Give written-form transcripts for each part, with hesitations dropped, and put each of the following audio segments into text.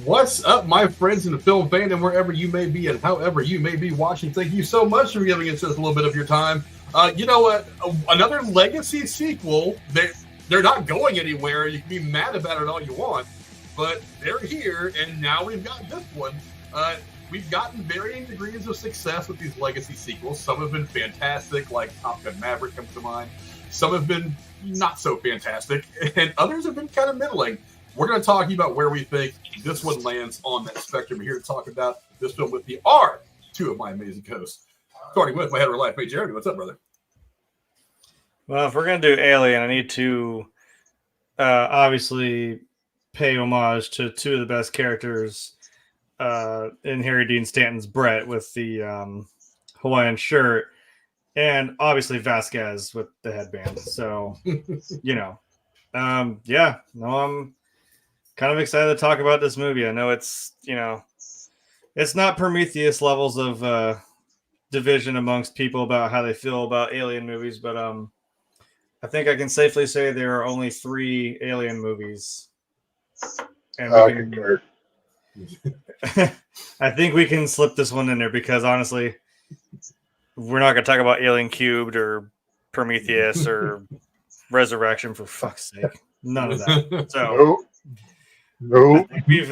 What's up, my friends in the film fandom, wherever you may be and however you may be watching? Thank you so much for giving us just a little bit of your time. You know what? Another legacy sequel. They're not going anywhere. You can be mad about it all you want, but they're here, and now we've got this one. We've gotten varying degrees of success with these legacy sequels. Some have been fantastic, like Top Gun Maverick comes to mind. Some have been not so fantastic, and others have been kind of middling. We're going to talk about where we think this one lands on that spectrum. We're here to talk about this film with me are two of my amazing hosts. Starting with my head of life, hey Jeremy, what's up, brother? Well, if we're going to do Alien, I need to obviously pay homage to two of the best characters in Harry Dean Stanton's Brett with the Hawaiian shirt, and obviously Vasquez with the headband. So, I'm kind of excited to talk about this movie. I know it's not Prometheus levels of division amongst people about how they feel about Alien movies, but I think I can safely say there are only 3 Alien movies, and I think we can slip this one in there because honestly, we're not going to talk about Alien Cubed or Prometheus or Resurrection for fuck's sake. None of that. So. No. We've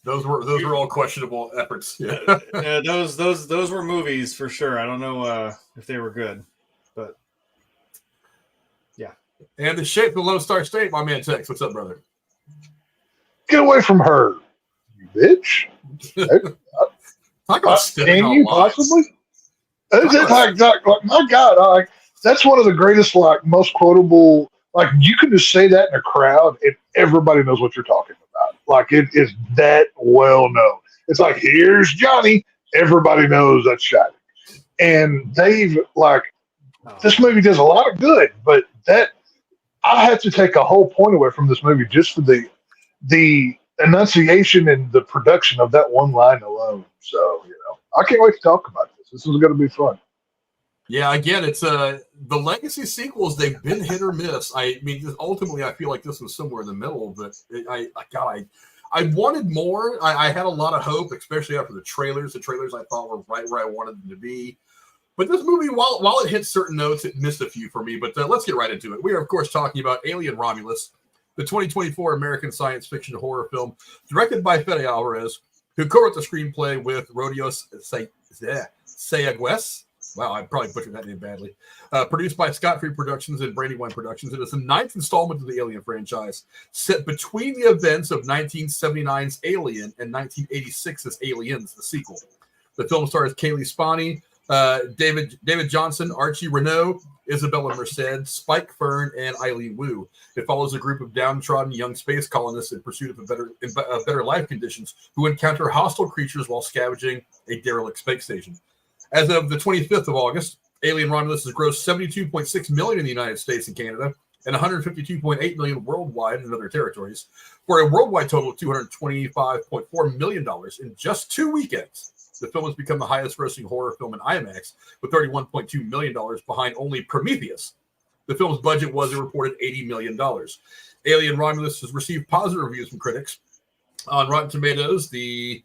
those were all questionable efforts. Yeah. Those were movies for sure. I don't know if they were good, but yeah. And the shape of the Lone Star State, my man Tex. What's up, brother? Get away from her, you bitch. Talk about Can you possibly? It's like my God, that's one of the greatest, most quotable. You can just say that in a crowd, and everybody knows what you're talking about. It is that well known. It's like, here's Johnny. Everybody knows that's Shining. And they've this movie does a lot of good, but I have to take a whole point away from this movie just for the enunciation and the production of that one line alone. So I can't wait to talk about this. This is going to be fun. Yeah, again, it's the legacy sequels. They've been hit or miss. I mean, ultimately, I feel like this was somewhere in the middle. But I wanted more. I had a lot of hope, especially after the trailers. The trailers I thought were right where I wanted them to be. But this movie, while it hit certain notes, it missed a few for me. But let's get right into it. We are, of course, talking about Alien Romulus, the 2024 American science fiction horror film directed by Fede Álvarez, who co-wrote the screenplay with Rodo Sayagues. Wow, I probably butchered that name badly. Produced by Scott Free Productions and Brandywine Productions. It is the 9th installment of the Alien franchise, set between the events of 1979's Alien and 1986's Aliens, the sequel. The film stars Cailee Spaeny, David Jonsson, Archie Renaux, Isabela Merced, Spike Fearn, and Aileen Wu. It follows a group of downtrodden young space colonists in pursuit of better life conditions who encounter hostile creatures while scavenging a derelict space station. As of the 25th of August, Alien Romulus has grossed $72.6 million in the United States and Canada and $152.8 million worldwide in other territories, for a worldwide total of $225.4 million in just 2 weekends. The film has become the highest-grossing horror film in IMAX, with $31.2 million behind only Prometheus. The film's budget was a reported $80 million. Alien Romulus has received positive reviews from critics. On Rotten Tomatoes, the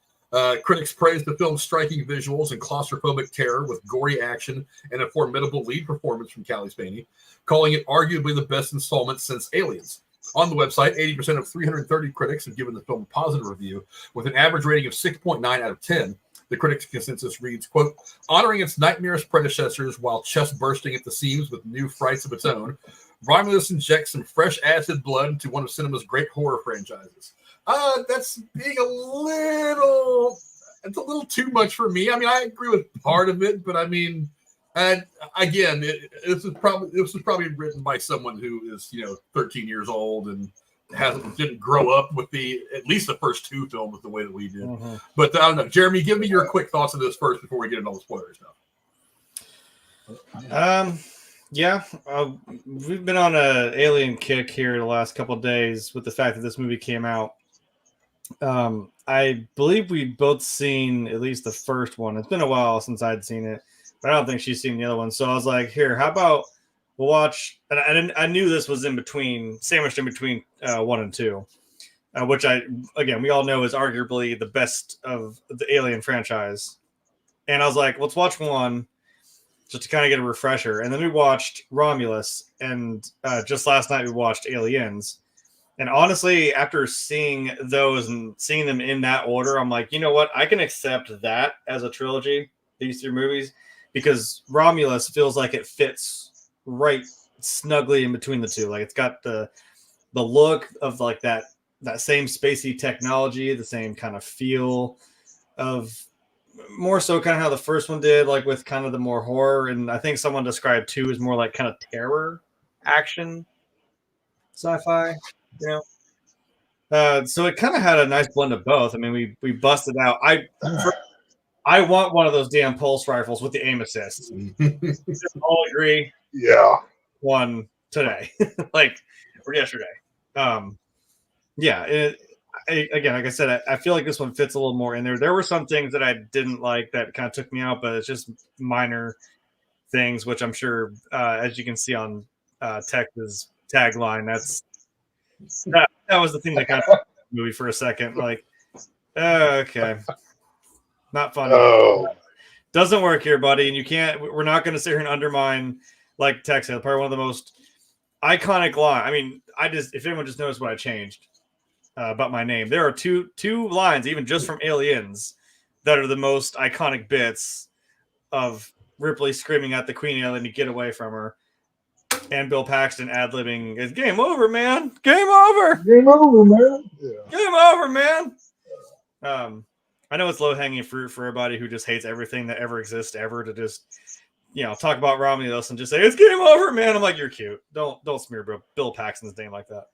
critics praised the film's striking visuals and claustrophobic terror with gory action and a formidable lead performance from Cailee Spaeny, calling it arguably the best installment since Aliens. On the website, 80% of 330 critics have given the film a positive review, with an average rating of 6.9 out of 10. The critics' consensus reads, quote, honoring its nightmarish predecessors while chest bursting at the seams with new frights of its own, Romulus injects some fresh acid blood into one of cinema's great horror franchises. That's being it's a little too much for me. I mean, I agree with part of it, but I mean, again, this was probably written by someone who is, 13 years old and didn't grow up with at least the first 2 films the way that we did. Mm-hmm. But I don't know, Jeremy, give me your quick thoughts on this first before we get into all the spoilers now. We've been on an Alien kick here the last couple of days with the fact that this movie came out. I believe we've both seen at least the first one. It's been a while since I'd seen it, but I don't think she's seen the other one. So I was like, here, how about we'll watch? And I knew this was sandwiched in between 1 and 2. which we all know is arguably the best of the Alien franchise. And I was like, let's watch one just to kind of get a refresher. And then we watched Romulus, and just last night we watched Aliens. And honestly, after seeing those and seeing them in that order, I'm like, you know what? I can accept that as a trilogy, these 3 movies, because Romulus feels like it fits right snugly in between the two. Like it's got the look of like that same spacey technology, the same kind of feel of more so kind of how the first one did, like with kind of the more horror. And I think someone described 2 as more like kind of terror action sci-fi, you know. So it kind of had a nice blend of both. I mean, we busted out. I want one of those damn pulse rifles with the aim assist. All agree. Yeah. One today, or yesterday. Again, like I said, I feel like this one fits a little more in there. There were some things that I didn't like that kind of took me out, but it's just minor things, which I'm sure, as you can see on Tex's tagline, that was the thing that kind of took the movie for a second. Like, okay, not funny. Oh. Doesn't work here, buddy. And we're not going to sit here and undermine, like Tex said, probably one of the most iconic line. I mean, if anyone just noticed what I changed about my name, there are two lines, even just from Aliens, that are the most iconic bits of Ripley screaming at the Queen Alien to get away from her, and Bill Paxton ad-libbing, "It's game over, man. Game over. Game over, man. Yeah. Game over, man." I know it's low-hanging fruit for everybody who just hates everything that ever exists ever to just, talk about Romulus and just say, "It's game over, man." I'm like, you're cute. Don't smear Bill Paxton's name like that.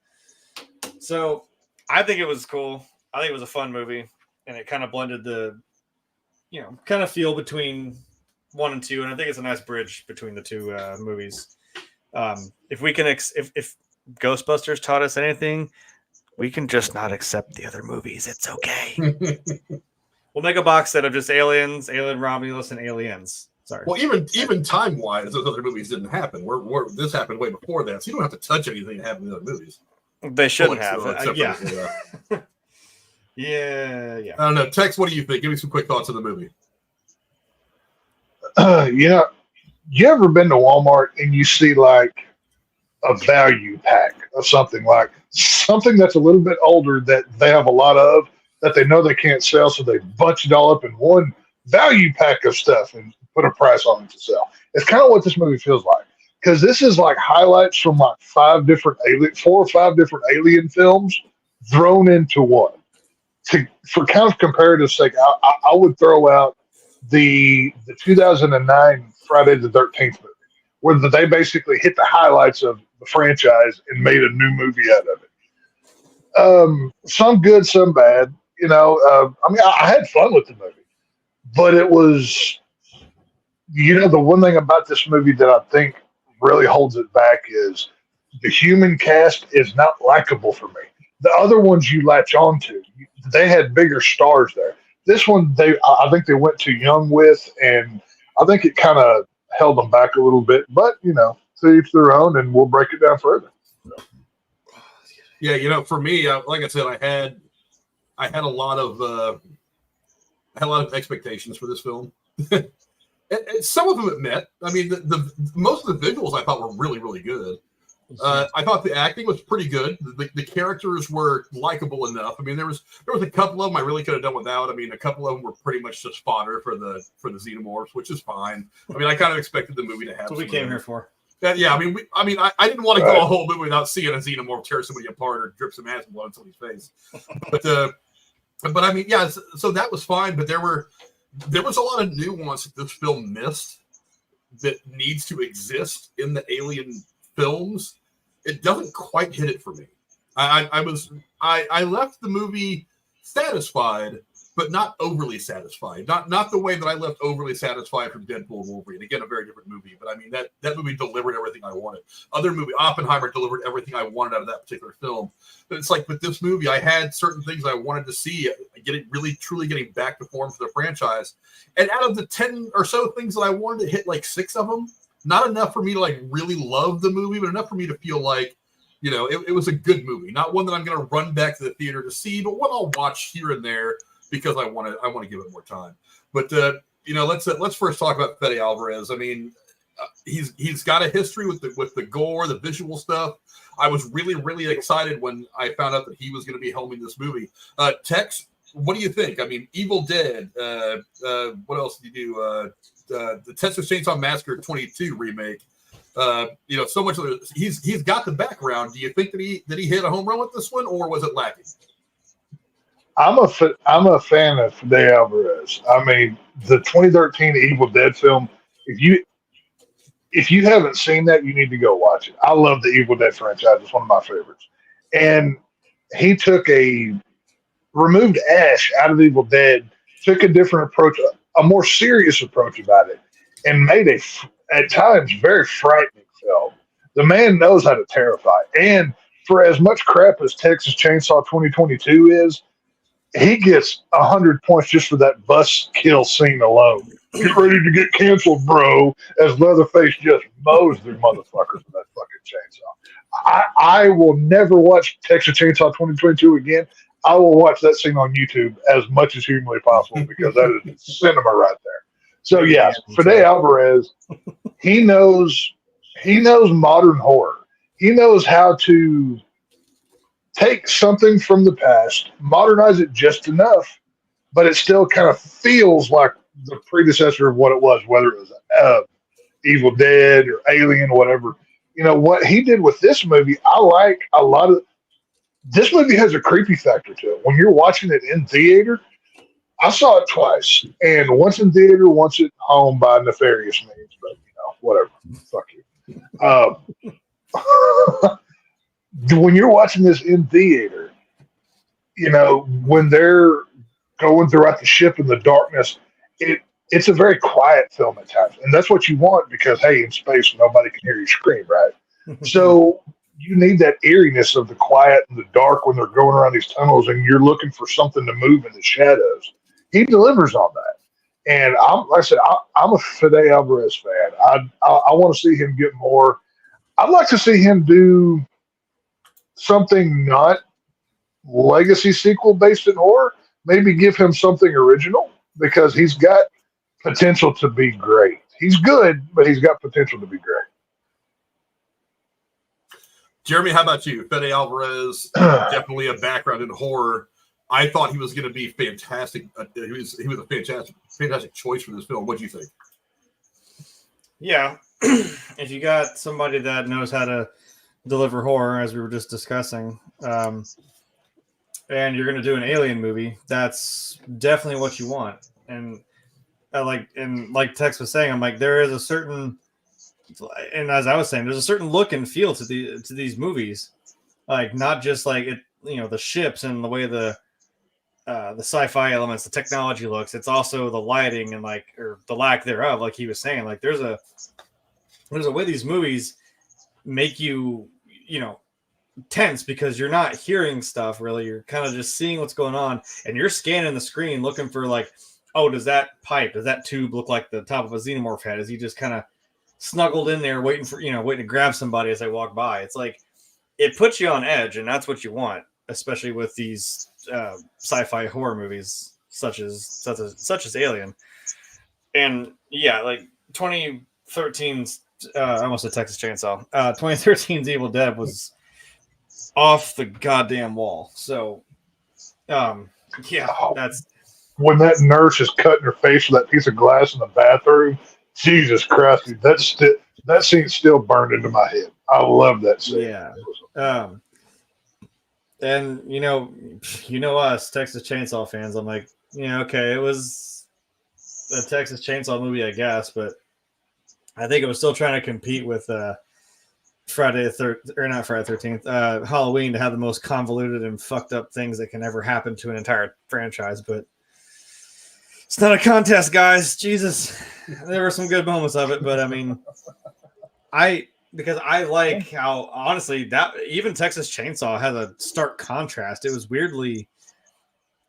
So I think it was cool. I think it was a fun movie, and it kind of blended the, kind of feel between 1 and 2, and I think it's a nice bridge between the 2 movies. If we can, if Ghostbusters taught us anything, we can just not accept the other movies. It's okay. We'll make a box set of just Aliens, Alien Romulus, and Aliens. Sorry. Well, even time-wise, those other movies didn't happen. This happened way before that, so you don't have to touch anything that happened in the other movies. They shouldn't have. Yeah. Yeah. I don't know. Tex, what do you think? Give me some quick thoughts of the movie. You ever been to Walmart and you see like a value pack of something that's a little bit older that they have a lot of that they know they can't sell, so they bunch it all up in one value pack of stuff and put a price on it to sell. It's kind of what this movie feels like, because this is like highlights from like 4 or 5 different Alien films thrown into one. For kind of comparative sake, I would throw out the 2009 Friday the 13th movie, where they basically hit the highlights of the franchise and made a new movie out of it. Some good, some bad. I had fun with the movie, but it was, the one thing about this movie that I think really holds it back is the human cast is not likable for me. The other ones you latch on to, they had bigger stars there. This one, I think they went too young with, and I think it kind of held them back a little bit. But to each their own, and we'll break it down further. Yeah, for me, like I said, I had a lot of expectations for this film. and some of them it met. I mean, the most of the visuals I thought were really, really good. I thought the acting was pretty good. The characters were likable enough. I mean, there was a couple of them I really could have done without. I mean, a couple of them were pretty much just fodder for the xenomorphs, which is fine. I mean, I kind of expected the movie to have. That's what we came here for. Yeah, I mean, I didn't want to go a whole movie without seeing a xenomorph tear somebody apart or drip some acid blood on somebody's face. But I mean, yeah. So that was fine. But there was a lot of nuance that this film missed that needs to exist in the Alien films. It doesn't quite hit it for me. I left the movie satisfied, but not overly satisfied. Not the way that I left overly satisfied from Deadpool and Wolverine. Again, a very different movie, but I mean that movie delivered everything I wanted. Other movie, Oppenheimer, delivered everything I wanted out of that particular film. But it's like with this movie, I had certain things I wanted to see, truly getting back to form for the franchise. And out of the 10 or so things that I wanted to hit, like 6 of them. Not enough for me to like really love the movie, but enough for me to feel like You know, it was a good movie, not one that I'm going to run back to the theater to see, but one I'll watch here and there because I want to give it more time. But you know, let's first talk about Fede Álvarez. I mean, he's got a history with the gore, the visual stuff. I was really excited when I found out that he was going to be helming this movie. Tex, what do you think? I mean, Evil Dead. What else did you do? The Texas Chainsaw Massacre 22 remake. You know, so much of he's got the background. Do you think that he hit a home run with this one, or was it lacking? I'm a fan of Fede Álvarez. I mean, the 2013 Evil Dead film. If you haven't seen that, you need to go watch it. I love the Evil Dead franchise. It's one of my favorites. And he removed Ash out of Evil Dead, took a different approach, a more serious approach about it, and made at times, very frightening film. The man knows how to terrify. And for as much crap as Texas Chainsaw 2022 is, he gets 100 points just for that bus kill scene alone. Get ready to get canceled, bro, as Leatherface just mows their motherfuckers with that fucking chainsaw. I will never watch Texas Chainsaw 2022 again. I will watch that scene on YouTube as much as humanly possible because that is cinema right there. So, yes, Fede Álvarez, he knows modern horror. He knows how to take something from the past, modernize it just enough, but it still kind of feels like the predecessor of what it was, whether it was Evil Dead or Alien, whatever. You know, what he did with this movie, I like a lot of. This movie has a creepy factor to it. When you're watching it in theater, I saw it twice, and once in theater, once at home by nefarious means, but, you know, whatever. Fuck you. When you're watching this in theater, you know, when they're going throughout the ship in the darkness, it's a very quiet film at times. And that's what you want because, hey, in space, nobody can hear you scream, right? So you need that eeriness of the quiet and the dark when they're going around these tunnels and you're looking for something to move in the shadows. He delivers on that. And like I said, I'm a Fede Álvarez fan. I want to see him get more. I'd like to see him do something not legacy sequel based in horror. Maybe give him something original because he's got potential to be great. He's good, but he's got potential to be great. Jeremy, how about you? Fede Álvarez, definitely a background in horror. I thought he was going to be fantastic. He was a fantastic choice for this film. What do you think? Yeah, if you got somebody that knows how to deliver horror, as we were just discussing, and you're going to do an Alien movie, that's definitely what you want. And like Tex was saying, I'm like, there is a certain, and as I was saying, there's a certain look and feel to these movies, like not just like it, you know, the ships and the way the sci-fi elements, the technology looks. It's also the lighting and or the lack thereof. Like he was saying, like there's a way these movies make you, you know, tense because you're not hearing stuff really. You're kind of just seeing what's going on, and you're scanning the screen looking for like, oh, does that tube look like the top of a xenomorph head? Is he just kind of snuggled in there waiting to grab somebody as they walk by? It's like it puts you on edge, and that's what you want, especially with these sci-fi horror movies such as Alien. And yeah, like 2013's I almost said Texas Chainsaw. 2013's Evil Dead was off the goddamn wall. So yeah, that's when that nurse is cutting her face with that piece of glass in the bathroom. Jesus Christ, dude, that scene's still burned into my head. I love that scene. Yeah. And you know us Texas Chainsaw fans. I'm like, yeah, okay, it was a Texas Chainsaw movie, I guess, but I think it was still trying to compete with Halloween to have the most convoluted and fucked up things that can ever happen to an entire franchise. But it's not a contest, guys. Jesus, there were some good moments of it, but I mean, because I like how honestly that even Texas Chainsaw has a stark contrast. It was weirdly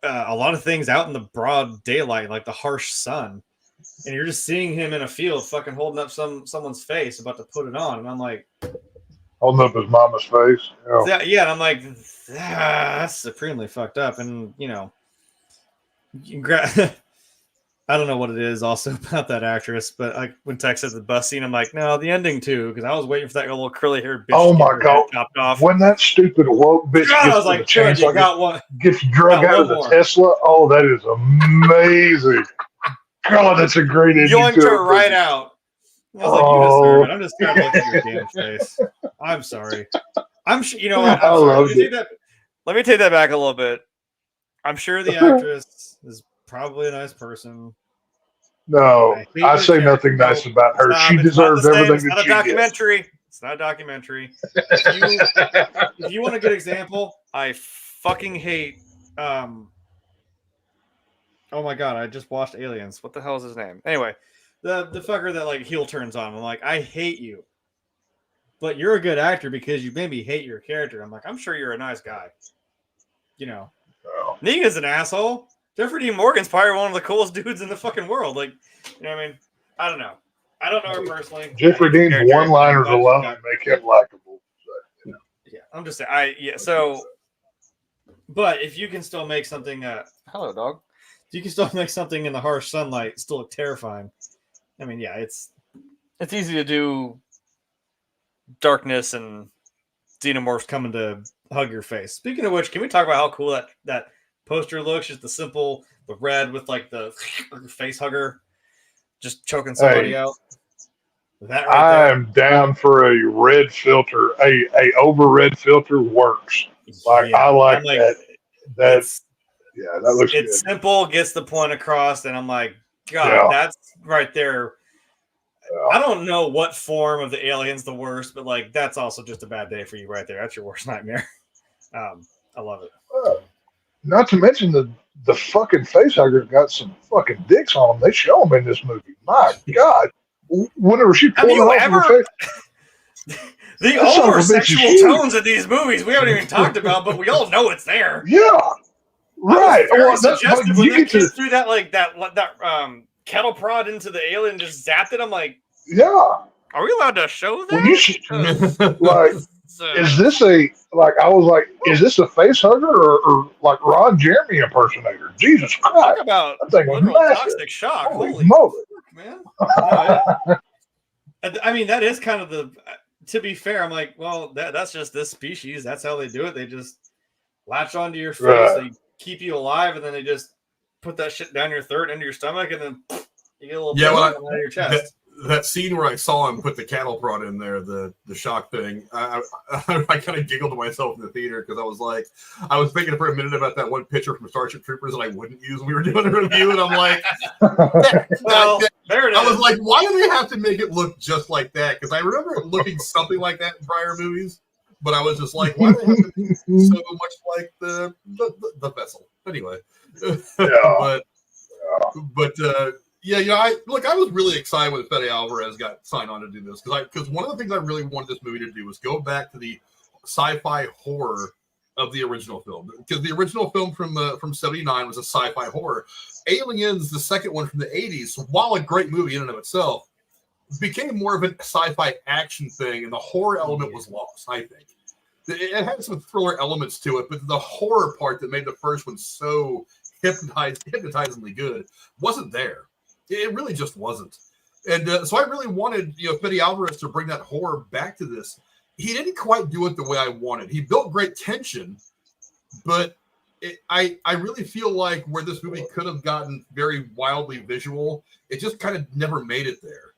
a lot of things out in the broad daylight, like the harsh sun, and you're just seeing him in a field, fucking holding up someone's face, about to put it on, and I'm like, Holding up his mama's face. Yeah, and I'm like, that's supremely fucked up. And, I don't know what it is also about that actress, but like when Tex said the bus scene, I'm like, no, the ending too, because I was waiting for that little curly haired bitch. Oh my god! Chopped off. When that stupid woke bitch gets drug out of the Tesla, oh, that is amazing! God, that's a great ending. Yoinked her right out. I was like, you deserve it. I'm just trying to look at your damn face. I'm sorry. I'm sure. You know what? I'm sorry. Let me take that back a little bit. I'm sure the actress is probably a nice person. No, I say nothing nice about her. She deserves everything that she gets. It's not a documentary. It's not a documentary. If you want a good example, I fucking hate. Oh my god! I just watched Aliens. What the hell is his name? Anyway, the fucker that like heel turns on. I'm like, I hate you, but you're a good actor because you made me hate your character. I'm like, I'm sure you're a nice guy. Negan's an asshole. Jeffrey Dean Morgan's probably one of the coolest dudes in the fucking world. Like, you know what I mean? I don't know. I don't know her personally. Jeffrey Dean's one-liners alone make him likable. So, Yeah, I'm just saying. So, but if you can still make something, hello, dog. If you can still make something in the harsh sunlight still look terrifying. I mean, yeah, it's easy to do. Darkness and xenomorphs coming to hug your face. Speaking of which, can we talk about how cool that poster looks? Just the red with like the face hugger just choking somebody out. That right I'm down for a red filter. A over red filter works. Like, yeah, I like that. That looks good. It's simple, gets the point across, and I'm like, God, that's right there. I don't know what form of the alien's the worst, but like that's also just a bad day for you right there. That's your worst nightmare. I love it. Not to mention the fucking facehugger got some fucking dicks on them. They show them in this movie. My God. Whenever she pulled it off her face. The over-sexual tones of these movies we haven't even talked about, but we all know it's there. Yeah. Right. Well, suggestive when that kid threw that kettle prod into the alien and just zapped it. I'm like, yeah. Are we allowed to show that? Like, is this I was like, is this a face hugger or like Ron Jeremy impersonator? Jesus Christ. Talk about toxic shock. Holy moly. Man. I mean, that is kind of to be fair, I'm like, well, that's just this species. That's how they do it. They just latch onto your face. Right. They keep you alive, and then they just put that shit down your throat into your stomach, and then you get a little out of your chest. That scene where I saw him put the cattle prod in there, the shock thing, I kind of giggled to myself in the theater because I was thinking for a minute about that one picture from Starship Troopers that I wouldn't use when we were doing a review, and I'm like, there it is. I was like, why do they have to make it look just like that? Because I remember it looking something like that in prior movies, but I was just like, why do they have to make it so much like the vessel? Anyway, I was really excited when Fede Álvarez got signed on to do this because one of the things I really wanted this movie to do was go back to the sci-fi horror of the original film, because the original film from '79 was a sci-fi horror. Aliens, the second one from the '80s, while a great movie in and of itself, became more of a sci-fi action thing, and the horror element was lost. I think it had some thriller elements to it, but the horror part that made the first one so hypnotizingly good wasn't there. It really just wasn't. And so I really wanted, Fede Álvarez to bring that horror back to this. He didn't quite do it the way I wanted. He built great tension, but I really feel like where this movie could have gotten very wildly visual, it just kind of never made it there.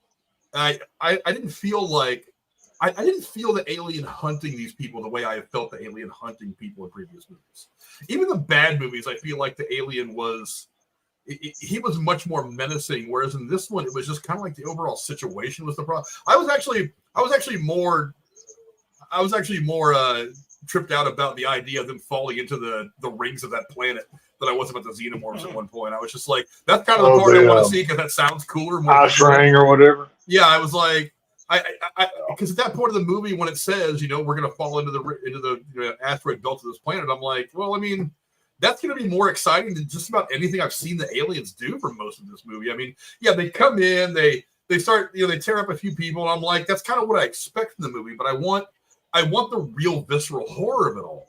I didn't feel like I didn't feel the alien hunting these people the way I have felt the alien hunting people in previous movies. Even the bad movies, I feel like the alien was. He was much more menacing, whereas in this one, it was just kind of like the overall situation was the problem. I was actually more tripped out about the idea of them falling into the rings of that planet than I was about the xenomorphs at one point. I was just like, that's kind of the part I want to see because that sounds cooler. Ice ring or whatever. Yeah, I was like, because at that point of the movie when it says, we're going to fall into the asteroid belt of this planet, I'm like, well, I mean. That's going to be more exciting than just about anything I've seen the aliens do for most of this movie. I mean, yeah, they come in, they start, they tear up a few people, and I'm like, that's kind of what I expect from the movie. But I want I want the real visceral horror of it all.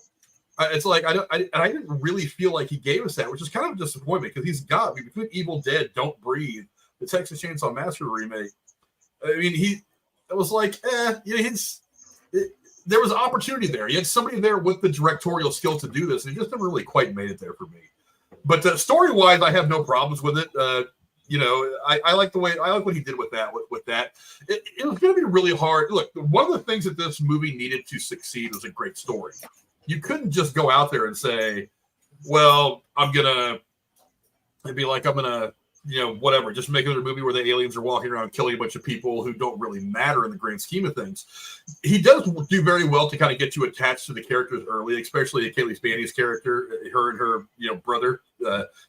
It's like I didn't really feel like he gave us that, which is kind of a disappointment because he's got between Evil Dead, Don't Breathe, the Texas Chainsaw Massacre remake. I mean, it was like, there was opportunity there. He had somebody there with the directorial skill to do this, and he just never really quite made it there for me. But story-wise, I have no problems with it. I like what he did with that. It was going to be really hard. Look, one of the things that this movie needed to succeed was a great story. You couldn't just go out there and say, "Well, I'm gonna," whatever, just make another movie where the aliens are walking around killing a bunch of people who don't really matter in the grand scheme of things. He does do very well to kind of get you attached to the characters early, especially Cailee Spaeny's character, her and her, brother,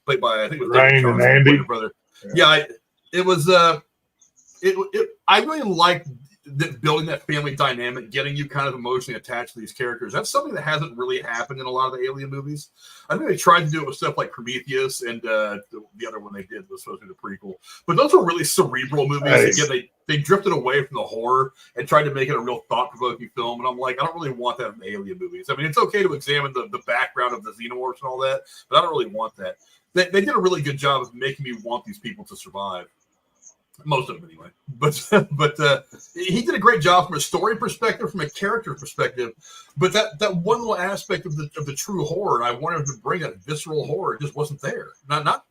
played by, I think it was Rain and Andy. Brother. Yeah, it was. I really liked building that family dynamic, getting you kind of emotionally attached to these characters. That's something that hasn't really happened in a lot of the Alien movies. I think they tried to do it with stuff like Prometheus, and the other one they did was supposed to be the prequel. But those were really cerebral movies. Nice. Again, they drifted away from the horror and tried to make it a real thought-provoking film. And I'm like, I don't really want that in the Alien movies. I mean, it's okay to examine the background of the xenomorphs and all that, but I don't really want that. They did a really good job of making me want these people to survive. Most of them, anyway. But he did a great job from a story perspective, from a character perspective. But that one little aspect of the true horror, I wanted to bring that visceral horror, just wasn't there. Not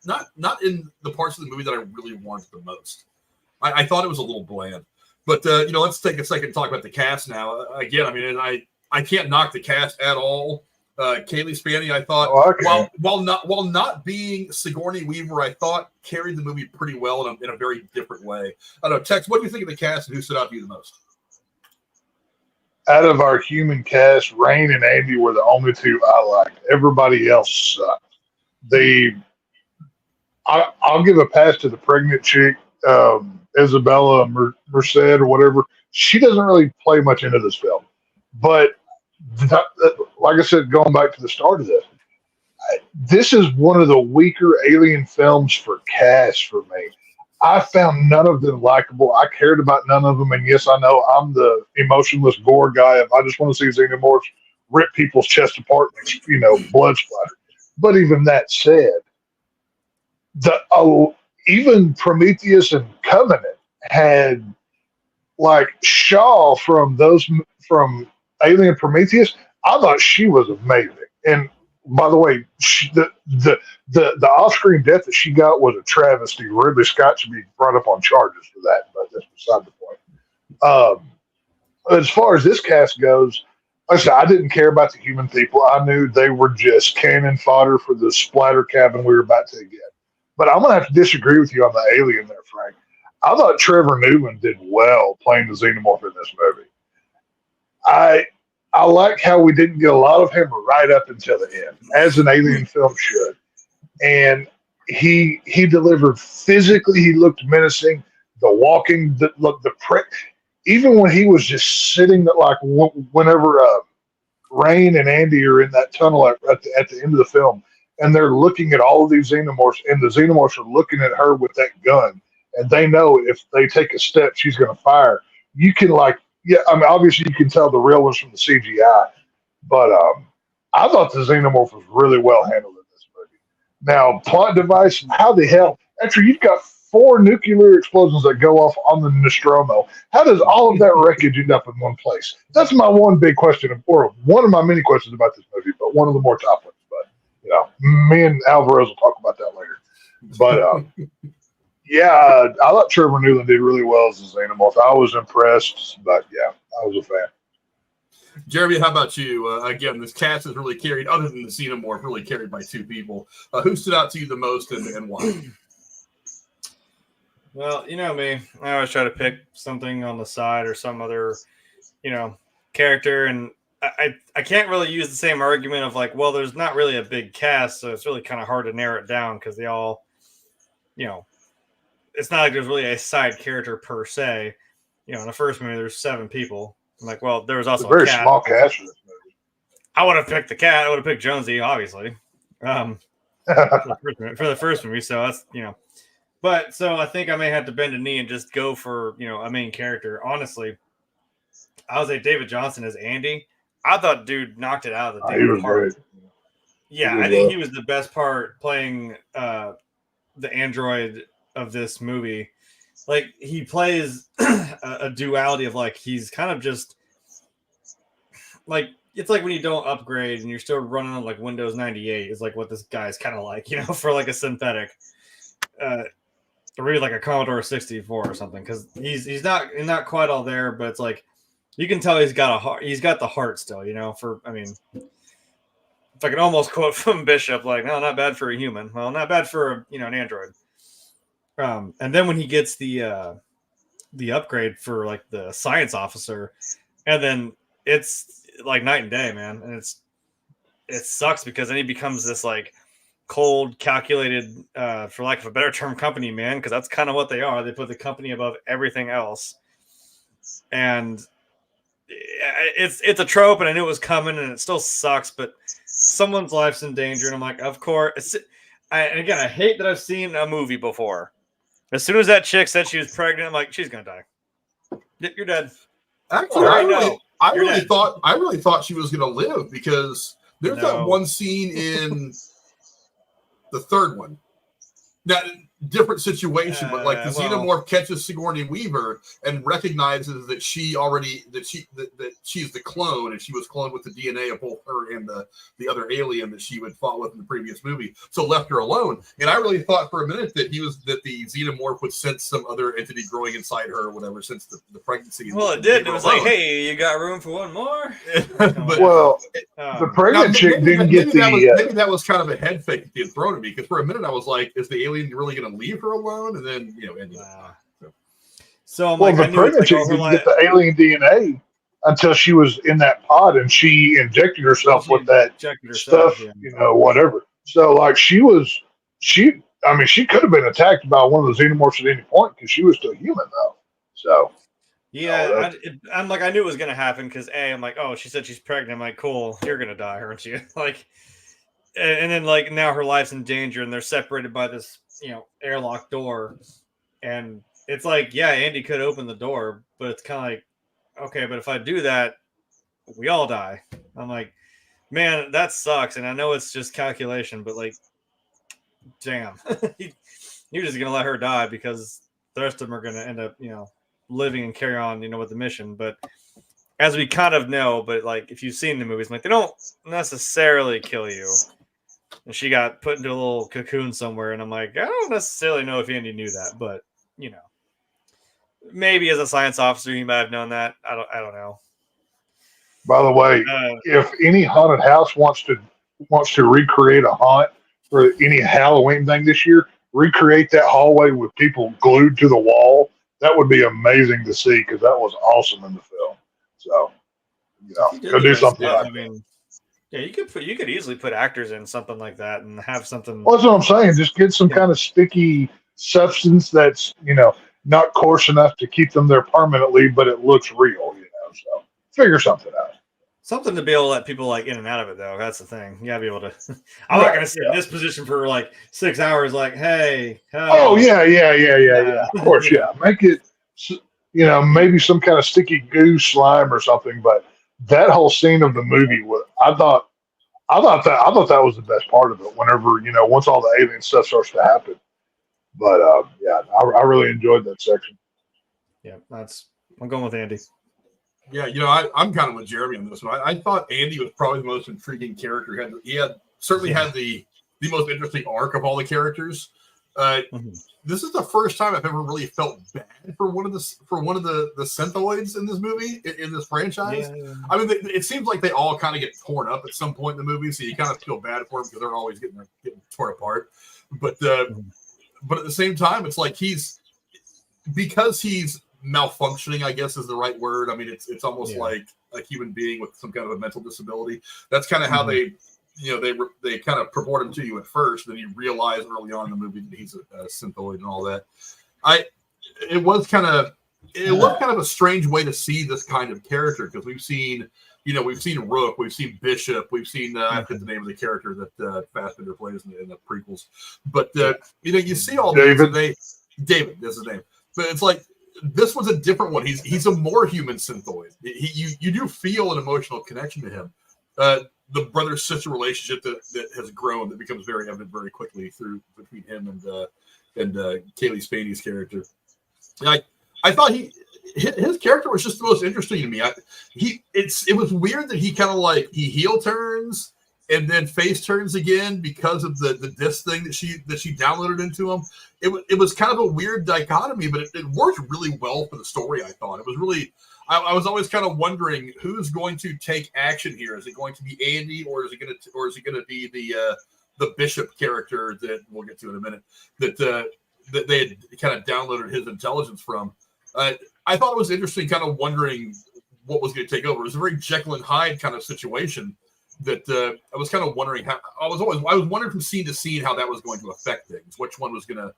in the parts of the movie that I really wanted the most. I thought it was a little bland. But let's take a second to talk about the cast now. Again, I mean, I can't knock the cast at all. Cailee Spaeny, I thought, while not being Sigourney Weaver, I thought carried the movie pretty well in a very different way. I don't know, Tex, what do you think of the cast and who stood out to you the most? Out of our human cast, Rain and Andy were the only two I liked. Everybody else sucked. I'll give a pass to the pregnant chick, Isabela Merced or whatever. She doesn't really play much into this film, but like I said, going back to the start of this is one of the weaker Alien films for cast for me. I found none of them likable. I cared about none of them. And yes, I know I'm the emotionless gore guy. I just want to see xenomorphs rip people's chest apart and, blood splatter. But even that said, even Prometheus and Covenant had like Shaw from Alien Prometheus. I thought she was amazing. And by the way, the off-screen death that she got was a travesty. Ridley Scott should be brought up on charges for that, but that's beside the point. As far as this cast goes, like I said, I didn't care about the human people. I knew they were just cannon fodder for the splatter cabin we were about to get. But I'm going to have to disagree with you on the alien there, Frank. I thought Trevor Newman did well playing the xenomorph in this movie. I like how we didn't get a lot of him right up until the end, as an alien film should. And he delivered physically. He looked menacing. The walking, even when he was just sitting, like whenever Rain and Andy are in that tunnel at the end of the film, and they're looking at all of these xenomorphs, and the xenomorphs are looking at her with that gun, and they know if they take a step, she's going to fire. You can obviously you can tell the real ones from the CGI, but I thought the xenomorph was really well handled in this movie. Now, plot device, how the hell, after you've got 4 nuclear explosions that go off on the Nostromo, how does all of that wreckage end up in one place? That's my one big question, or one of my many questions about this movie, but one of the more top ones. But, me and Alvarez will talk about that later. But, yeah, I thought Trevor Newland did really well as a xenomorph. I was impressed, but yeah, I was a fan. Jeremy, how about you? Again, this cast is really carried, other than the xenomorph, really carried by 2 people. Who stood out to you the most and why? Well, you know me. I always try to pick something on the side or some other, character. And I can't really use the same argument of like, well, there's not really a big cast, so it's really kind of hard to narrow it down because they all, it's not like there's really a side character per se. In the first movie, there's 7 people. I'm like, well, there was also a very cat. small cast for this movie. I would have picked the cat. I would have picked Jonesy, obviously, for the first movie. So that's, But so I think I may have to bend a knee and just go for, a main character. Honestly, I was like David Jonsson as Andy. I thought dude knocked it out of the He was damn park. great. Yeah, I think he was the best part playing the android of this movie. Like he plays a duality of like he's kind of just like it's like when you don't upgrade and you're still running on like Windows 98 is like what this guy's kind of like, you know, for like a synthetic. Or maybe like a Commodore 64 or something, because he's not quite all there, but it's like you can tell he's got a heart. He's got the heart still, you know. If I can almost quote from Bishop, like, no, not bad for a human. Well, not bad for an android. And then when he gets the upgrade for like the science officer, and then it's like night and day, man. And it sucks because then he becomes this like cold, calculated, for lack of a better term, company man, because that's kind of what they are. They put the company above everything else, and it's a trope, and I knew it was coming, and it still sucks. But someone's life's in danger, and I'm like, of course. And again, I hate that I've seen a movie before. As soon as that chick said she was pregnant, I'm like, she's gonna die. You're dead. Actually, I really thought she was gonna live, because there's that one scene in the third one. Now, different situation, but like the xenomorph catches Sigourney Weaver and recognizes that she's the clone, and she was cloned with the DNA of both her and the other alien that she had fought with in the previous movie. So left her alone. And I really thought for a minute that the xenomorph would sense some other entity growing inside her or whatever, since the pregnancy. Well, it did. It was like, hey, you got room for one more? But, well, the pregnant chick didn't get the. Maybe that was kind of a head fake that they had thrown at me, because for a minute I was like, is the alien really going to leave her alone? And then, ended up. So I'm well, like, the pregnant chick didn't get the alien DNA until she was in that pod, and she injected herself with that stuff, whatever. So like she could have been attacked by one of the xenomorphs at any point, because she was still human though. So yeah, I'm like, I knew it was gonna happen, because I'm like, oh, she said she's pregnant. I'm like, cool, you're gonna die, aren't you? Like, and then like now her life's in danger, and they're separated by this airlock door, and it's like, yeah, Andy could open the door, but it's kind of like, okay, but if I do that, we all die. I'm like, man, that sucks. And I know it's just calculation, but like, damn, you're just gonna let her die, because the rest of them are gonna end up, living and carry on, with the mission. But as we kind of know, but like if you've seen the movies, like they don't necessarily kill you. And she got put into a little cocoon somewhere, and I'm like, I don't necessarily know if Andy knew that, but maybe as a science officer, he might have known that. I don't know. By the way, if any haunted house wants to recreate a haunt for any Halloween thing this year, recreate that hallway with people glued to the wall. That would be amazing to see, because that was awesome in the film. So, go do something like that. Yeah, you could easily put actors in something like that and have something. Well, that's what I'm saying. Just get some kind of sticky substance that's not coarse enough to keep them there permanently, but it looks real. So figure something out. Something to be able to let people like in and out of it, though. That's the thing. You gotta be able to. I'm not gonna sit in this position for like 6 hours. Like, hey. Oh yeah. Of course, yeah. Make it, maybe some kind of sticky goo slime or something. But that whole scene of the movie was, I thought that was the best part of it. Whenever once all the alien stuff starts to happen. But I really enjoyed that section. Yeah, I'm going with Andy. Yeah, I'm kind of with Jeremy on this one. I thought Andy was probably the most intriguing character. He certainly had the most interesting arc of all the characters. This is the first time I've ever really felt bad for one of the synthoids in this movie, in this franchise. Yeah. I mean, it seems like they all kind of get torn up at some point in the movie, so you kind of feel bad for them, because they're always getting torn apart. But at the same time, it's like because he's malfunctioning, I guess is the right word. I mean, it's almost like a human being with some kind of a mental disability. That's kind of how they kind of purport him to you at first. Then you realize early on in the movie that he's a synthoid and all that. It was kind of a strange way to see this kind of character, because we've seen Rook, we've seen Bishop, we've seen I forget the name of the character that Fassbender plays in the prequels. But you see all David. David is his name. But it's like this was a different one. He's a more human synthoid. You do feel an emotional connection to him. The brother-sister relationship that has grown, that becomes very evident very quickly between him and Cailee Spaeny's character. I thought his character was just the most interesting to me. It was weird that he kind of like he heel turns and then face turns again because of the disc thing that she downloaded into him. It was kind of a weird dichotomy, but it worked really well for the story. I thought it was really. I was always kind of wondering who's going to take action here. Is it going to be Andy, or is it going to be the Bishop character that we'll get to in a minute that they had kind of downloaded his intelligence from? I thought it was interesting, kind of wondering what was going to take over. It was a very Jekyll and Hyde kind of situation that I was kind of wondering how. I was wondering from scene to scene how that was going to affect things. Which one was going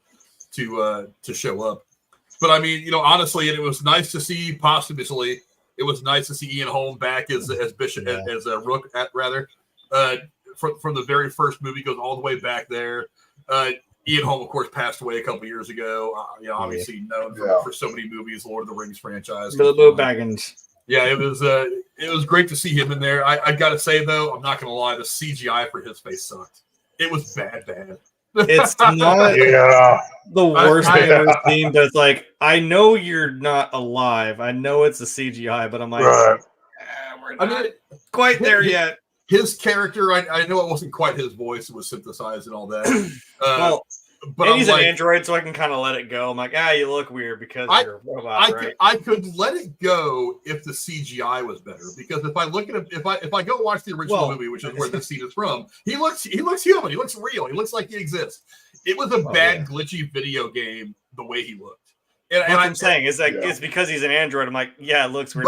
to show up. But I mean, honestly, and it was nice to see posthumously. It was nice to see Ian Holm back as Bishop, as Rook, rather. From the very first movie, goes all the way back there. Ian Holm, of course, passed away a couple years ago. Obviously known for so many movies, Lord of the Rings franchise. Bilbo Baggins. Yeah, it was great to see him in there. I got to say though, I'm not going to lie, the CGI for his face sucked. It was bad. It's not the worst thing I've ever seen, but it's like, I know you're not alive. I know it's a CGI, but I'm like, we're not quite there yet. His character, I know it wasn't quite his voice. It was synthesized and all that. But and he's an android, so I can kind of let it go. I'm like, you look weird because you're a robot, right? I could let it go if the CGI was better. Because if I look at him, if I go watch the original movie, which is where this scene is from, he looks human. He looks real. He looks like he exists. It was a bad, glitchy video game the way he looked. And I'm saying is like it's because he's an android. I'm like, it looks weird.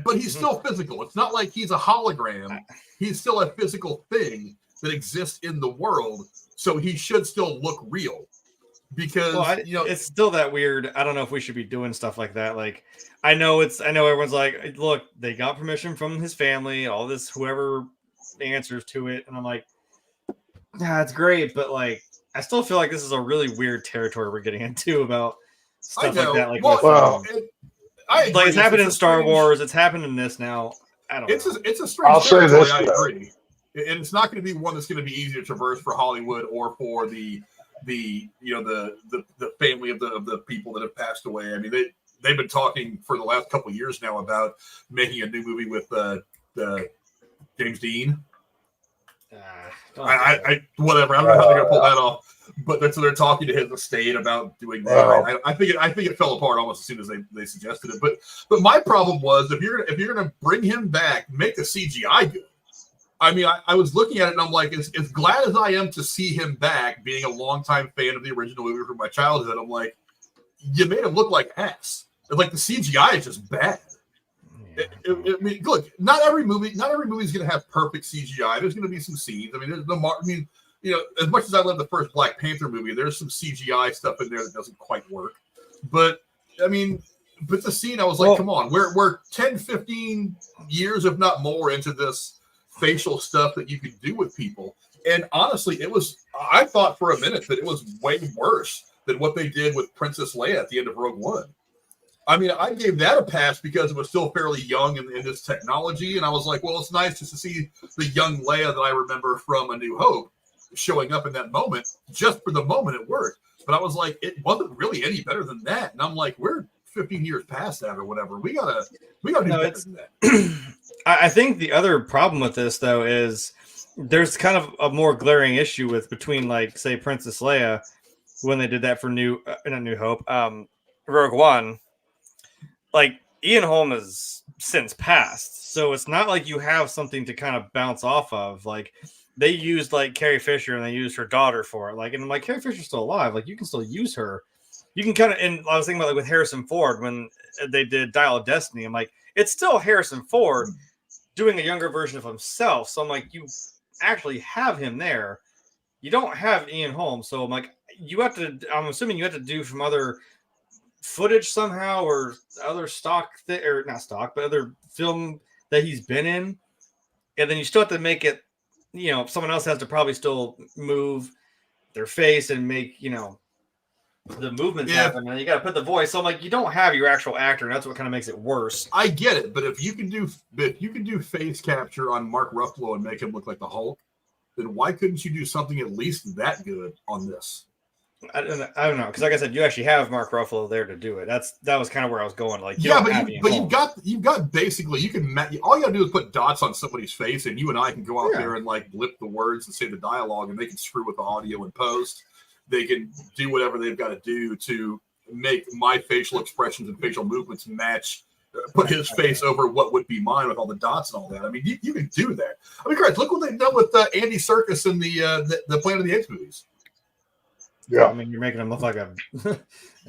But he's still physical. It's not like he's a hologram. He's still a physical thing that exists in the world. So he should still look real, because it's still that weird. I don't know if we should be doing stuff like that. Like, I know everyone's like, look, they got permission from his family, all this, whoever answers to it, and I'm like, it's great, but like, I still feel like this is a really weird territory we're getting into about stuff like that. Like, it's happened in Star Wars. It's happened in this now. I don't know. It's a strange territory. I agree. And it's not going to be one that's going to be easy to traverse for Hollywood or for the family of the people that have passed away. I mean, they've been talking for the last couple of years now about making a new movie with James Dean. Whatever. I don't know how they're going to pull that off. But they're talking to his estate about doing that. I think it fell apart almost as soon as they suggested it. But my problem was, if you're going to bring him back, make the CGI good. I mean, I was looking at it and I'm like, as glad as I am to see him back, being a longtime fan of the original movie from my childhood, I'm like, you made him look like ass. Like, the CGI is just bad. I mean, look, not every movie is going to have perfect CGI. There's going to be some scenes. I mean, as much as I love the first Black Panther movie, there's some CGI stuff in there that doesn't quite work. But I mean, the scene, I was like, come on, we're 10, 15 years, if not more, into this facial stuff that you could do with people. And honestly, I thought for a minute that it was way worse than what they did with Princess Leia at the end of Rogue One. I mean, I gave that a pass because it was still fairly young in this technology. And I was like, well, it's nice just to see the young Leia that I remember from A New Hope showing up in that moment. Just for the moment, it worked. But I was like, it wasn't really any better than that. And I'm like, we're 15 years past that or whatever. We gotta do better than that. I think the other problem with this, though, is there's kind of a more glaring issue between, like, say, Princess Leia, when they did that for New Hope, Rogue One. Like, Ian Holm has since passed, so it's not like you have something to kind of bounce off of. Like, they used, like, Carrie Fisher, and they used her daughter for it. Like, and I'm like, Carrie Fisher's still alive. Like, you can still use her. You can kind of, and I was thinking about, like, with Harrison Ford, when they did Dial of Destiny, I'm like, it's still Harrison Ford doing a younger version of himself. So I'm like, you actually have him there. You don't have Ian Holm. So I'm like, I'm assuming you have to do some other footage somehow, or other or not stock, but other film that he's been in. And then you still have to make it, someone else has to probably still move their face and make, the movements happen, and you got to put the voice. So I'm like, you don't have your actual actor, and that's what kind of makes it worse. I get it, but if you can do face capture on Mark Ruffalo and make him look like the Hulk, then why couldn't you do something at least that good on this? I don't know, because like I said, you actually have Mark Ruffalo there to do it. That was kind of where I was going. Like, you've got basically, you can all you got to do is put dots on somebody's face, and you and I can go out there and like blip the words and say the dialogue, and they can screw with the audio and post. They can do whatever they've got to do to make my facial expressions and facial movements match. Put his face over what would be mine with all the dots and all that. I mean, you can do that. I mean, Chris, look what they've done with Andy Serkis in the Planet of the Apes movies. Yeah, I mean, you're making him look like a.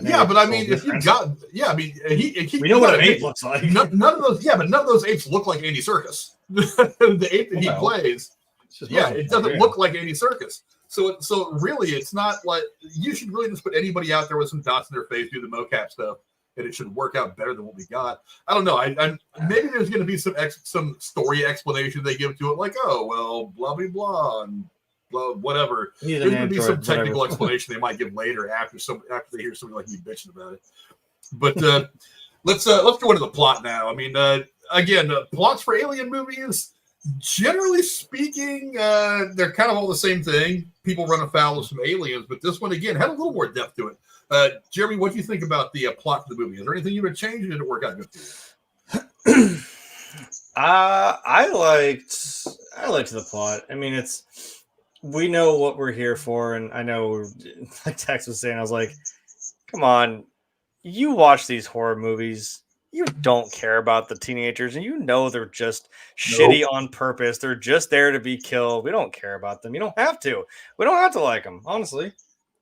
Yeah, but I mean, if you got, I mean, we know what an ape looks like. None of those, but none of those apes look like Andy Serkis. The ape that he plays, it doesn't look like Andy Serkis. So really, it's not like you should really just put anybody out there with some dots in their face, do the mocap stuff, and it should work out better than what we got. I don't know. I maybe there's going to be some story explanation they give to it, like, oh well, blah blah blah, and blah whatever. There's going to be some technical explanation they might give later after they hear somebody like me bitching about it. But let's go into the plot now. I mean, again, plots for Alien movies. Generally speaking, they're kind of all the same thing. People run afoul of some aliens, but this one, again, had a little more depth to it. Jeremy, what do you think about the plot for the movie? Is there anything you would change, or did it work out good for you? I liked the plot. I mean, we know what we're here for, and I know, like Tex was saying, I was like, come on, you watch these horror movies. You don't care about the teenagers, and you know they're just shitty on purpose. They're just there to be killed. We don't care about them. You don't have to. We don't have to like them, honestly.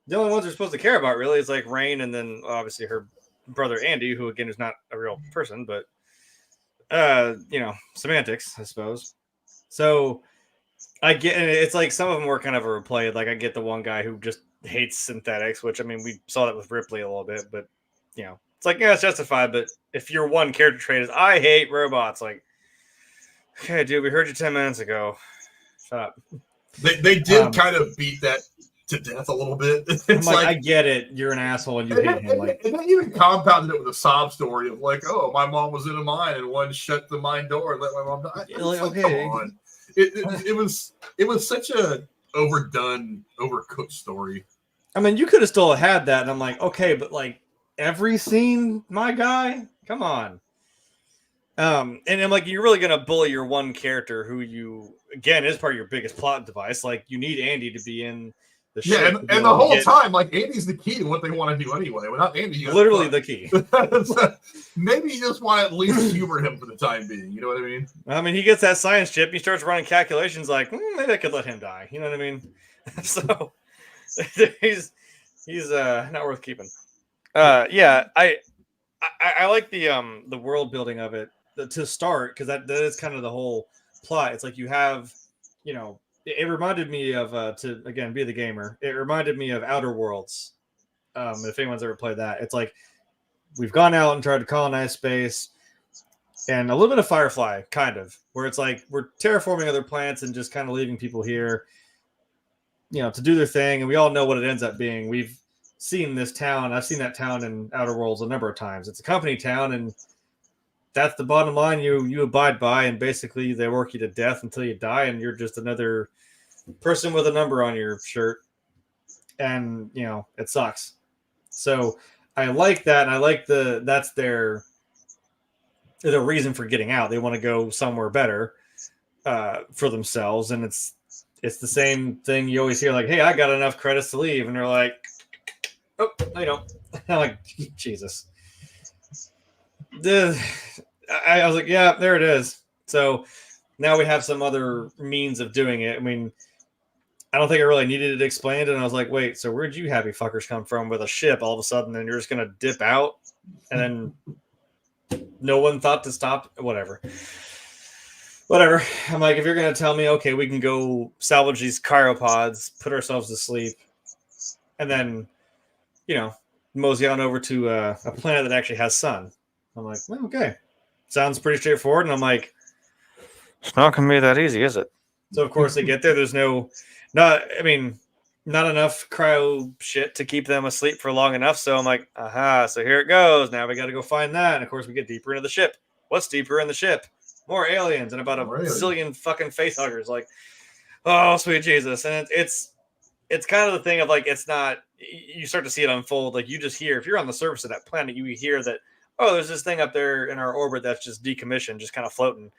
The only ones we're supposed to care about, really, is like Rain, and then obviously her brother Andy, who again is not a real person, but semantics, I suppose. So I get it's like some of them were kind of overplayed. Like I get the one guy who just hates synthetics, which I mean we saw that with Ripley a little bit, but it's like, yeah, it's justified, but if your one character trait is, I hate robots, like, okay, dude, we heard you 10 minutes ago. Shut up. They did kind of beat that to death a little bit. It's like, I get it. You're an asshole and you hate him. And they even compounded it with a sob story of like, oh, my mom was in a mine and one shut the mine door and let my mom die. Like, okay. Come on. It was such a overdone, overcooked story. I mean, you could have still had that, and I'm like, okay, but like, every scene, my guy, come on. And I'm like, you're really gonna bully your one character who you again is part of your biggest plot device. Like you need Andy to be in the ship. And the whole time, like Andy's the key to what they want to do anyway. Without Andy, literally the key. Maybe you just want to at least humor him for the time being. You know what I mean? I mean, he gets that science chip. He starts running calculations. Like maybe I could let him die. You know what I mean? So he's not worth keeping. I like the world building of it to start, because that is kind of the whole plot. It's like you have, it reminded me of to again be the gamer. It reminded me of Outer Worlds. If anyone's ever played that, it's like we've gone out and tried to colonize space, and a little bit of Firefly, kind of, where it's like we're terraforming other planets and just kind of leaving people here, to do their thing, and we all know what it ends up being. We've seen this town. I've seen that town in Outer Worlds a number of times. It's a company town, and that's the bottom line you abide by, and basically they work you to death until you die, and you're just another person with a number on your shirt, and it sucks. So I like that, and I like that's their reason for getting out. They want to go somewhere better for themselves, and it's the same thing you always hear, like, hey, I got enough credits to leave, and they're like, oh, no, you don't. I'm like, Jesus. I was like, yeah, there it is. So now we have some other means of doing it. I mean, I don't think I really needed it explained. And I was like, wait, so where'd you happy fuckers come from with a ship all of a sudden? And you're just going to dip out? And then no one thought to stop? Whatever. I'm like, if you're going to tell me, okay, we can go salvage these cryopods, put ourselves to sleep, and then mosey on over to a planet that actually has sun. I'm like, well, okay. Sounds pretty straightforward. And I'm like, it's not going to be that easy, is it? So, of course, they get there. There's not enough cryo shit to keep them asleep for long enough. So I'm like, aha, so here it goes. Now we got to go find that. And of course, we get deeper into the ship. What's deeper in the ship? More aliens and about a zillion fucking face huggers. Like, oh, sweet Jesus. And it's kind of the thing of like, it's not, you start to see it unfold. Like you just hear, if you're on the surface of that planet, you hear that, oh, there's this thing up there in our orbit that's just decommissioned, just kind of floating.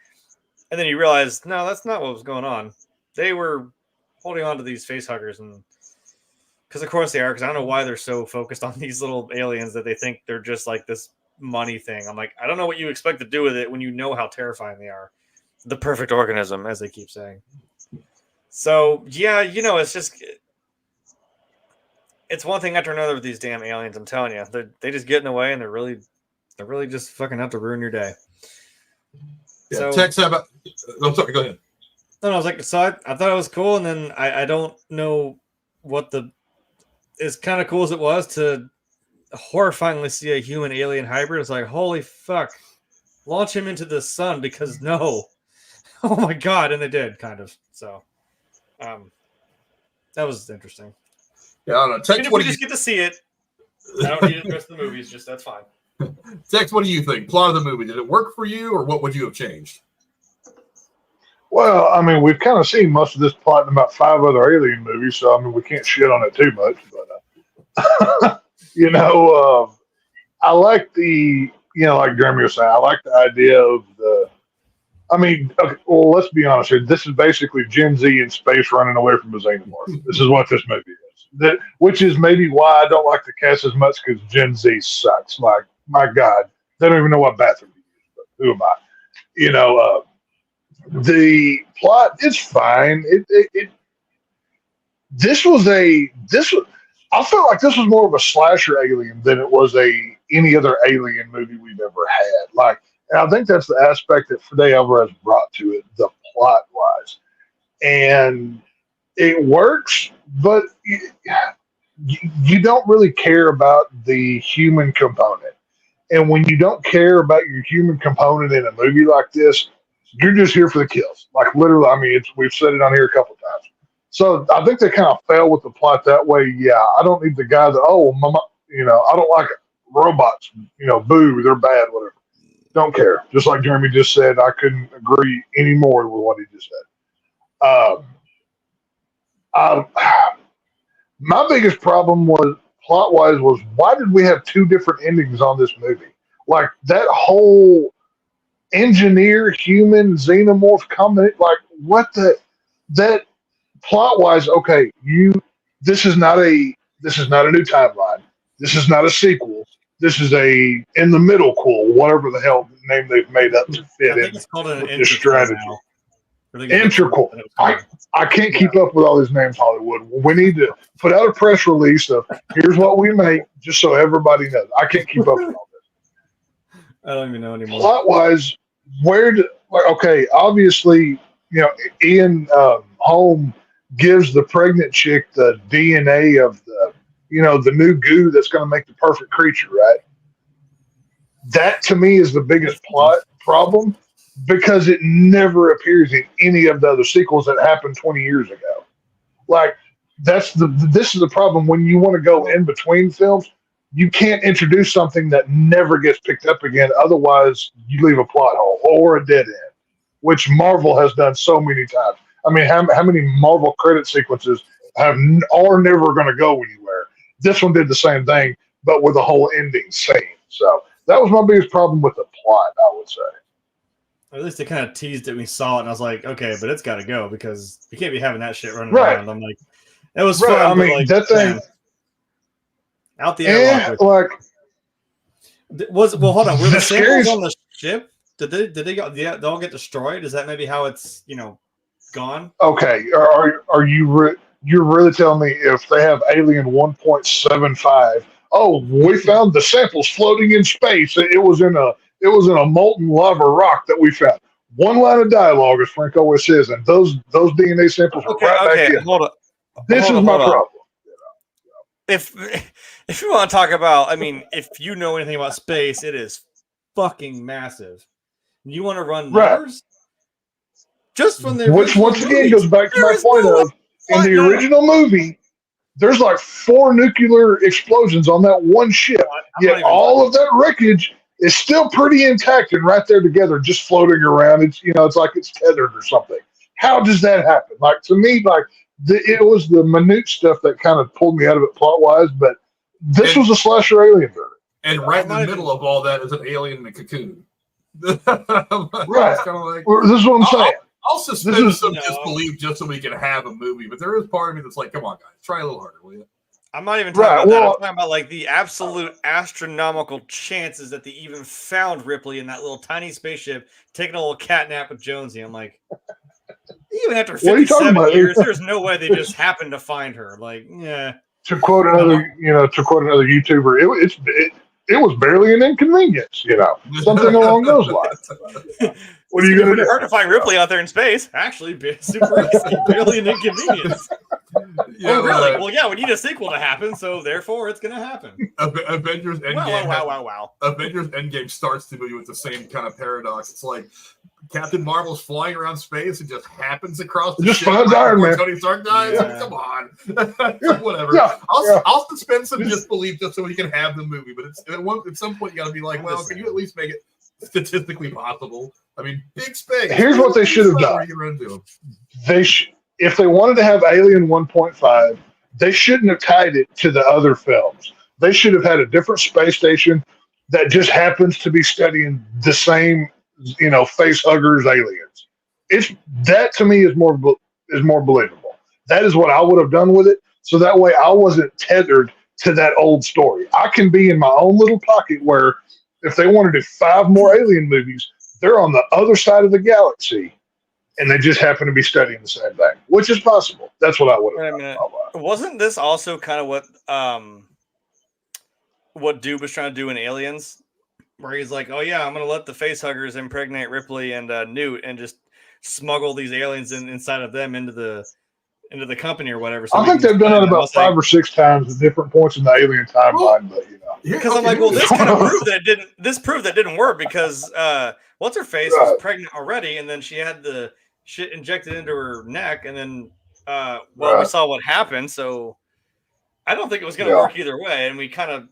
And then you realize, no, that's not what was going on. They were holding on to these face huggers, and because of course they are, because I don't know why they're so focused on these little aliens that they think they're just like this money thing. I'm like, I don't know what you expect to do with it when you know how terrifying they are. The perfect organism, as they keep saying. So yeah, it's just, it's one thing after another with these damn aliens. I'm telling you, they just get in the way, and they're really just fucking out to ruin your day. Yeah, so, Tex, I'm sorry, go ahead. No, I was like, so I thought it was cool, and then I don't know what as kind of cool as it was to horrifyingly see a human alien hybrid. It's like, holy fuck, launch him into the sun, because no, oh my god, and they did kind of. So, that was interesting. Yeah, I don't know. Tex, if we just get to see it, I don't need the rest of the movies. Just that's fine. Tex, what do you think? Plot of the movie, did it work for you, or what would you have changed? Well, I mean, we've kind of seen most of this plot in about 5 other alien movies, so I mean, we can't shit on it too much. But I like like Jeremy was saying, I like the idea of okay, well, let's be honest here. This is basically Gen Z in space running away from a xenomorph. This is what this movie is. Which is maybe why I don't like the cast as much, because Gen Z sucks. Like, my God, they don't even know what bathroom to use. But who am I? The plot is fine. I felt like this was more of a slasher alien than it was any other alien movie we've ever had. Like, and I think that's the aspect that Fede Álvarez brought to it, the plot wise, and it works, but you don't really care about the human component. And when you don't care about your human component in a movie like this, you're just here for the kills. Like, literally, I mean, we've said it on here a couple of times. So I think they kind of fail with the plot that way. Yeah, I don't need the guy that, I don't like robots. Boo, they're bad, whatever. Don't care. Just like Jeremy just said, I couldn't agree any more with what he just said. My biggest problem was plot-wise was, why did we have 2 different endings on this movie? Like, that whole engineer human xenomorph combination, like, what that plot-wise, okay, this is not a new timeline. This is not a sequel. This is a in the middle cool, whatever the hell name they've made up to fit in. It's called an this strategy. Integral. I can't keep up with all these names, Hollywood. We need to put out a press release of, here's what we make, just so everybody knows. I can't keep up with all this. I don't even know anymore. Plot-wise, obviously, Ian Holm gives the pregnant chick the DNA of the new goo that's going to make the perfect creature, right? That, to me, is the biggest plot problem, because it never appears in any of the other sequels that happened 20 years ago. Like, this is the problem when you want to go in between films. You can't introduce something that never gets picked up again. Otherwise, you leave a plot hole or a dead end, which Marvel has done so many times. I mean, how many Marvel credit sequences are never going to go anywhere? This one did the same thing, but with the whole ending scene. So that was my biggest problem with the plot, I would say. Or at least they kind of teased it when we saw it, and I was like, okay, but it's got to go, because you can't be having that shit running around. I'm like, it was fun. I mean, that thing out the airlock. Hold on. Were the samples on the ship? Did they all get destroyed? Is that maybe how it's gone? Okay. Are you're really telling me if they have Alien 1.75? Oh, we found the samples floating in space. It was in a molten lava rock that we found. One line of dialogue, as Frank always says, and those DNA samples are back in. Hold on. This is my problem. If you want to talk about, I mean, if you know anything about space, it is fucking massive. You want to run numbers? Just from the which once again goes back to my point of, in the original movie, there's like 4 nuclear explosions on that one ship. Yet all of that wreckage is still pretty intact and right there together, just floating around. It's it's like it's tethered or something. How does that happen? Like, to me, like it was the minute stuff that kind of pulled me out of it plot wise. But this was a slasher alien movie. And right in the middle of all that is an alien in a cocoon. Right. Kind of like, this is what I'm saying. I'll suspend some disbelief just so we can have a movie. But there is part of me that's like, come on, guys, try a little harder, will you? I'm not even talking about that. I'm talking about like the absolute astronomical chances that they even found Ripley in that little tiny spaceship taking a little cat nap with Jonesy. I'm like, even after 57 years, there's no way they just happened to find her. Like, yeah. To quote another YouTuber, it was barely an inconvenience, something along those lines. What are you going to do? Hard to find Ripley out there in space. Actually, super easy, barely an inconvenience. Yeah, really? Well, yeah, we need a sequel to happen, so therefore it's going to happen. Avengers Endgame. Wow. Avengers Endgame starts the movie with the same kind of paradox. It's like Captain Marvel's flying around space and just happens across the ship. Finds Iron Man. Tony Stark dies. Yeah. Come on. Whatever. Yeah. I'll suspend some disbelief just so we can have the movie. But at some point, you got to be like, well, can you at least make it statistically possible? I mean, big space. Here's what they should have done. If they wanted to have Alien 1.5, they shouldn't have tied it to the other films. They should have had a different space station that just happens to be studying the same, face huggers aliens. That to me is more believable. That is what I would have done with it. So that way I wasn't tethered to that old story. I can be in my own little pocket where if they want to do 5 more alien movies, they're on the other side of the galaxy. And they just happen to be studying the same thing, which is possible. That's what I would have done. Wasn't this also kind of what Dude was trying to do in Aliens? Where he's like, oh, yeah, I'm going to let the facehuggers impregnate Ripley and Newt and just smuggle these aliens inside of them into the company or whatever. So I think they've done it about 5 or 6 times at different points in the alien timeline. But because I'm like, well, this kind of proved that it didn't. This proved that didn't work because what's her face was pregnant already, and then she had the shit injected into her neck, and then we saw what happened. So I don't think it was going to work either way, and we kind of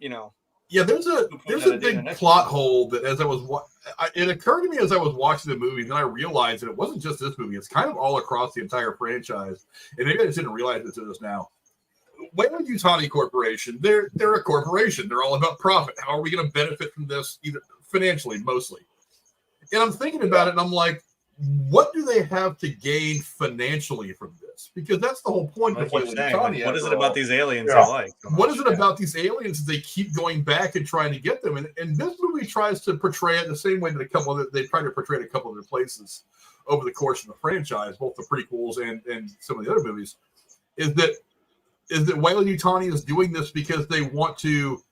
there's a big plot hole that as I was it occurred to me as I was watching the movie, then I realized that it wasn't just this movie. It's kind of all across the entire franchise, and maybe I just didn't realize it to this now. Weyland-Yutani Corporation, they're a corporation. They're all about profit. How are we going to benefit from this, either financially, mostly? And I'm thinking about it, and I'm like, what do they have to gain financially from this? Because that's the whole point of Weyland-Yutani. What is it about these aliens I like? What is it about these aliens that they keep going back and trying to get them? And this movie tries to portray it the same way that they tried to portray it a couple of other places over the course of the franchise, both the prequels and some of the other movies, is that Weyland-Yutani is doing this because they want to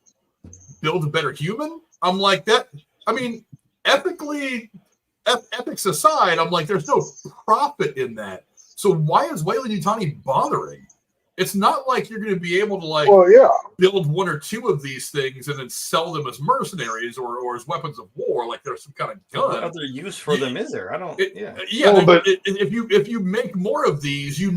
build a better human? I'm like that. I mean, ethics aside, I'm like, there's no profit in that. So why is Weyland-Yutani bothering? It's not like you're going to be able to build 1 or 2 of these things and then sell them as mercenaries or as weapons of war, like there's some kind of gun. What other use for them is there? I don't. But if you make more of these, you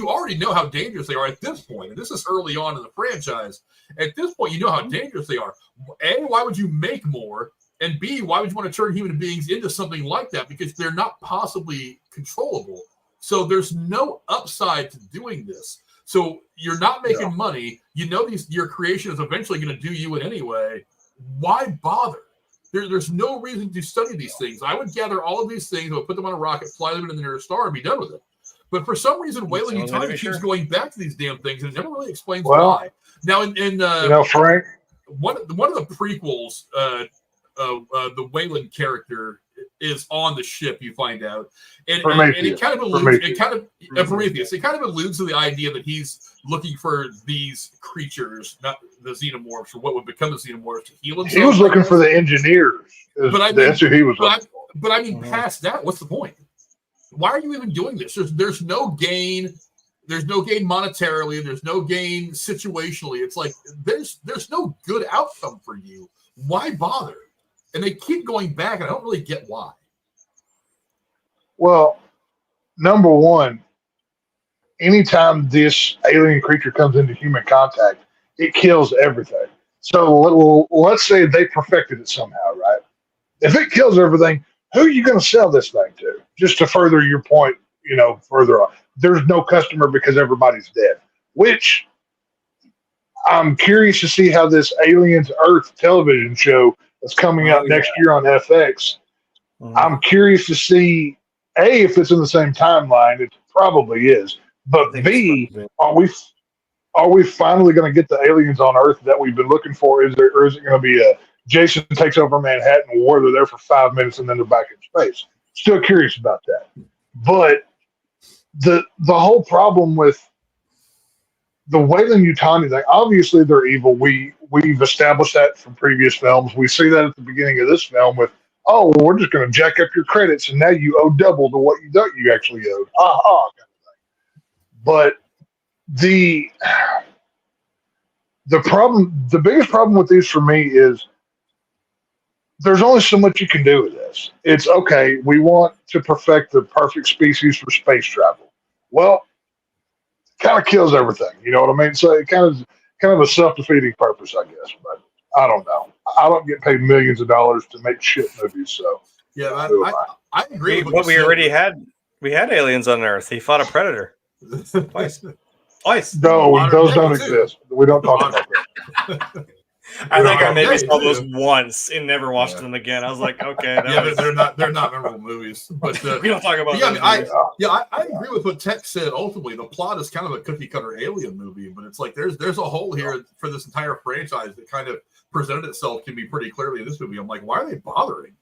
already know how dangerous they are at this point. And this is early on in the franchise. At this point, you know how dangerous they are. A, why would you make more? And B, why would you want to turn human beings into something like that? Because they're not possibly controllable. So there's no upside to doing this. So you're not making money. Your creation is eventually going to do you in anyway. Why bother? There's no reason to study these things. I would gather all of these things, I would put them on a rocket, fly them into the nearest star, and be done with it. But for some reason, Weyland-Yutani keeps going back to these damn things, and it never really explains why. Now, Frank, one of the prequels, the Weyland character is on the ship. You find out, and it kind of alludes. Prometheus. It kind of alludes to the idea that he's looking for these creatures, not the xenomorphs, or what would become the xenomorphs, to heal himself. He was looking for the engineers. That's who he was looking for. But I mean, past that, what's the point? Why are you even doing this? There's no gain. There's no gain monetarily. There's no gain situationally. It's like there's no good outcome for you. Why bother? And they keep going back, and I don't really get why. Well, number one, anytime this alien creature comes into human contact, it kills everything. So let's say they perfected it somehow, right? If it kills everything, who are you going to sell this thing to? Just to further your point, further on. There's no customer because everybody's dead. Which I'm curious to see how this Aliens Earth television show that's coming out next year on FX. I'm curious to see, A, if it's in the same timeline. It probably is. But B, are we finally going to get the aliens on Earth that we've been looking for? Or is it going to be a Jason takes over Manhattan War? They're there for 5 minutes and then they're back in space. Still curious about that. But the whole problem with the Weyland-Yutani thing, obviously they're evil. We've established that from previous films. We see that at the beginning of this film with, we're just going to jack up your credits and now you owe double to what you thought you actually owed. Kind of thing. But the biggest problem with these for me is there's only so much you can do with this. It's okay, we want to perfect the perfect species for space travel. Well, kind of kills everything. You know what I mean? So it kind of a self-defeating purpose, I guess. But I don't know. I don't get paid millions of dollars to make shit movies. So yeah, I agree. But we already had aliens on Earth. He fought a predator twice. No, those don't exist. We don't talk about that. I think I maybe saw those once and never watched them again. I was like, okay, they're not memorable movies. But we don't talk about. I agree with what Tech said. Ultimately, the plot is kind of a cookie cutter alien movie, but it's like there's a hole here for this entire franchise that kind of presented itself to me pretty clearly in this movie. I'm like, why are they bothering?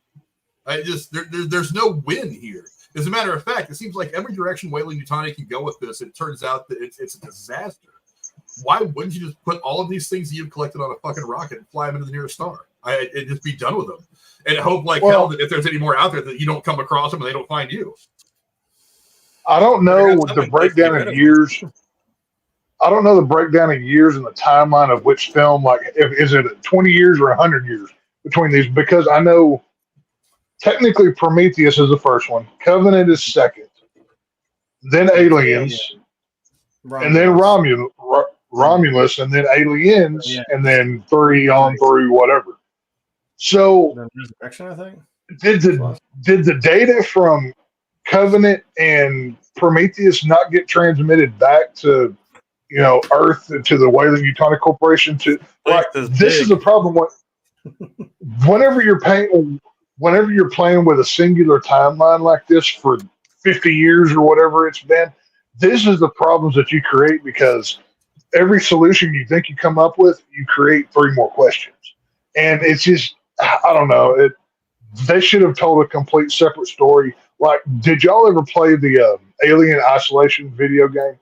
There's no win here. As a matter of fact, it seems like every direction Weyland-Yutani can go with this, it turns out that it's a disaster. Why wouldn't you just put all of these things that you've collected on a fucking rocket and fly them into the nearest star? And just be done with them. And hope hell that if there's any more out there that you don't come across them and they don't find you. I don't know the breakdown of years. I don't know the breakdown of years and the timeline of which film. Is it 20 years or 100 years between these? Because I know technically Prometheus is the first one. Covenant is second. Then Aliens. And then Romulus, and then Aliens, and then 3 on through whatever. So, Resurrection, I think. Did the data from Covenant and Prometheus not get transmitted back to Earth to the Weyland-Yutani Corporation? This is the problem. Whenever you're playing with a singular timeline like this for 50 years or whatever it's been. This is the problems that you create because every solution you think you come up with, you create 3 more questions. And it's just, I don't know. They should have told a complete separate story. Like, did y'all ever play the Alien Isolation video game?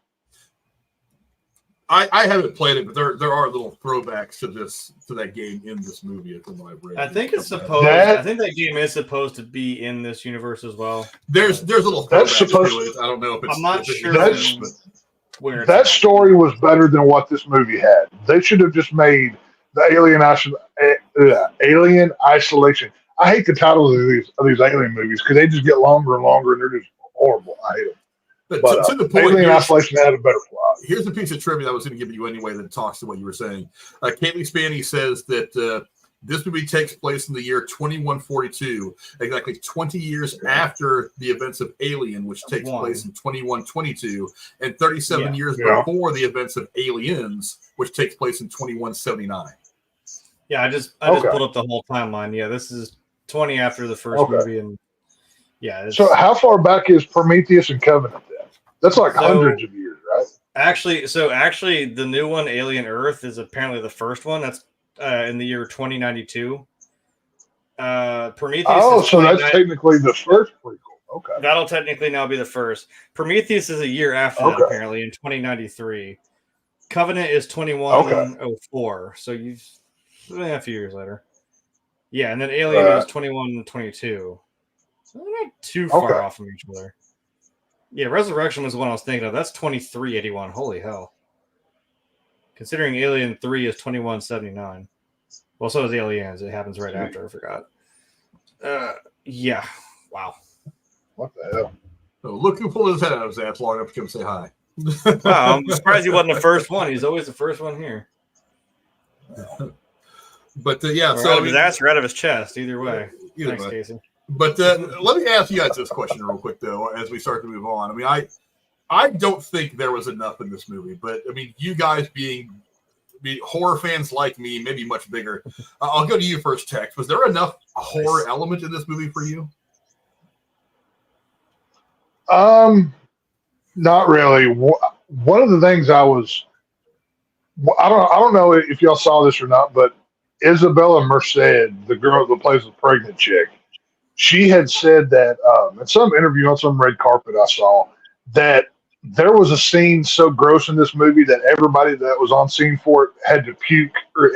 I haven't played it, but there are little throwbacks to that game in this movie from what I've read. I think it's supposed. I think that game is supposed to be in this universe as well. There's little throwbacks to it. I don't know if it's. I'm not sure. That story was better than what this movie had. They should have just made the Alien Isolation. I hate the titles of these alien movies because they just get longer and longer, and they're just horrible. I hate them. But to the point, Alien Isolation had a better plot. Here's a piece of trivia I was going to give you anyway that talks to what you were saying. Cailee Spaeny says that this movie takes place in the year 2142, exactly 20 years after the events of Alien, which takes place in 2122, and 37 years before the events of Aliens, which takes place in 2179. Yeah, I just pulled up the whole timeline. Yeah, this is 20 after the first movie, and so how far back is Prometheus and Covenant then? That's like hundreds of years, right? Actually, the new one, Alien Earth, is apparently the first one. That's in the year 2092. Prometheus. Oh, so that's technically the first prequel. Okay. That'll technically now be the first. Prometheus is a year after that, apparently, in 2093. Covenant is 2104. So you've a few years later. Yeah, and then Alien is 2122. So they're not too far off from each other. Yeah, Resurrection was the one I was thinking of. That's 2381. Holy hell. Considering Alien 3 is 2179. Well, so is Aliens. It happens right after. I forgot. Yeah. Wow. What the hell? So look who pulled his head out of his ass long enough to come say hi. Wow, I'm surprised he wasn't the first one. He's always the first one here. But yeah, Or so out of his ass or out of his chest, either way. Either Thanks, way. Casey. But let me ask you guys this question real quick, though, as we start to move on. I mean, I don't think there was enough in this movie, but I mean, you guys being horror fans like me, maybe much bigger. I'll go to you first, Tex. Was there enough horror element in this movie for you? Not really. One of the things I don't know if y'all saw this or not, but Isabela Merced, the girl that plays the pregnant chick, she had said that in some interview on some red carpet I saw that there was a scene so gross in this movie that everybody that was on scene for it had to puke or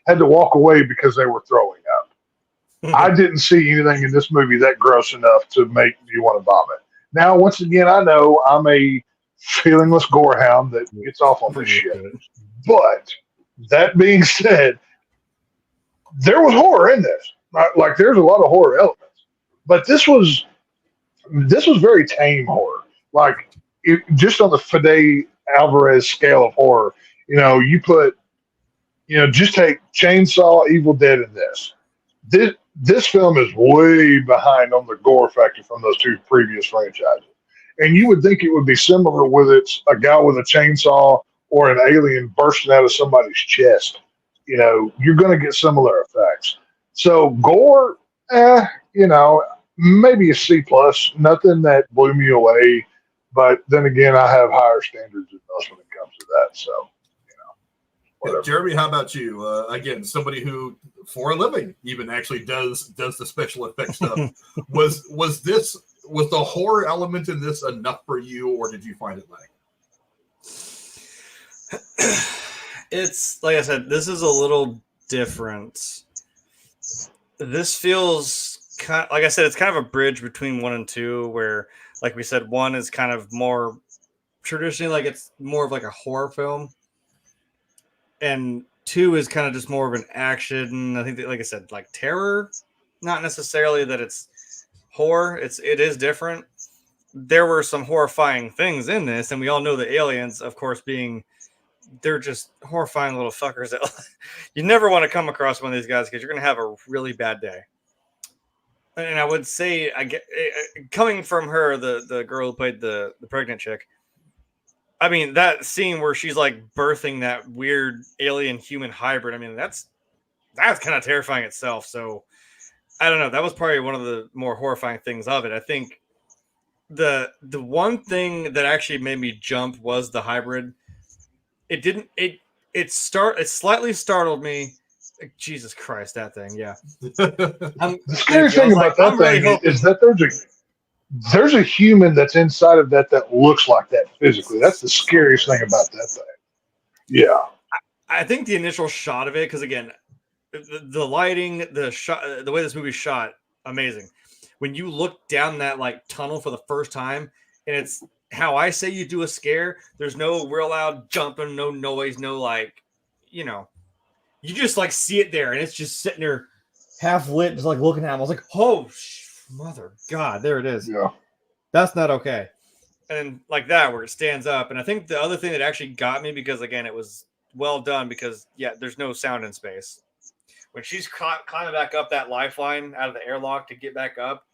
had to walk away because they were throwing up. I didn't see anything in this movie that gross enough to make you want to vomit. Now, once again, I know I'm a feelingless gorehound that gets off on this shit. But that being said, there was horror in this. Like there's a lot of horror elements, but this was very tame horror. Like just on the Fede Álvarez scale of horror, you put, just take Chainsaw, Evil Dead, in this. This film is way behind on the gore factor from those two previous franchises, and you would think it would be similar with a guy with a chainsaw or an alien bursting out of somebody's chest. You're going to get similar effects. So gore, maybe a C+, nothing that blew me away. But then again, I have higher standards than most when it comes to that. So, whatever. Jeremy, how about you? Again, somebody who, for a living, even actually does the special effects stuff. was the horror element in this enough for you, or did you find it lacking? It's like I said, this is a little different. This feels like I said, it's kind of a bridge between 1 and 2, where, like we said, 1 is kind of more traditionally like it's more of like a horror film, and 2 is kind of just more of an action. I think that, like I said, like terror, not necessarily that it's horror. It is different. There were some horrifying things in this, and we all know the aliens, of course, they're just horrifying little fuckers that you never want to come across one of these guys because you're going to have a really bad day. And I would say, coming from her, the girl who played the pregnant chick, I mean, that scene where she's like birthing that weird alien human hybrid, I mean, that's kind of terrifying itself. So I don't know. That was probably one of the more horrifying things of it. I think the one thing that actually made me jump was the hybrid. It slightly startled me. Jesus Christ, that thing, yeah. The scary thing about that thing is that there's a human that's inside of that looks like that physically. That's the scariest thing about that thing. Yeah. I think the initial shot of it, because again, the lighting, the shot, the way this movie's shot, amazing. When you look down that like tunnel for the first time, and it's how I say you do a scare, there's no real loud jumping, no noise, no like, you just like see it there, and it's just sitting there half lit, just like looking at him. I was like, oh, mother God, there it is. Yeah. That's not okay. And like that, where it stands up. And I think the other thing that actually got me, because again, it was well done, because there's no sound in space. When she's climbing back up that lifeline out of the airlock to get back up,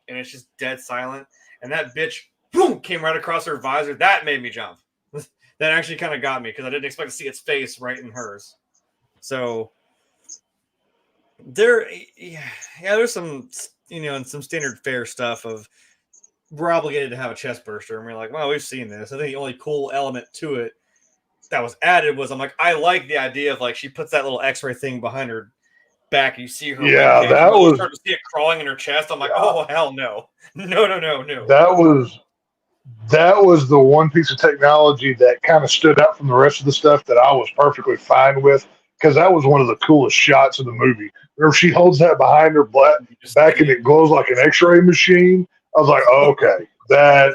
and it's just dead silent, and that bitch, boom, came right across her visor. That made me jump. That actually kind of got me, because I didn't expect to see its face right in hers. So there's some, and some standard fare stuff of we're obligated to have a chest burster, and we're like, well, we've seen this. I think the only cool element to it that was added was, I'm like, I like the idea of like she puts that little X-ray thing behind her back, and you see her. Yeah, that was. You start to see it crawling in her chest. I'm like, oh hell no, no. That was the one piece of technology that kind of stood out from the rest of the stuff that I was perfectly fine with, because that was one of the coolest shots of the movie. Remember, she holds that behind her back and it glows like an X-ray machine. I was like, oh, okay, that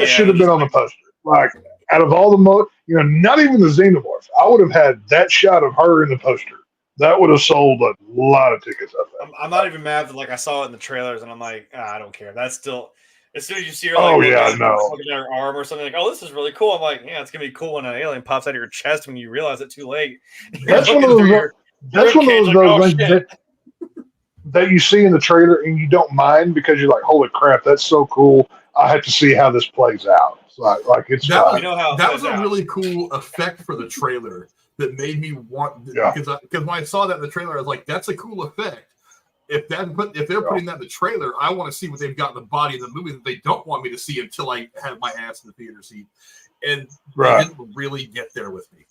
should have been on the poster. Like, out of all the not even the Xenomorph, I would have had that shot of her in the poster. That would have sold a lot of tickets. I'm not even mad that like I saw it in the trailers, and I'm like, I don't care. That's still. As soon as you see her, like, looking at her arm or something, like, oh, this is really cool. I'm like, yeah, it's gonna be cool when an alien pops out of your chest when you realize it too late. That's one of those. That's one of those things that you see in the trailer and you don't mind because you're like, holy crap, that's so cool. I have to see how this plays out. Like it's that was a really cool effect for the trailer that made me want because when I saw that in the trailer, I was like, that's a cool effect. If they're putting that in the trailer, I want to see what they've got in the body of the movie that they don't want me to see until I have my ass in the theater seat. And they didn't really get there with me.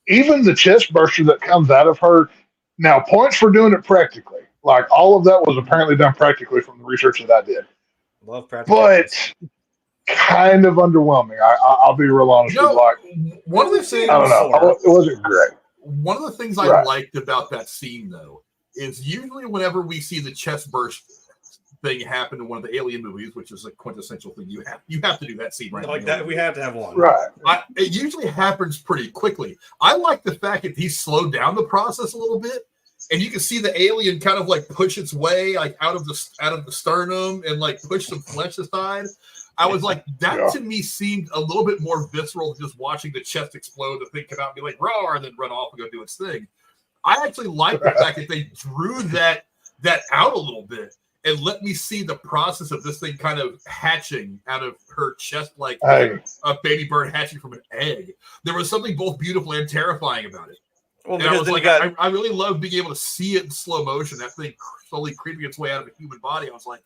Even the chest burster that comes out of her, now points for doing it practically. Like all of that was apparently done practically from the research that I did. Love practical. But kind of underwhelming. I'll be real honest with you. One of the things I don't know. It wasn't great. One of the things I liked about that scene, though, is usually whenever we see the chest burst thing happen in one of the Alien movies, which is a quintessential thing, you have to do that scene right like that. We have to have one, right? It usually happens pretty quickly. I like the fact that he slowed down the process a little bit, and you can see the alien kind of like push its way like out of the sternum and like push some flesh aside. I was like, that to me seemed a little bit more visceral than just watching the chest explode, the thing come out and be like, roar, and then run off and go do its thing. I actually like the fact that they drew that out a little bit and let me see the process of this thing kind of hatching out of her chest like a baby bird hatching from an egg. There was something both beautiful and terrifying about it. Well, because I was like, I really love being able to see it in slow motion, that thing slowly creeping its way out of a human body. I was like,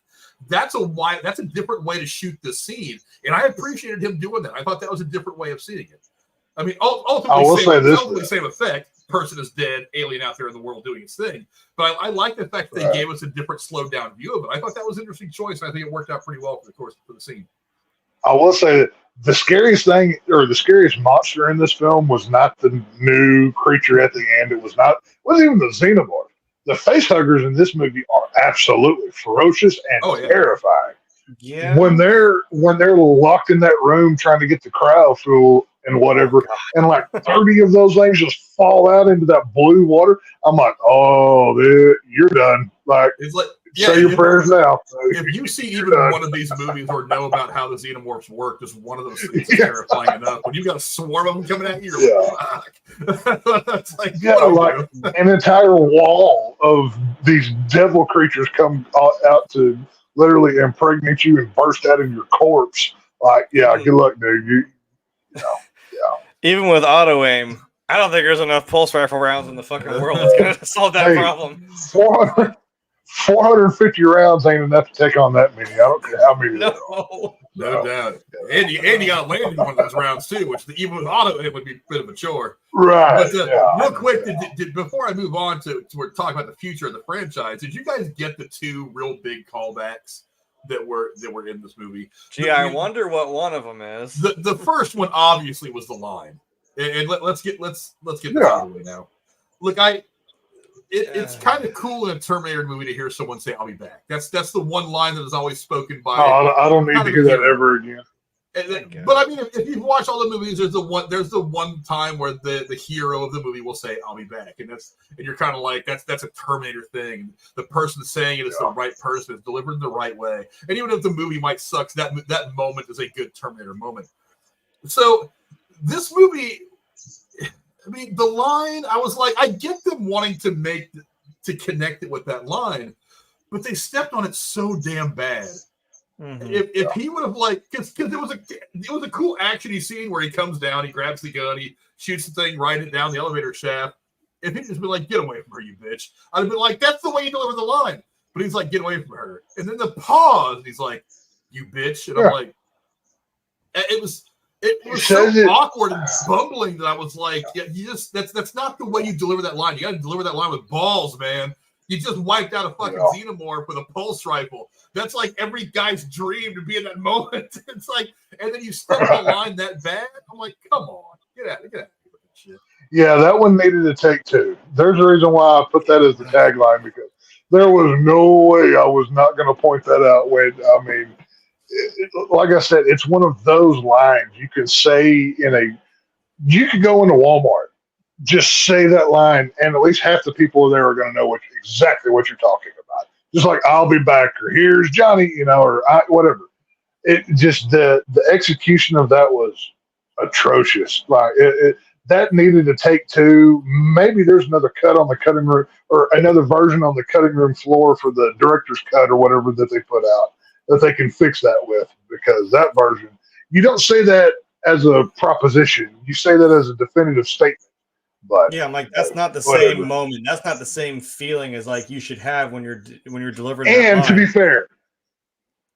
that's a different way to shoot this scene. And I appreciated him doing that. I thought that was a different way of seeing it. I mean, ultimately same effect. Person is dead, alien out there in the world doing its thing. But I like the fact that they gave us a different slowed down view of it. I thought that was an interesting choice, and I think it worked out pretty well for the scene. I will say that the scariest thing or the scariest monster in this film was not the new creature at the end. It wasn't even the xenomorph. The facehuggers in this movie are absolutely ferocious and terrifying. Yeah. When they're locked in that room trying to get the crowd full and whatever, and like 30 of those things just fall out into that blue water, I'm like, oh, dude, you're done. Like, it's like say your prayers now. If you see even one of these movies or know about how the xenomorphs work, just one of those things is terrifying enough. When you've got a swarm of them coming at you, you're like, fuck. It's like, like an entire wall of these devil creatures come out to literally impregnate you and burst out of your corpse. Like, good luck, dude. You know. Even with auto aim, I don't think there's enough pulse rifle rounds in the fucking world that's going to solve that problem. 450 rounds ain't enough to take on that many. I don't care how many. No doubt. And you got landed one of those rounds too, which even with auto it would be a bit of a chore. Right. But real quick, before I move on to talking about the future of the franchise, did you guys get the two real big callbacks that were in this movie? Gee, I wonder what one of them is. The first one obviously was the line, and let's get this out of the way now. Look, it's kind of cool in a Terminator movie to hear someone say, "I'll be back." That's the one line that is always spoken by. Oh, I don't need to hear that ever again. But I mean, if you've watched all the movies, there's the one time where the hero of the movie will say, "I'll be back," and you're kind of like, that's a Terminator thing. The person saying it is the right person, it's delivered in the right way. And even if the movie might suck, that moment is a good Terminator moment. So this movie, I mean, the line, I was like, I get them wanting to connect it with that line, but they stepped on it so damn bad. Mm-hmm. If he would have because it was a cool actiony scene where he comes down, he grabs the gun, he shoots the thing, riding it down the elevator shaft. If he'd just been like, "Get away from her, you bitch," I'd have been like, "That's the way you deliver the line." But he's like, "Get away from her," and then the pause, and he's like, "You bitch," and I'm like, it was so awkward and bumbling that I was like, that's not the way you deliver that line. You got to deliver that line with balls, man. You just wiped out a fucking xenomorph with a pulse rifle. That's like every guy's dream to be in that moment. It's like, and then you step the line that bad. I'm like, come on, get out of here with that shit. Yeah, that one needed a take two. There's a reason why I put that as the tagline, because there was no way I was not going to point that out. Like I said, it's one of those lines you could say you could go into Walmart, just say that line, and at least half the people there are going to know exactly what you're talking about. just like I'll be back, or here's Johnny, or whatever. It just the execution of that was atrocious. Like that needed to take two. Maybe there's another cut on the cutting room, or another version on the cutting room floor for the director's cut or whatever that they put out that they can fix that with, because that version, you don't say that as a proposition. You say that as a definitive statement. But yeah, I'm like, that's not the whatever. same moment. That's not the same feeling as like you should have when you're delivering. And to be fair,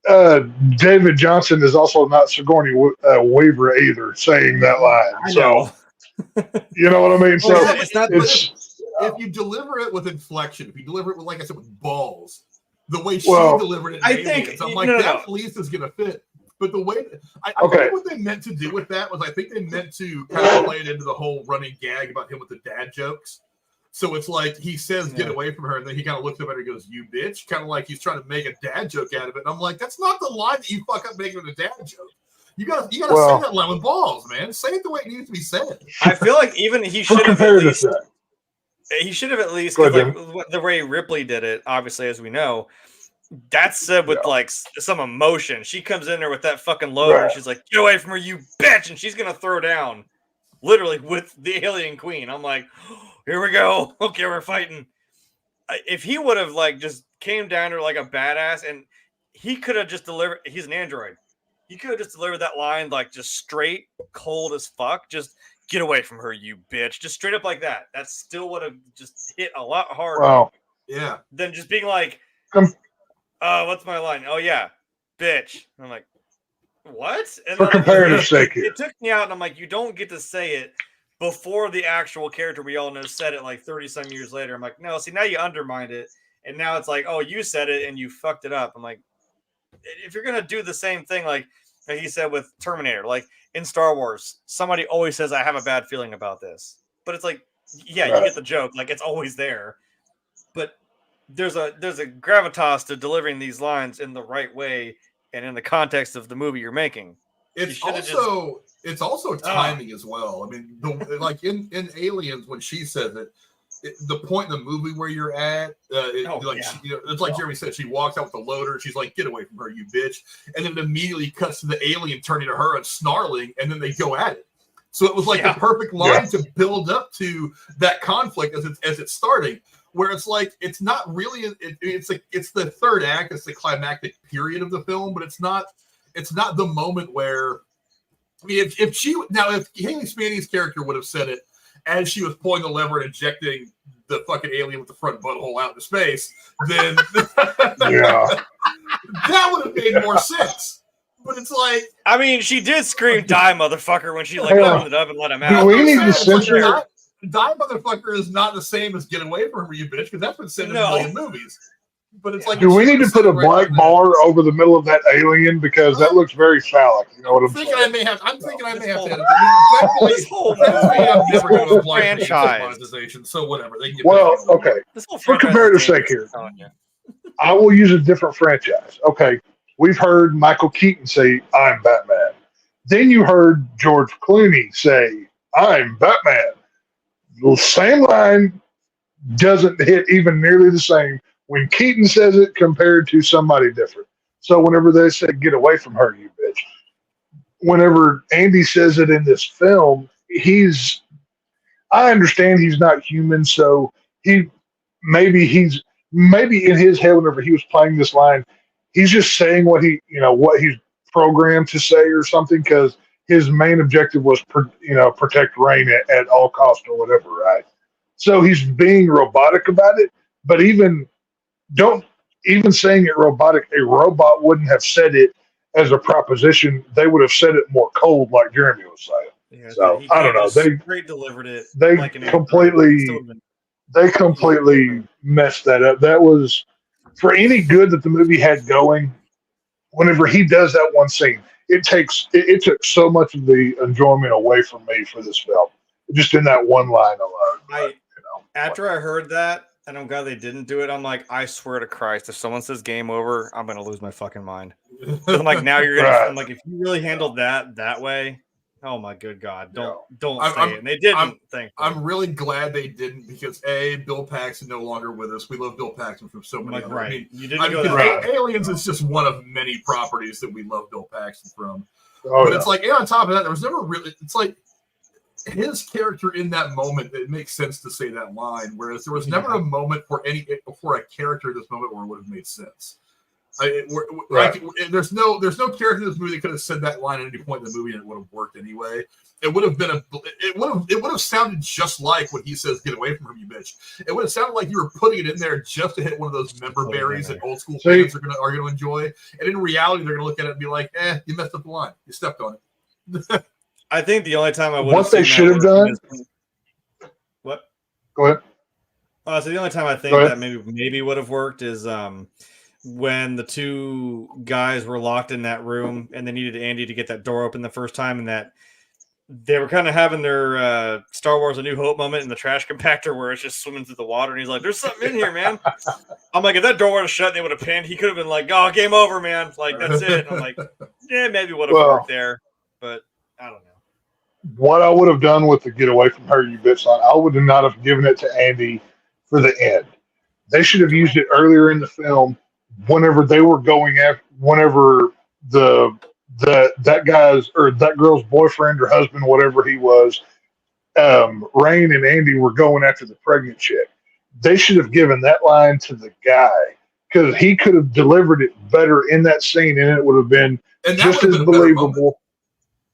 David Jonsson is also not Sigourney Weaver either, saying that line. I know. So, you know what I mean? So it's not. If you deliver it with inflection, if you deliver it with, like I said, with balls, the way she delivered it, I think I'm like, that at least is going to fit. But the way I think what they meant to do with that was, I think they meant to kind of play it into the whole running gag about him with the dad jokes. So it's like he says, "Get away from her," and then he kind of looks up at her and goes, "You bitch," kind of like he's trying to make a dad joke out of it. And I'm like, that's not the line that you fuck up making it a dad joke. You gotta say that line with balls, man. Say it the way it needs to be said. I feel like even he should have at least. He should have at least, like, the way Ripley did it, obviously, as we know, that's said with like some emotion. She comes in there with that fucking load, and she's like, "Get away from her, you bitch!" And she's gonna throw down, literally, with the alien queen. I'm like, oh, here we go. Okay, we're fighting. If he would have like just came down to like a badass, and he could have just delivered. He's an android. He could have just delivered that line like just straight, cold as fuck. Just get away from her, you bitch. Just straight up like that. That still would have just hit a lot harder. Wow. Yeah. Than just being like, what's my line? Oh, yeah, bitch. And I'm like, what? And for comparative sake here. It took me out, and I'm like, you don't get to say it before the actual character we all know said it like 30-some years later. I'm like, no, see, now you undermined it. And now it's like, oh, you said it, and you fucked it up. I'm like, if you're going to do the same thing, like he said with Terminator, like in Star Wars, somebody always says, I have a bad feeling about this. But it's like, yeah, you get the joke. Like, it's always there. But there's a gravitas to delivering these lines in the right way and in the context of the movie you're making. It's also timing as well. I mean, like in Aliens, when she says it, the point in the movie where you're at, it's like Jeremy said, she walks out with the loader. She's like, "Get away from her, you bitch!" And then it immediately cuts to the alien turning to her and snarling, and then they go at it. So it was like the perfect line to build up to that conflict as it's starting. Where it's like, it's not really, it's the third act, it's the climactic period of the film, but it's not the moment where, I mean, if Cailee Spaeny's character would have said it as she was pulling the lever and ejecting the fucking alien with the front butthole out into space, then that would have made more sense. But it's like, I mean, she did scream "Die, motherfucker" when she like opened it up and let him out. Do we need to censor? Die, motherfucker is not the same as "Get away from her, you bitch," because that's been said in a million movies. But it's like, do we need to put a black bar over the middle of that alien, because that looks very phallic? You know what I'm saying? I'm thinking I may have to edit that. This whole franchise. So whatever. They can get okay. For comparative sake here, I will use a different franchise. Okay, we've heard Michael Keaton say, "I'm Batman." Then you heard George Clooney say, "I'm Batman." The same line doesn't hit even nearly the same when Keaton says it compared to somebody different. So whenever they say, "Get away from her, you bitch," whenever Andy says it in this film, I understand he's not human, so maybe in his head, whenever he was playing this line, he's just saying what he's programmed to say or something, because his main objective was, protect Rain at all costs or whatever, right? So he's being robotic about it, but even saying it robotic, a robot wouldn't have said it as a proposition. They would have said it more cold, like Jeremy was saying. Yeah, so I don't know. They delivered it. They completely messed that up. That was, for any good that the movie had going. Whenever he does that one scene, it took so much of the enjoyment away from me for this film, just in that one line alone. After I heard that, and I'm glad they didn't do it, I'm like, I swear to Christ, if someone says game over, I'm gonna lose my fucking mind. I'm like, now you're gonna. I'm like, if you really handled that way, Oh my good God! I'm- Don't say it. And they didn't. Thankfully. I'm really glad they didn't because Bill Paxton no longer with us. We love Bill Paxton from so many. Right. I mean, You didn't go because that far. Aliens is just one of many properties that we love Bill Paxton from. Oh, But yeah. it's like, and on top of that, there was never really. It's like his character in that moment. It makes sense to say that line, whereas there was never a moment for a character in this moment where it would have made sense. There's no character in this movie that could have said that line at any point in the movie and it would have worked anyway. It would have sounded just like when he says, "Get away from her, you bitch." It would have sounded like you were putting it in there just to hit one of those member berries that old school fans are gonna enjoy. And in reality, they're gonna look at it and be like, "You messed up the line. You stepped on it." I think the only time I would what they should have done. What? Go ahead. So the only time I think that maybe would have worked is when the two guys were locked in that room and they needed Andy to get that door open the first time, and that they were kind of having their Star Wars A New Hope moment in the trash compactor where it's just swimming through the water, and he's like, "There's something in here, man." I'm like, if that door would have shut and they would have pinned, he could have been like, "Oh, game over, man. Like, that's it." I'm like, yeah, maybe would have worked there, but I don't know. What I would have done with the "Get away from her, you bitch" line, I would not have given it to Andy for the end. They should have used it earlier in the film whenever they were going after, whenever that guy's or that girl's boyfriend or husband, whatever he was, Rain and Andy were going after the pregnant chick. They should have given that line to the guy because he could have delivered it better in that scene, and it would have been just as believable.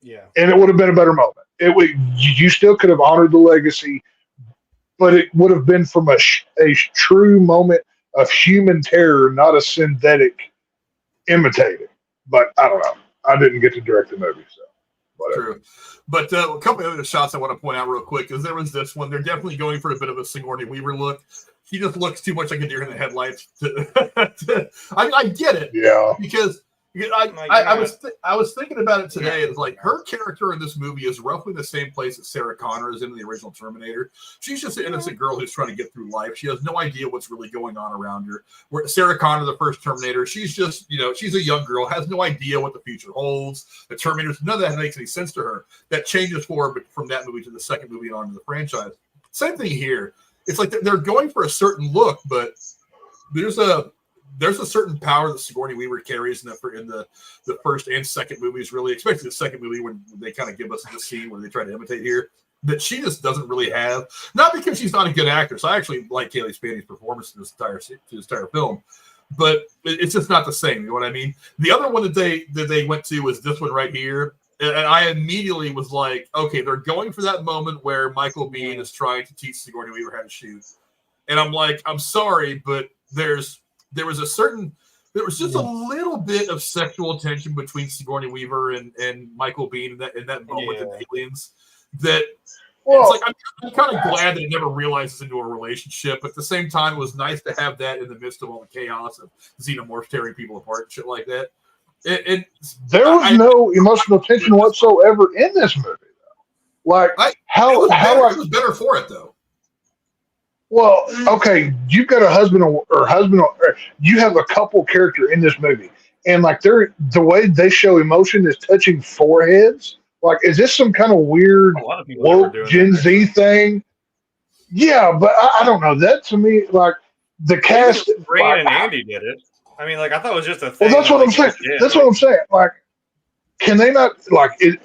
Yeah, and it would have been a better moment. You still could have honored the legacy, but it would have been from a true moment of human terror, not a synthetic imitating. But I don't know. I didn't get to direct the movie, so whatever. True. But a couple of other shots I want to point out real quick is there was this one. They're definitely going for a bit of a Sigourney Weaver look. He just looks too much like a deer in the headlights. I get it. Yeah. Because I was thinking about it today. It's like her character in this movie is roughly the same place that Sarah Connor is in the original Terminator. She's just an innocent girl who's trying to get through life. She has no idea what's really going on around her. Where Sarah Connor, the first Terminator, she's just, she's a young girl, has no idea what the future holds. The Terminators, none of that makes any sense to her. That changes for her from that movie to the second movie and on to the franchise. Same thing here. It's like they're going for a certain look, but there's a certain power that Sigourney Weaver carries in the first and second movies, really, especially the second movie when they kind of give us the scene where they try to imitate here, that she just doesn't really have. Not because she's not a good actress. I actually like Cailee Spaeny's performance in this entire film, but it's just not the same. You know what I mean? The other one that they went to was this one right here. And I immediately was like, okay, they're going for that moment where Michael Biehn is trying to teach Sigourney Weaver how to shoot. And I'm like, I'm sorry, but there was just a little bit of sexual tension between Sigourney Weaver and Michael Biehn in that moment in Aliens. It's like I'm kind of glad that it never realizes into a relationship. But at the same time, it was nice to have that in the midst of all the chaos of xenomorphs tearing people apart and shit like that. There was no emotional tension whatsoever in this movie, though. Like it was better for it, though. Well, okay, you've got a husband or you have a couple character in this movie, and like the way they show emotion is touching foreheads. Like, is this some kind of weird woke Gen Z thing? Yeah, but I don't know. That to me, like the cast, Rain and Andy did it. I mean, like I thought it was just a thing. Well, that's what I'm saying. That's what I'm saying. Like, can they not like it?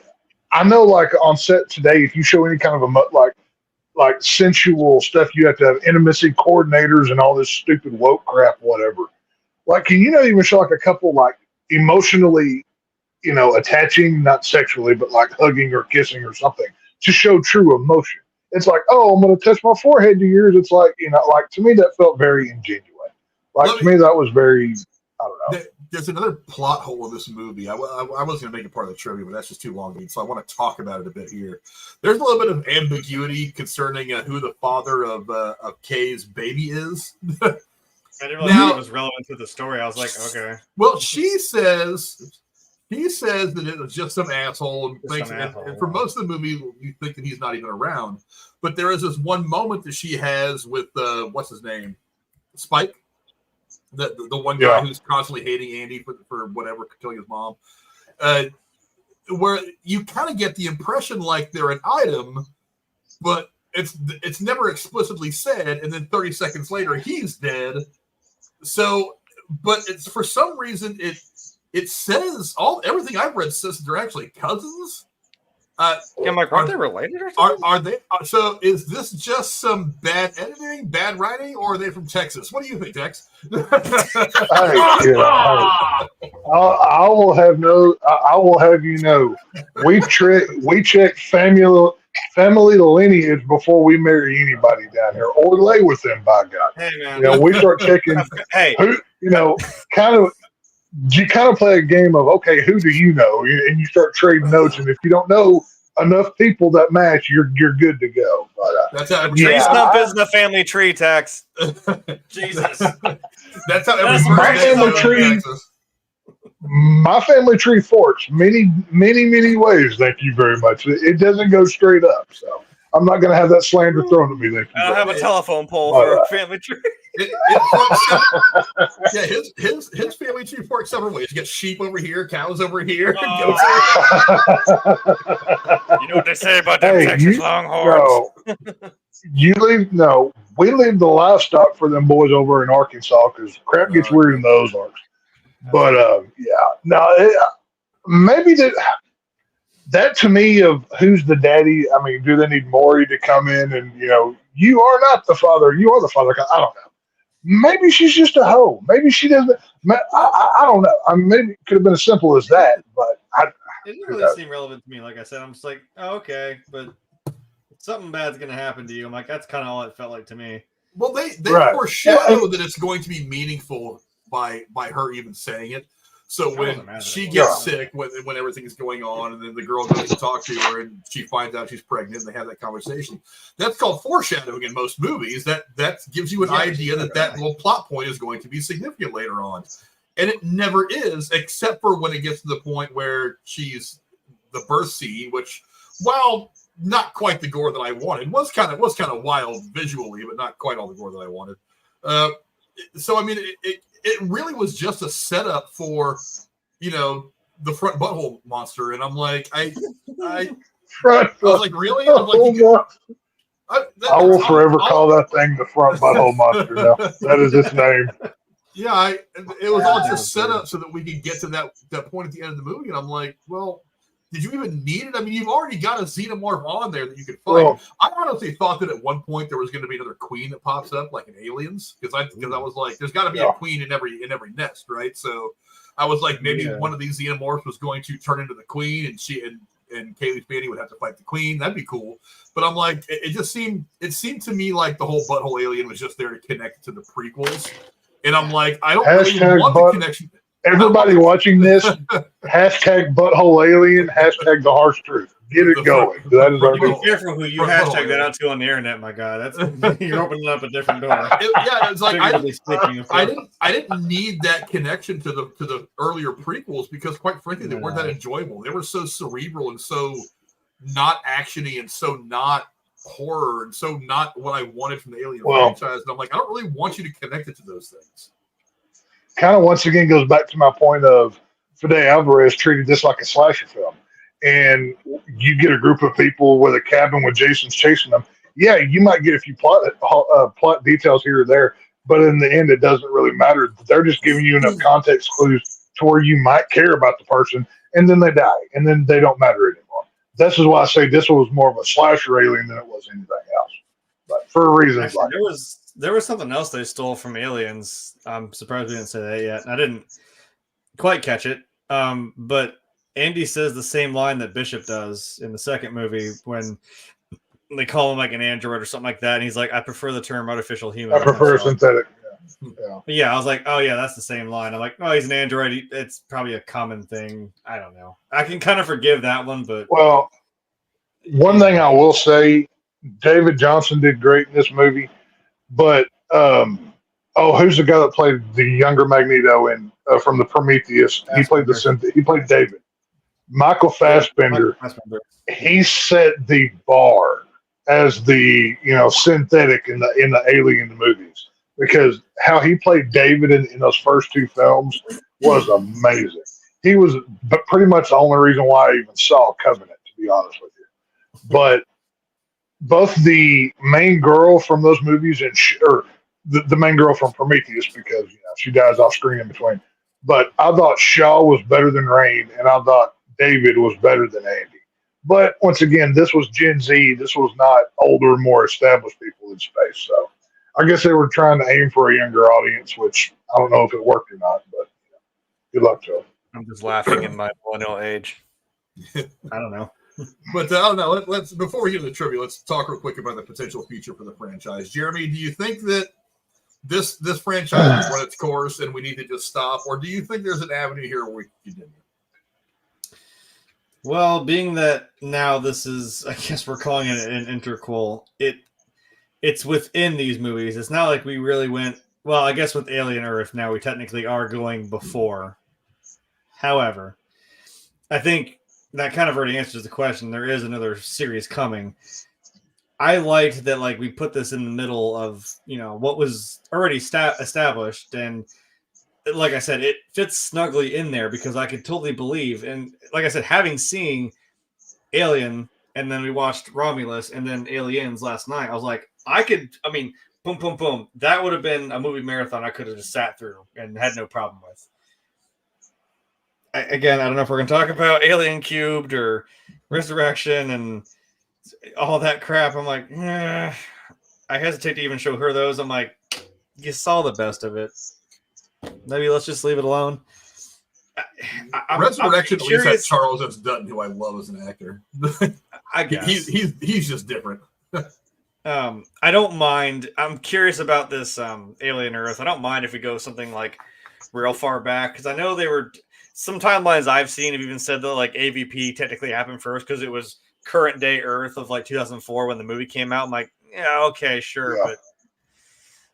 I know, like on set today, if you show any kind of like sensual stuff, you have to have intimacy coordinators and all this stupid woke crap, whatever. Like, can you not even show like a couple like emotionally, attaching, not sexually, but like hugging or kissing or something to show true emotion? It's like, oh, I'm going to touch my forehead to yours. It's like, like to me that felt very ingenuine. Like to me that was very, I don't know. There's another plot hole in this movie. I was going to make it part of the trivia, but that's just too long to read, so I want to talk about it a bit here. There's a little bit of ambiguity concerning who the father of Kay's baby is. I didn't realize it was relevant to the story. I was like, okay. Well, he says that it was just some asshole, and for most of the movie, you think that he's not even around. But there is this one moment that she has with what's his name, Spike. The one guy who's constantly hating Andy for whatever, killing his mom. where you kind of get the impression like they're an item, but it's never explicitly said, and then 30 seconds later he's dead. So, but it's for some reason it says everything I've read says they're actually cousins. I'm like, aren't they related or something? Are they? So is this just some bad editing, bad writing, or are they from Texas? What do you think, Tex? I will have you know, we check family lineage before we marry anybody down here or lay with them. By God, Hey man, we start checking. Hey, who you kind of play a game of, okay, who do you know? And you start trading notes, and if you don't know enough people that match, you're good to go. But, that's how tree stump is the family tree, Tex. Jesus, that's how my family tree. My family tree forks many ways. Thank you very much. It doesn't go straight up, so I'm not going to have that slander thrown at me. Thank you. I don't have a telephone pole for a family tree. His family tree forks several ways. You get sheep over here, cows over here. You know what they say about them Texas Longhorns? We leave the livestock for them boys over in Arkansas because crap gets weird in the Ozarks. But maybe that to me of who's the daddy. I mean, do they need Maury to come in and you are not the father, you are the father? I don't know. Maybe she's just a hoe. Maybe she doesn't. I don't know. I mean, maybe it could have been as simple as that. But it didn't really seem relevant to me. Like I said, I'm just like, oh, okay, but something bad's gonna happen to you. I'm like, that's kind of all it felt like to me. Well, they foreshadow that it's going to be meaningful by her even saying it. So when she gets sick, when everything is going on, and then the girl goes to talk to her, and she finds out she's pregnant, and they have that conversation. That's called foreshadowing in most movies. That gives you an idea that little plot point is going to be significant later on, and it never is, except for when it gets to the point where she's the birth scene, which, while not quite the gore that I wanted, was kind of wild visually, but not quite all the gore that I wanted. So I mean, it really was just a setup for, the front butthole monster, and I'm like, I was like, really? I was like, I will forever call that thing the front butthole monster. Now that is its name. Yeah, it was all just set up so that we could get to that point at the end of the movie, and I'm like, well, did you even need it? I mean, you've already got a xenomorph on there that you could fight. Well, I honestly thought that at one point there was going to be another queen that pops up, like in Aliens, because I was like, there's got to be a queen in every nest, right? So I was like, maybe one of these xenomorphs was going to turn into the queen, and she and Cailee Spaeny would have to fight the queen. That'd be cool. But I'm like, it seemed to me like the whole butthole alien was just there to connect to the prequels, and I'm like, I don't really want the connection. Everybody watching this, hashtag butthole alien, hashtag the harsh truth. Get it going. That is our goal. Be careful who you hashtag that out to on the internet, my guy. That's you're opening up a different door. It's like I didn't need that connection to the earlier prequels because, quite frankly, they weren't that enjoyable. They were so cerebral and so not actiony and so not horror and so not what I wanted from the Alien franchise. And I'm like, I don't really want you to connect it to those things. Kind of once again goes back to my point of Fede Álvarez treated this like a slasher film. And you get a group of people with a cabin with Jason's chasing them. Yeah, you might get a few plot details here or there, but in the end, it doesn't really matter. They're just giving you enough context clues to where you might care about the person, and then they die, and then they don't matter anymore. This is why I say this was more of a slasher alien than it was anything else. But for reasons actually, there was something else they stole from Aliens. I'm surprised we didn't say that yet. I didn't quite catch it. But Andy says the same line that Bishop does in the second movie when they call him like an android or something like that. And he's like, I prefer the term artificial human. I prefer synthetic. Yeah, I was like, oh, yeah, that's the same line. I'm like, oh, he's an android. It's probably a common thing. I don't know. I can kind of forgive that one. But well, one thing I will say, David Jonsson did great in this movie. But who's the guy that played the younger Magneto in from the Prometheus? He played David. Michael Fassbender. He set the bar as the synthetic in the Alien movies because how he played David in those first two films was amazing. he was pretty much the only reason why I even saw Covenant, to be honest with you. But both the main girl from those movies or the main girl from Prometheus, because she dies off screen in between. But I thought Shaw was better than Rain, and I thought David was better than Andy. But once again, this was Gen Z. This was not older, more established people in space. So I guess they were trying to aim for a younger audience, which I don't know if it worked or not. But good luck to them. I'm just laughing in my millennial age. I don't know. But I don't know. Let's before we get into the trivia, let's talk real quick about the potential future for the franchise. Jeremy, do you think that this franchise has run its course and we need to just stop, or do you think there's an avenue here where we can continue? Well, being that now this is, I guess we're calling it an interquel. It's within these movies. It's not like we really went. Well, I guess with Alien Earth now we technically are going before. However, I think that kind of already answers the question. There is another series coming. I liked that, like, we put this in the middle of, what was already established. And like I said, it fits snugly in there because I could totally believe. And like I said, having seen Alien and then we watched Romulus and then Aliens last night, I was like, boom, boom, boom. That would have been a movie marathon I could have just sat through and had no problem with. Again, I don't know if we're going to talk about Alien Cubed or Resurrection and all that crap. I'm like, I hesitate to even show her those. I'm like, you saw the best of it. Maybe let's just leave it alone. Resurrection at least has Charles S. Dutton, who I love as an actor. I guess he's just different. I don't mind. I'm curious about this Alien Earth. I don't mind if we go something like real far back because I know they were. Some timelines I've seen have even said that like AVP technically happened first because it was current day Earth of like 2004 when the movie came out. I'm like, yeah, okay, sure, but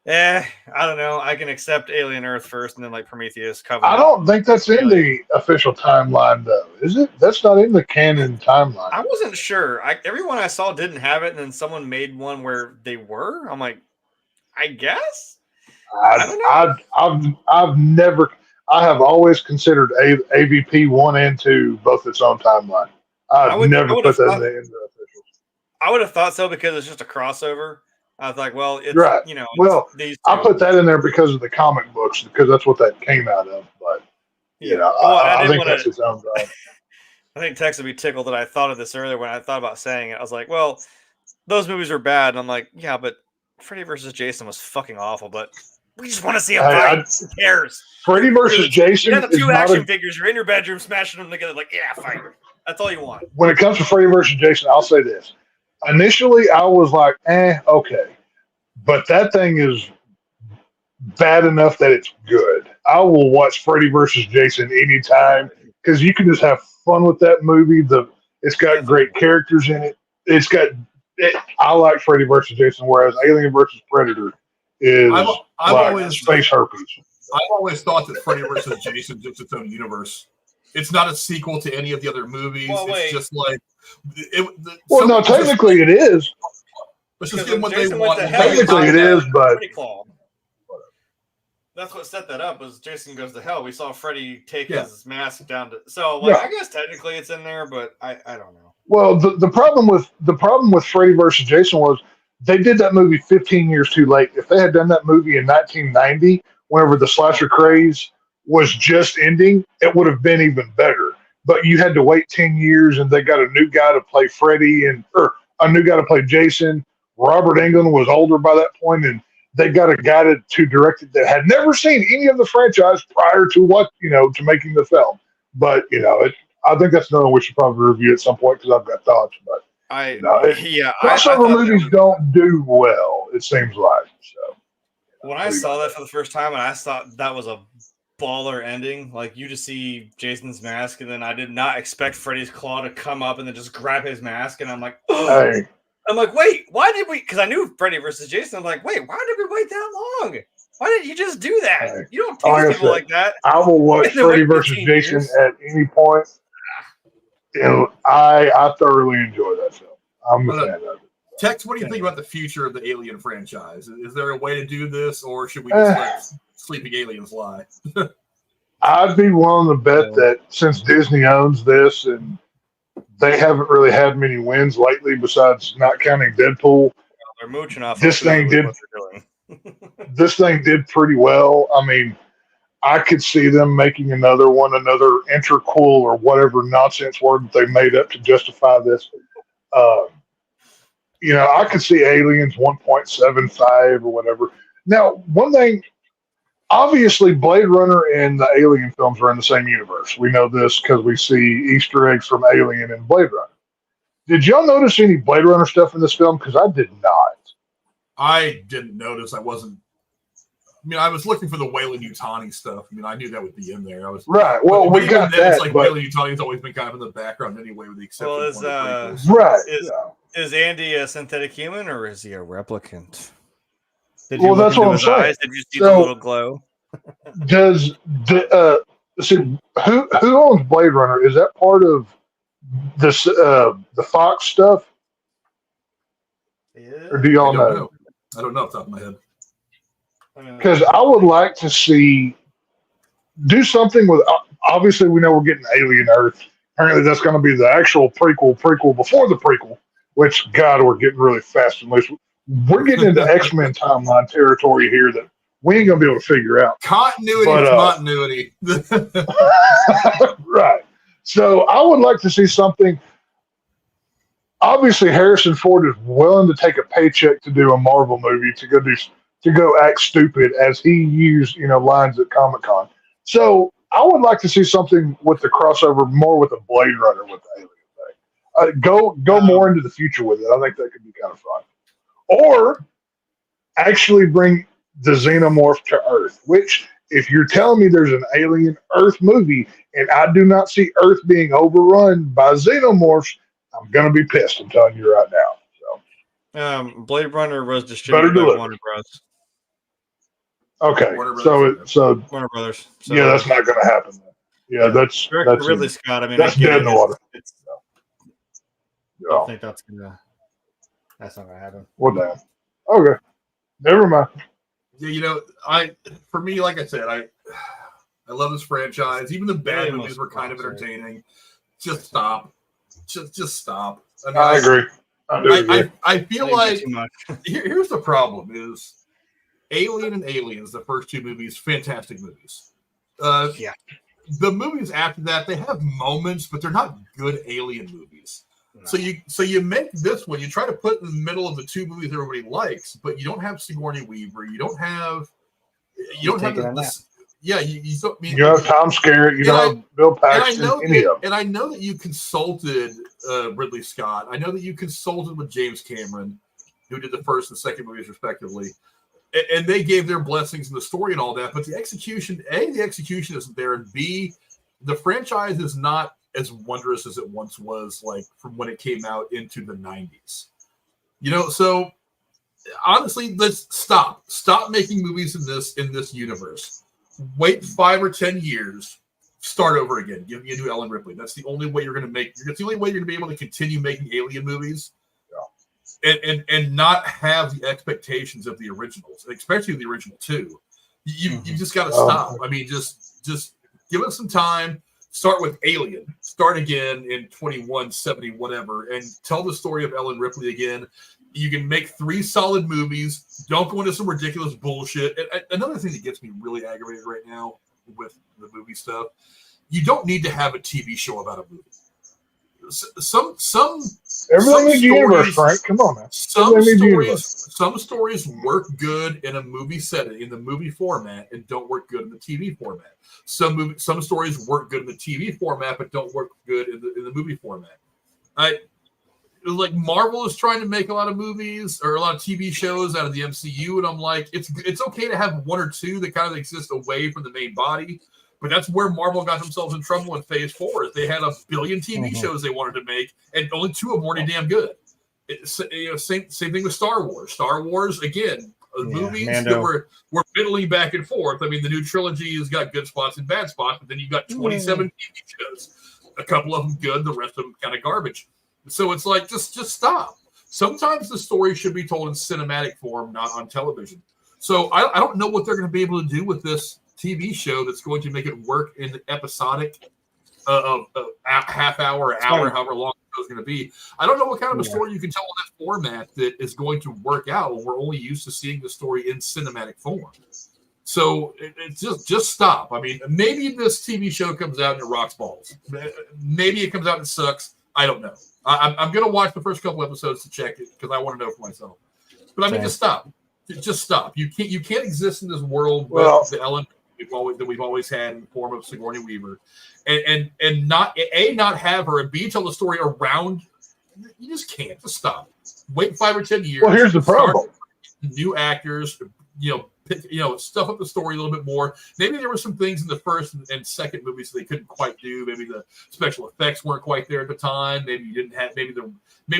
I don't know. I can accept Alien Earth first and then like Prometheus. Covenant. I don't think that's in the official timeline, though. Is it? That's not in the canon timeline. I wasn't sure. Everyone I saw didn't have it, and then someone made one where they were. I'm like, I guess. I don't know. I've never. I have always considered AVP 1 and 2 both its own timeline. I would never put that in the officials. I would have thought so because it's just a crossover. I was like, well, it's right. Well, these I put that in there because of the comic books because that's what that came out of. But I think that's its own thing. I think Tex would be tickled that I thought of this earlier when I thought about saying it. I was like, well, those movies were bad, and I'm like, yeah, but Freddy versus Jason was fucking awful, but. We just want to see a fight. Who cares? Freddy versus Jason. You got the two action figures. You're in your bedroom smashing them together. Like, yeah, fight. That's all you want. When it comes to Freddy versus Jason, I'll say this. Initially, I was like, okay. But that thing is bad enough that it's good. I will watch Freddy versus Jason anytime because you can just have fun with that movie. It's got great characters in it. I like Freddy versus Jason, whereas Alien versus Predator is I've always space herpes. I've always thought that Freddy vs. Jason is its own universe. It's not a sequel to any of the other movies. It's just like no, technically it is. Let's just give them what they want. Technically it is, but that's what set that up. Was Jason Goes to Hell? We saw Freddy take his mask down to. So I guess technically it's in there, but I don't know. Well, the problem with Freddy vs. Jason was. They did that movie 15 years too late. If they had done that movie in 1990, whenever the slasher craze was just ending, it would have been even better. But you had to wait 10 years, and they got a new guy to play Freddy or a new guy to play Jason. Robert Englund was older by that point, and they got a guy to direct it that had never seen any of the franchise prior to to making the film. But I think that's another one we should probably review at some point because I've got thoughts. But crossover movies don't do well. It seems like so. When I saw that for the first time, and I thought that was a baller ending, like you just see Jason's mask, and then I did not expect Freddy's claw to come up and then just grab his mask, and I'm like, hey. I'm like, wait, why did we? Because I knew Freddy versus Jason. I'm like, wait, why did we wait that long? Why didn't you just do that? Hey. You don't tease people like that. I will watch Freddy versus Jason at any point. And I thoroughly enjoy that film. I'm a fan of it. Tex, what do you think about the future of the Alien franchise? Is there a way to do this, or should we just let sleeping aliens lie? I'd be willing to bet that since Disney owns this and they haven't really had many wins lately, besides not counting Deadpool. They're mooching off this of thing did. what they're doing. This thing did pretty well. I mean, I could see them making another one, another interquel or whatever nonsense word that they made up to justify this. I could see Aliens 1.75 or whatever. Now, one thing, obviously, Blade Runner and the Alien films are in the same universe. We know this because we see Easter eggs from Alien and Blade Runner. Did y'all notice any Blade Runner stuff in this film? Because I did not. I didn't notice. I was looking for the Weyland-Yutani stuff. I knew that would be in there. Right. Well, we got that. It's like Weyland-Yutani's always been kind of in the background anyway, with the exception of one of the right. Is Andy a synthetic human or is he a replicant? That's what I'm saying. Eyes? Did you see the little glow? Who owns Blade Runner? Is that part of this the Fox stuff? Yeah. Or do y'all know? I don't know off the top of my head. Because I would like to do something with. Obviously, we know we're getting Alien Earth. Apparently, that's going to be the actual prequel before the prequel. Which, God, we're getting really fast and loose. We're getting into X-Men timeline territory here that we ain't going to be able to figure out. Continuity. Right. So I would like to see something. Obviously, Harrison Ford is willing to take a paycheck to do a Marvel movie to go act stupid as he used lines at Comic-Con. So I would like to see something with the crossover more with a Blade Runner with the Alien thing. Go more into the future with it. I think that could be kind of fun. Or actually bring the Xenomorph to Earth, which if you're telling me there's an Alien Earth movie and I do not see Earth being overrun by Xenomorphs, I'm going to be pissed. I'm telling you right now. So, Blade Runner was distributed by Warner Bros. Okay, so Warner Brothers. So, yeah, that's not going to happen. Yeah, that's Ridley Scott. I mean, that's dead in the water. I don't think that's not gonna happen. Well, damn. Okay, never mind. Yeah, for me, like I said, I love this franchise. Even the bad movies were kind of entertaining. Just stop. Just stop. I agree. I feel like here's the problem: is Alien and Aliens, the first two movies, fantastic movies. The movies after that, they have moments, but they're not good Alien movies. No. So you make this one, you try to put in the middle of the two movies everybody likes, but you don't have Sigourney Weaver, you don't have this. Yeah, you have Tom Skerritt, you don't have Bill Paxton, and I know that you consulted Ridley Scott. I know that you consulted with James Cameron, who did the first and second movies respectively, and they gave their blessings in the story and all that. But the execution isn't there, and B, the franchise is not as wondrous as it once was, like from when it came out into the 90s. So honestly, let's stop making movies in this universe. Wait 5 or 10 years, start over again. Give me a new Ellen Ripley. That's the only way you're going to make. That's the only way you're going to be able to continue making Alien movies, and not have the expectations of the originals, especially the original two. You just got to stop. I mean, just give it some time. Start with Alien. Start again in 2170, whatever, and tell the story of Ellen Ripley again. You can make 3 solid movies. Don't go into some ridiculous bullshit. And another thing that gets me really aggravated right now with the movie stuff, you don't need to have a TV show about a movie. Everything in the universe, Frank. Come on, man. Some stories work good in a movie setting, in the movie format, and don't work good in the TV format. Some stories work good in the TV format, but don't work good in the movie format. Like Marvel is trying to make a lot of movies or a lot of TV shows out of the MCU, and I'm like, it's okay to have 1 or 2 that kind of exist away from the main body. But that's where Marvel got themselves in trouble in Phase 4. They had 1 billion TV shows they wanted to make, and only 2 of them weren't damn good. Same thing with Star Wars. Star Wars, again, movies that were fiddling back and forth. I mean, the new trilogy has got good spots and bad spots, but then you've got 27 TV shows. A couple of them good, the rest of them kind of garbage. So it's like, just stop. Sometimes the story should be told in cinematic form, not on television. So I don't know what they're going to be able to do with this TV show that's going to make it work in the episodic half hour, hour, however long the show's going to be. I don't know what kind of a story you can tell in that format that is going to work out when we're only used to seeing the story in cinematic form. So it's just stop. I mean, maybe this TV show comes out and it rocks balls. Maybe it comes out and it sucks. I don't know. I'm going to watch the first couple episodes to check it because I want to know for myself. But I mean, just stop. Just stop. You can't exist in this world with the Ellen that we've always had in the form of Sigourney Weaver, and not have her, and B, tell the story around. You just can't. Just stop. Wait 5 or 10 years. Well, here's the problem. New actors, stuff up the story a little bit more. Maybe there were some things in the first and second movies they couldn't quite do. Maybe the special effects weren't quite there at the time. Maybe you didn't have. Maybe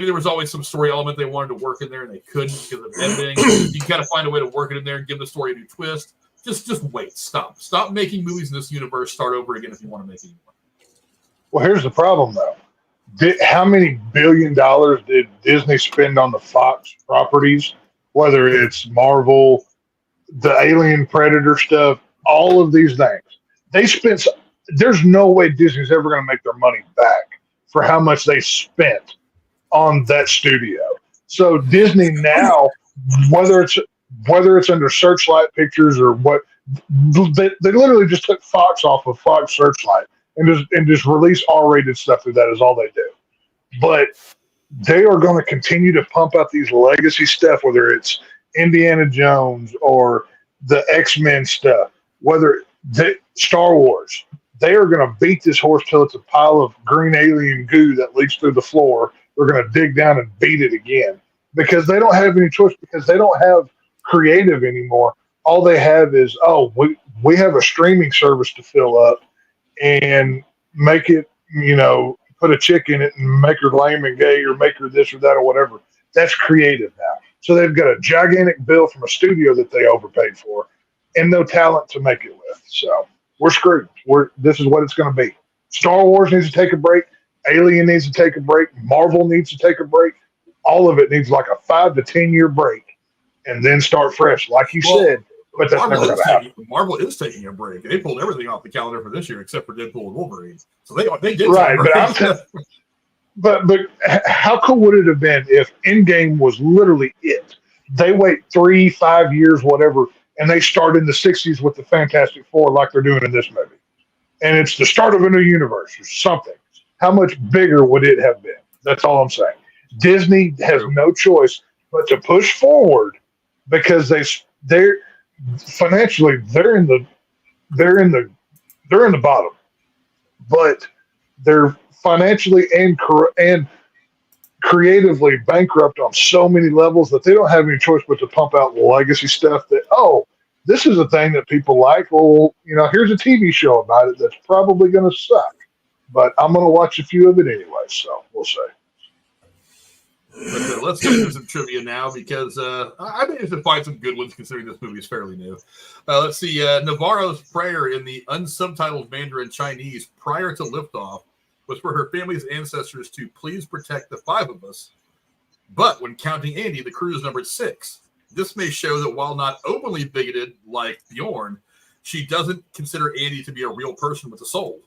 there was always some story element they wanted to work in there and they couldn't because of editing. You got to find a way to work it in there and give the story a new twist. Just wait. Stop making movies in this universe. Start over again if you want to make it anymore. Well, here's the problem though. How many $1 billion did Disney spend on the Fox properties? Whether it's Marvel, the Alien Predator stuff, all of these things. They spent. There's no way Disney's ever going to make their money back for how much they spent on that studio. So Disney now, whether it's under Searchlight Pictures or what, they literally just took Fox off of Fox Searchlight and just release R-rated stuff through that is all they do. But they are going to continue to pump out these legacy stuff, whether it's Indiana Jones or the X-Men stuff, whether Star Wars. They are going to beat this horse till it's a pile of green alien goo that leaks through the floor. They're going to dig down and beat it again because they don't have any choice, because they don't have creative anymore. All they have is, we have a streaming service to fill up and make it, put a chick in it and make her lame and gay or make her this or that or whatever. That's creative now. So they've got a gigantic bill from a studio that they overpaid for and no talent to make it with. So we're screwed. This is what it's going to be. Star Wars needs to take a break. Alien needs to take a break. Marvel needs to take a break. All of it needs like a 5 to 10 year break and then start fresh, like you said. But that's never going to happen. Marvel is taking a break. They pulled everything off the calendar for this year except for Deadpool and Wolverine. So they did. Right, but but how cool would it have been if Endgame was literally it? They wait 3-5 years, whatever, and they start in the 60s with the Fantastic Four like they're doing in this movie. And it's the start of a new universe or something. How much bigger would it have been? That's all I'm saying. Disney has no choice but to push forward because they're financially they're in the bottom, but they're financially and creatively bankrupt on so many levels that they don't have any choice but to pump out legacy stuff that, this is a thing that people like. Well, here's a TV show about it that's probably going to suck, but I'm going to watch a few of it anyway, so we'll see. But, let's get into some trivia now because I think we should find some good ones considering this movie is fairly new. Let's see. Navarro's prayer in the unsubtitled Mandarin Chinese prior to liftoff was for her family's ancestors to please protect the 5 of us. But when counting Andy, the crew is numbered 6. This may show that while not openly bigoted like Bjorn, she doesn't consider Andy to be a real person with a soul.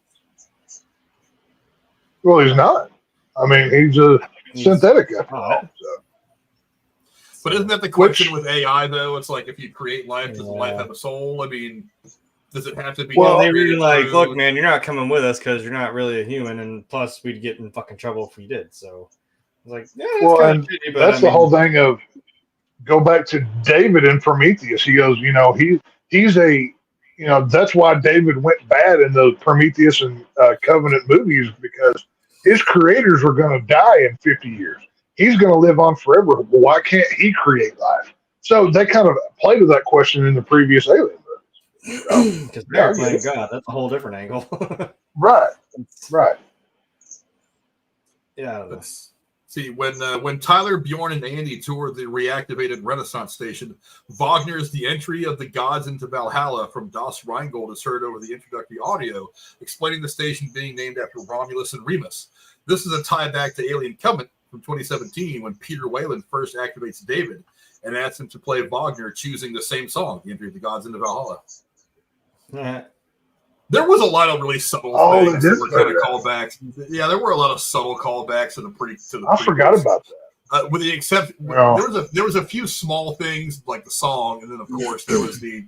Well, he's not. I mean, he's a synthetic after all. So. But isn't that the question with AI, though? It's like if you create life, does the life have a soul? I mean, does it have to be? Well, they were like, look, man, you're not coming with us because you're not really a human, and plus we'd get in fucking trouble if we did. So I was like, yeah, and shitty, that's the whole thing of go back to David in Prometheus. He goes, he's a, that's why David went bad in the Prometheus and Covenant movies because his creators were going to die in 50 years. He's going to live on forever. Why can't he create life? So they kind of played with that question in the previous Alien movies. Because they're playing God. That's a whole different angle. Right. Yeah. See, when Tyler, Bjorn, and Andy tour the reactivated Renaissance station, Wagner's The Entry of the Gods into Valhalla from Das Rheingold is heard over the introductory audio, explaining the station being named after Romulus and Remus. This is a tie back to Alien Covenant from 2017 when Peter Whalen first activates David and asks him to play Wagner, choosing the same song, The Entry of the Gods into Valhalla. There was a lot of really subtle things that were kind of callbacks. Yeah, there were a lot of subtle callbacks to the I forgot about that. with the exception, there was a few small things like the song, and then of course there was the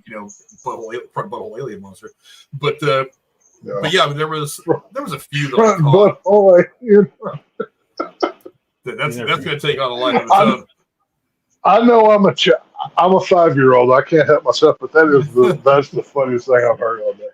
butthole alien monster. But yeah, there was a few that butthole alien. That's going to take on a life of its own. I know I'm a 5-year-old. I can't help myself, but that's the funniest thing I've heard all day.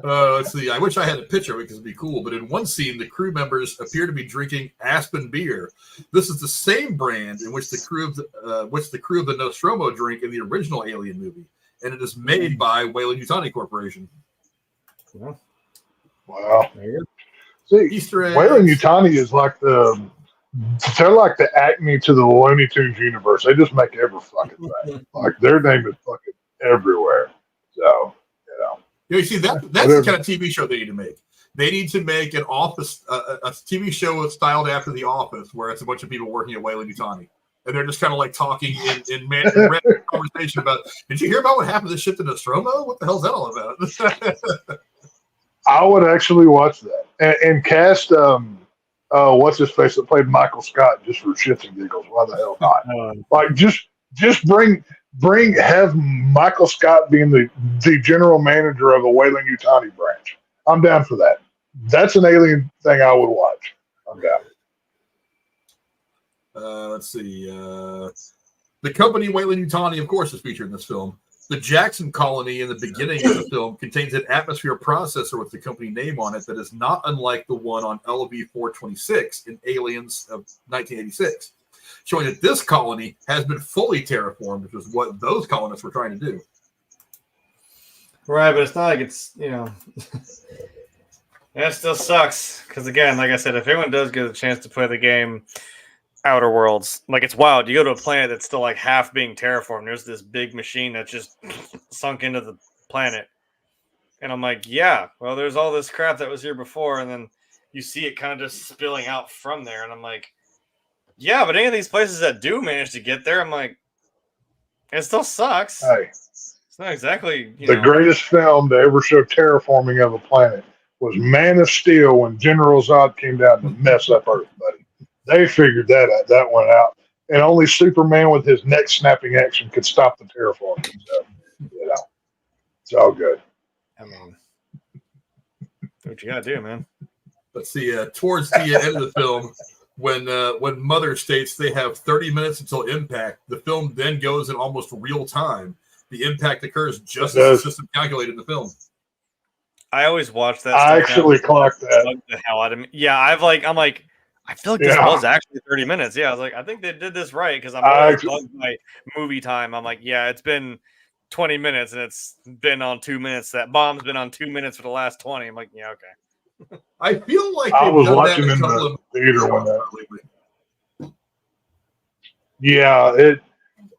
Let's see. I wish I had a picture because it'd be cool. But in one scene, the crew members appear to be drinking Aspen beer. This is the same brand in which the crew of the Nostromo drink in the original Alien movie, and it is made by Weyland-Yutani Corporation. Yeah. Wow. See, Easter eggs. Weyland-Yutani is like they're like the Acme to the Looney Tunes universe. They just make every fucking thing. Like their name is fucking everywhere. So. You see, that's the kind of TV show they need to make. They need to make an office, a TV show styled after The Office, where it's a bunch of people working at Weyland-Yutani. And they're just kind of like talking in random conversation about, did you hear about what happened to this ship to Nostromo? What the hell's that all about? I would actually watch that. And cast, what's his face that played Michael Scott just for shits and giggles. Why the hell not? Like, just have Michael Scott being the general manager of a Weyland-Yutani branch. I'm down for that. That's an Alien thing I would watch. I'm down. Let's see. The company Weyland-Yutani, of course, is featured in this film. The Jackson colony in the beginning of the film contains an atmosphere processor with the company name on it that is not unlike the one on LV-426 in Aliens of 1986. Showing that this colony has been fully terraformed, which is what those colonists were trying to do. Right, but it's not like it's, it still sucks. Because again, like I said, if anyone does get a chance to play the game Outer Worlds, like it's wild. You go to a planet that's still like half being terraformed. There's this big machine that just sunk into the planet. And I'm like, yeah, well, there's all this crap that was here before. And then you see it kind of just spilling out from there. And I'm like, yeah, but any of these places that do manage to get there, I'm like, it still sucks. Hey, it's not exactly the greatest film to ever show terraforming of a planet was Man of Steel when General Zod came down to mess up Earth, buddy. They figured that out. That went out, and only Superman with his neck snapping action could stop the terraforming. So, it's all good. I mean, what you gotta do, man? Let's see. Towards the end of the film. When Mother states they have 30 minutes until impact, the film then goes in almost real time. The impact occurs just as the system calculated in the film. I always watch that. I actually clocked that. The hell out of me. Yeah, I'm like, I feel like this was actually 30 minutes. Yeah, I was like, I think they did this right because I'm always bugged by movie time. I'm like, yeah, it's been 20 minutes and it's been on 2 minutes. That bomb's been on 2 minutes for the last 20. I'm like, yeah, okay. I feel like I was watching in the theater when that. Yeah,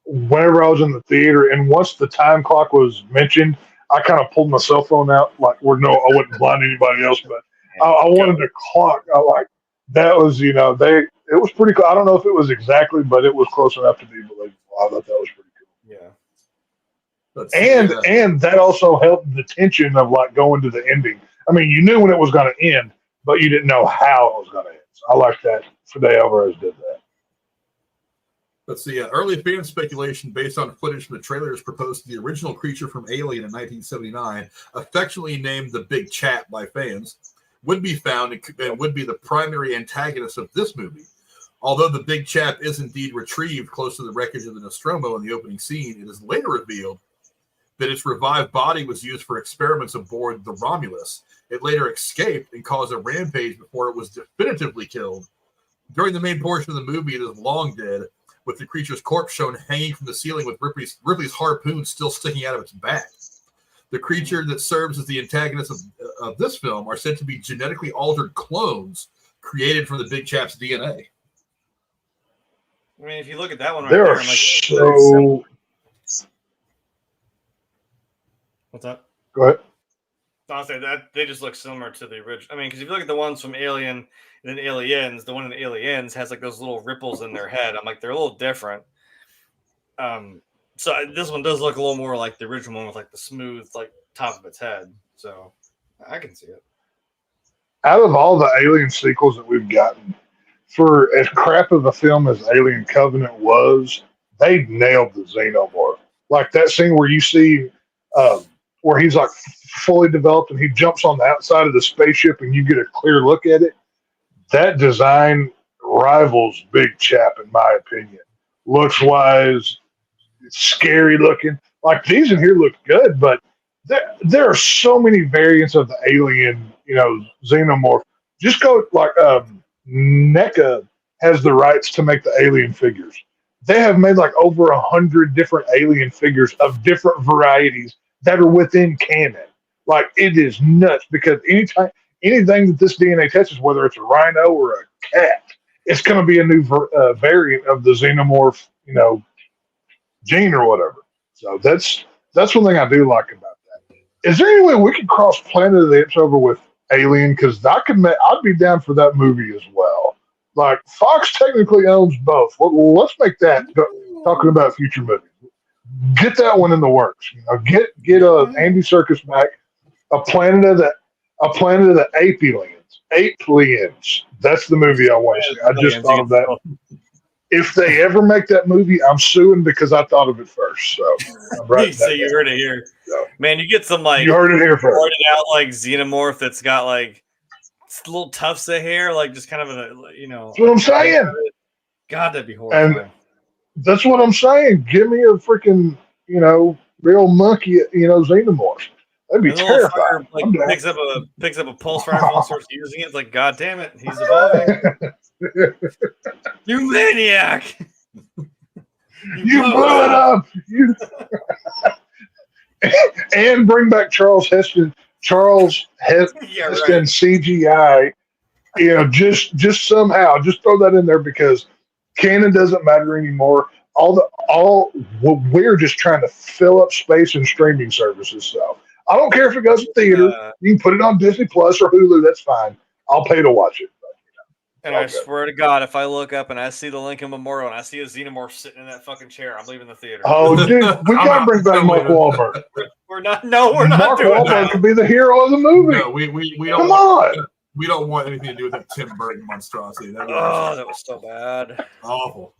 whenever I was in the theater, and once the time clock was mentioned, I kind of pulled my cell phone out. Like, I wouldn't blind anybody else, but I wanted to clock. That was, it was pretty cool. I don't know if it was exactly, but it was close enough to be believable. I thought that was pretty cool. Yeah. And that also helped the tension of like going to the ending. I mean, you knew when it was going to end, but you didn't know how it was going to end. So I like that. Fede Álvarez did that. Let's see. Early fan speculation based on footage from the trailers proposed the original creature from Alien in 1979, affectionately named the Big Chap by fans, would be found and would be the primary antagonist of this movie. Although the Big Chap is indeed retrieved close to the wreckage of the Nostromo in the opening scene, it is later revealed that its revived body was used for experiments aboard the Romulus. It later escaped and caused a rampage before it was definitively killed. During the main portion of the movie, it is long dead, with the creature's corpse shown hanging from the ceiling with Ripley's harpoon still sticking out of its back. The creature that serves as the antagonist of this film are said to be genetically altered clones created from the Big Chap's DNA. I mean, if you look at that one right there, I'm like, what's up? Go ahead. I'll say that they just look similar to the original. I mean, because if you look at the ones from Alien and then Aliens, the one in Aliens has like those little ripples in their head. I'm like, they're a little different. So this one does look a little more like the original one with like the smooth like top of its head. So I can see it. Out of all the Alien sequels that we've gotten, for as crap of a film as Alien Covenant was, they nailed the xenomorph. Like that scene where you see where he's like fully developed and he jumps on the outside of the spaceship and you get a clear look at it. That design rivals Big Chap, in my opinion. Looks wise, it's scary looking. Like these in here look good, but there are so many variants of the alien, xenomorph. Just go like NECA has the rights to make the alien figures. They have made like over 100 different alien figures of different varieties that are within canon. Like it is nuts because anything that this DNA touches, whether it's a rhino or a cat, it's going to be a new variant of the xenomorph, gene or whatever. So that's one thing I do like about that. Is there any way we could cross Planet of the Apes over with Alien? Because I'd be down for that movie as well. Like Fox technically owns both. Well, let's make that talking about future movies. Get that one in the works. Get Andy Serkis back. A Planet of the Aliens. That's the movie I want to see. I just thought of that. If they ever make that movie, I'm suing because I thought of it first. So you heard it here, man. You get some like you heard it here first. Out like xenomorph that's got like little tufts of hair, like just kind of That's what I'm saying. God, that'd be horrifying. And that's what I'm saying. Give me a freaking real monkey Xenomorph. That'd be terrifying. Like, picks up a pulse rifle and starts using it. It's like, God damn it, he's evolving. You maniac! You blew it up. And bring back Charles Heston. Heston CGI. Just somehow, just throw that in there because canon doesn't matter anymore. We're just trying to fill up space in streaming services. So I don't care if it goes to theater. You can put it on Disney Plus or Hulu. That's fine. I'll pay to watch it. And I swear to God, if I look up and I see the Lincoln Memorial and I see a xenomorph sitting in that fucking chair, I'm leaving the theater. Oh, dude, we gotta bring back Mark Wahlberg. We're not doing Mark Wahlberg could be the hero of the movie. No, we don't. Come on. We don't want anything to do with that Tim Burton monstrosity. That was so bad. Awful.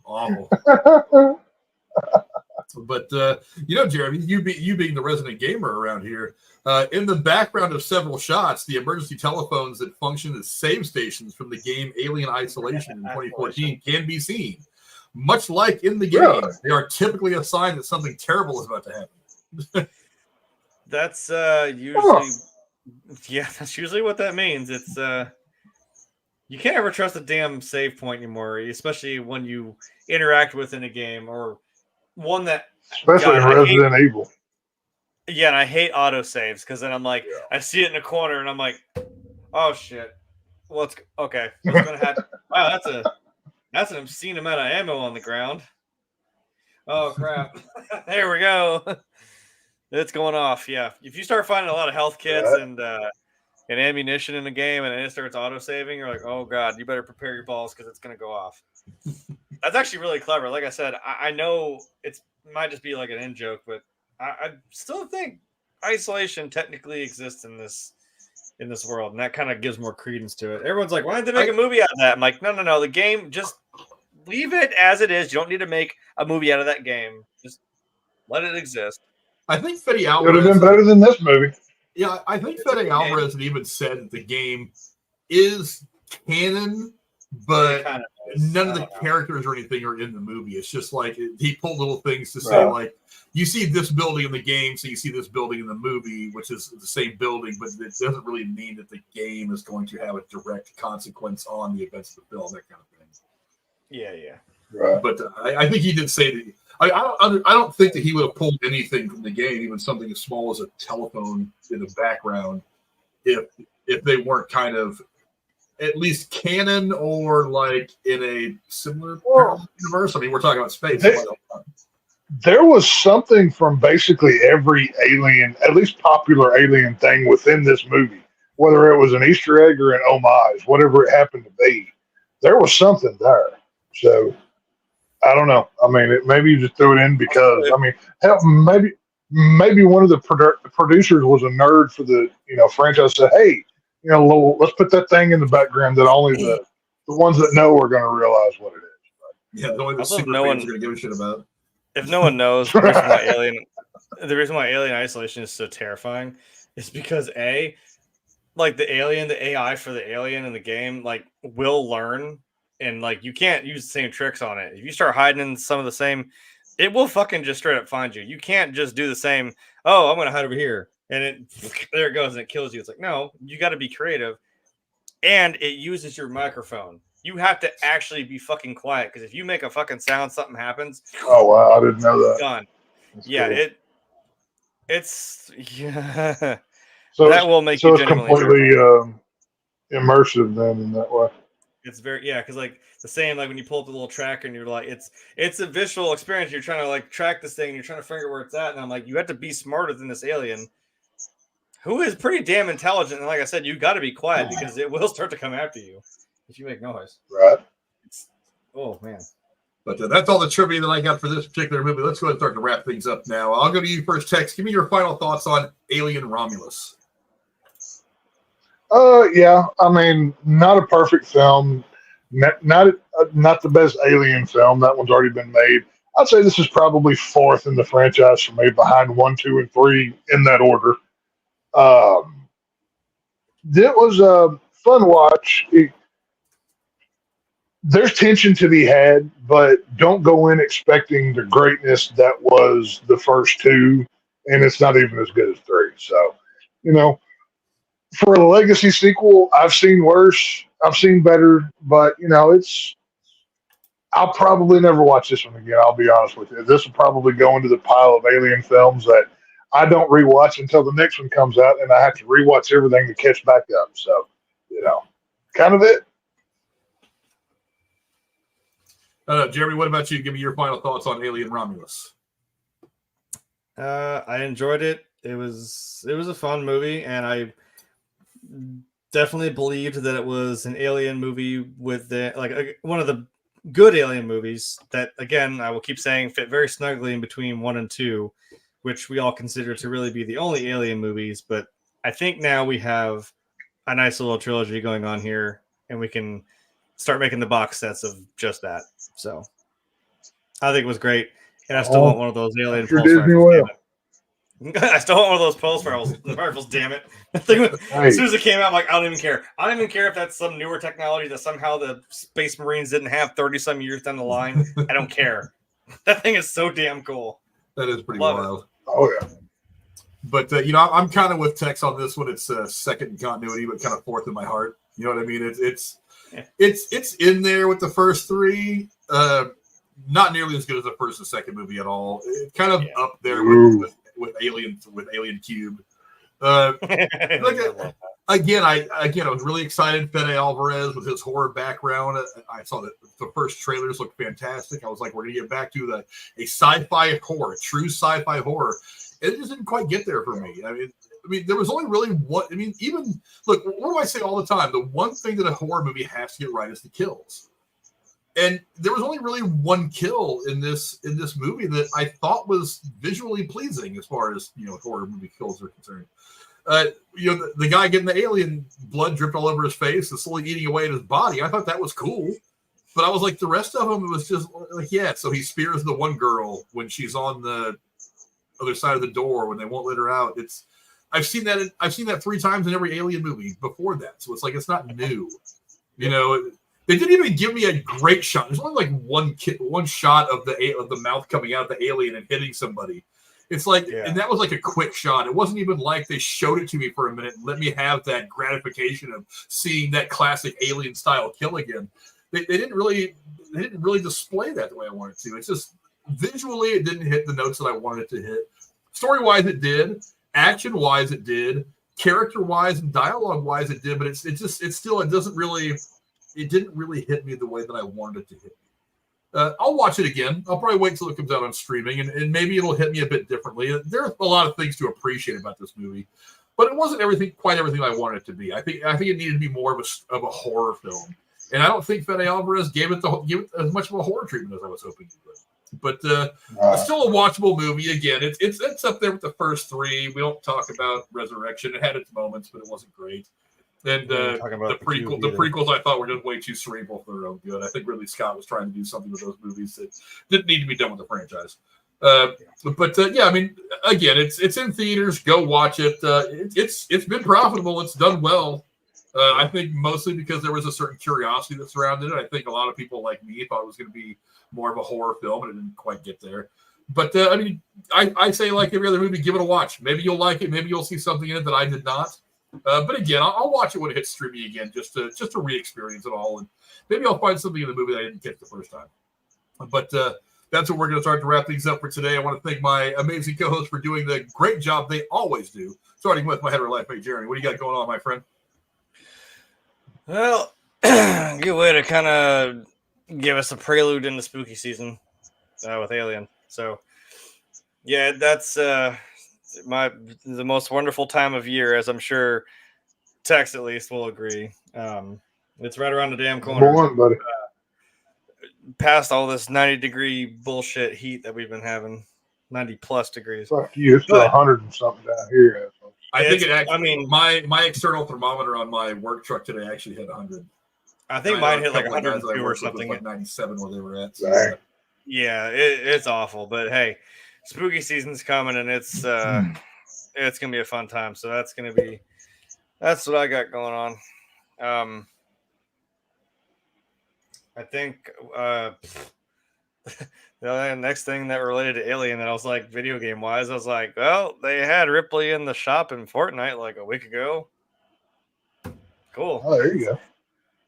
But Jeremy, you being the resident gamer around here, in the background of several shots, the emergency telephones that function as save stations from the game Alien Isolation in 2014 can be seen. Much like in the game, they are typically a sign that something terrible is about to happen. That's usually, that's usually what that means. It's you can't ever trust a damn save point anymore, especially when you interact with in a game or one that, especially in Resident Evil. Yeah, and I hate autosaves because then I'm like, I see it in the corner and I'm like, oh shit. What's going to happen? Wow, that's an obscene amount of ammo on the ground. Oh crap. There we go. It's going off. Yeah. If you start finding a lot of health kits and ammunition in the game and then it starts autosaving, you're like, oh god, you better prepare your balls because it's going to go off. That's actually really clever. Like I said, I know it might just be like an in joke, but I still think isolation technically exists in this world, and that kind of gives more credence to it. Everyone's like, why did they make a movie out of that? I'm like, no. The game, just leave it as it is. You don't need to make a movie out of that game. Just let it exist. I think Fede Álvarez would have been better than this movie. Yeah, I think Fede Álvarez had even said that the game is canon, but none of the characters or anything are in the movie. It's just like he pulled little things to say, like, you see this building in the game, so you see this building in the movie, which is the same building, but it doesn't really mean that the game is going to have a direct consequence on the events of the film, that kind of thing. Yeah. Right. But I think he did say that. I don't think that he would have pulled anything from the game, even something as small as a telephone in the background, if they weren't kind of at least canon or like in a similar universe. I mean, we're talking about space. There was something from basically every alien, at least popular alien thing within this movie, whether it was an Easter egg or an homage, whatever it happened to be. There was something there. So I don't know. I mean, maybe you just threw it in because I mean, hell, maybe one of the producers was a nerd for the franchise. Said, hey, let's put that thing in the background that only the ones that know are going to realize what it is. Yeah, the only the super fans are going to give a shit about. If no one knows, the reason why Alien Isolation is so terrifying is because like the AI for the alien in the game, like will learn, and like you can't use the same tricks on it. If you start hiding in some of the same, it will fucking just straight up find you. You can't just do the same. Oh, I'm gonna hide over here, and there it goes, and it kills you. It's like, no, you got to be creative, and it uses your microphone. You have to actually be fucking quiet because if you make a fucking sound, something happens. Oh wow, I didn't know that. Done. That's yeah, cool. it's yeah. So that will make you completely immersive then in that way. It's very because like the same like when you pull up the little tracker and you're like it's a visual experience. You're trying to like track this thing and you're trying to figure where it's at, and I'm like, you have to be smarter than this alien who is pretty damn intelligent. And like I said, you got to be quiet because it will start to come after you if you make noise. Right. Oh man. But that's all the trivia that I got for this particular movie. Let's go ahead and start to wrap things up now. I'll go to you first, Tex. Give me your final thoughts on Alien Romulus. Yeah, I mean, not a perfect film, not the best Alien film. That one's already been made. I'd say this is probably fourth in the franchise for me, behind 1, 2, and 3 in that order. It was a fun watch. There's tension to be had, but don't go in expecting the greatness that was the first two, and it's not even as good as 3. So, for a legacy sequel, I've seen worse, I've seen better, but I'll probably never watch this one again. I'll be honest with you. This will probably go into the pile of Alien films that I don't rewatch until the next one comes out, and I have to rewatch everything to catch back up. So, kind of it. Jeremy, what about you? Give me your final thoughts on Alien Romulus. I enjoyed it. It was a fun movie, and I definitely believed that it was an alien movie with one of the good alien movies that, again, I will keep saying fit very snugly in between 1 and 2, which we all consider to really be the only alien movies. But I think now we have a nice little trilogy going on here, and we can start making the box sets of just that. So I think it was great, and I still want one of those alien pulse rifles. I still want one of those pulse rifles. Damn it! As soon as it came out, I'm like, I don't even care. I don't even care if that's some newer technology that somehow the Space Marines didn't have 30-some years down the line. I don't care. That thing is so damn cool. That is pretty wild. Oh yeah. But I'm kind of with Tex on this one. It's second in continuity, but kind of fourth in my heart. You know what I mean? It's in there with the first 3. Not nearly as good as the first and second movie at all. It's kind of up there with Alien Cube. Again, I was really excited. Fede Álvarez with his horror background. I saw that the first trailers looked fantastic. I was like, we're gonna get back to a sci-fi horror, true sci-fi horror. It just didn't quite get there for me. I mean, there was only really one. I mean, even look, what do I say all the time? The one thing that a horror movie has to get right is the kills. And there was only really one kill in this movie that I thought was visually pleasing as far as horror movie kills are concerned. The guy getting the alien blood dripped all over his face and slowly eating away at his body. I thought that was cool, but I was like, the rest of them was just like, yeah. So he spears the one girl when she's on the other side of the door when they won't let her out. I've seen that 3 times in every Alien movie before that, so it's like it's not new. They didn't even give me a great shot. There's only like one shot of the mouth coming out of the alien and hitting somebody. It's like, and that was like a quick shot. It wasn't even like they showed it to me for a minute and let me have that gratification of seeing that classic alien style kill again. They didn't really display that the way I wanted to. It's just visually it didn't hit the notes that I wanted it to hit. Story-wise, it did. Action-wise, it did. Character-wise and dialogue-wise, it did. But it didn't really hit me the way that I wanted it to hit me. I'll watch it again. I'll probably wait till it comes out on streaming, and maybe it'll hit me a bit differently. There are a lot of things to appreciate about this movie, but it wasn't quite everything I wanted it to be. I think it needed to be more of a horror film. And I don't think Fede Álvarez gave it as much of a horror treatment as I was hoping he would. But it's still a watchable movie. Again, it's up there with the first three. We don't talk about Resurrection. It had its moments, but it wasn't great. And the prequels I thought were just way too cerebral for their own good. I think Ridley Scott was trying to do something with those movies that didn't need to be done with the franchise. Yeah, I mean, again, it's in theaters. Go watch it. It's been profitable. It's done well. I think mostly because there was a certain curiosity that surrounded it. I think a lot of people like me thought it was going to be more of a horror film, and it didn't quite get there. But I mean, I say like every other movie, give it a watch. Maybe you'll like it. Maybe you'll see something in it that I did not. But again, I'll watch it when it hits streaming again, just to re-experience it all, and maybe I'll find something in the movie that I didn't get the first time. But that's what we're going to start to wrap things up for today. I want to thank my amazing co-hosts for doing the great job they always do. Starting with my head of life mate, Jeremy. What do you got going on, my friend? Well, good way to kind of give us a prelude into spooky season with Alien. So, yeah, that's the most wonderful time of year, as I'm sure Tex at least will agree. It's right around the damn corner. Go on, buddy. Past all this 90-degree bullshit heat that we've been having, 90-plus degrees. Fuck you, it's 100 and something down here. I think it actually. I mean, my external thermometer on my work truck today actually hit 100. I think mine hit like 102 or something. Like 97 where they were at. So, yeah, it's awful. But hey, spooky season's coming, and it's gonna be a fun time. So that's what I got going on. I think the next thing that related to Alien that I was like, video game wise, I was like, well, they had Ripley in the shop in Fortnite like a week ago. Cool. Oh, there you go.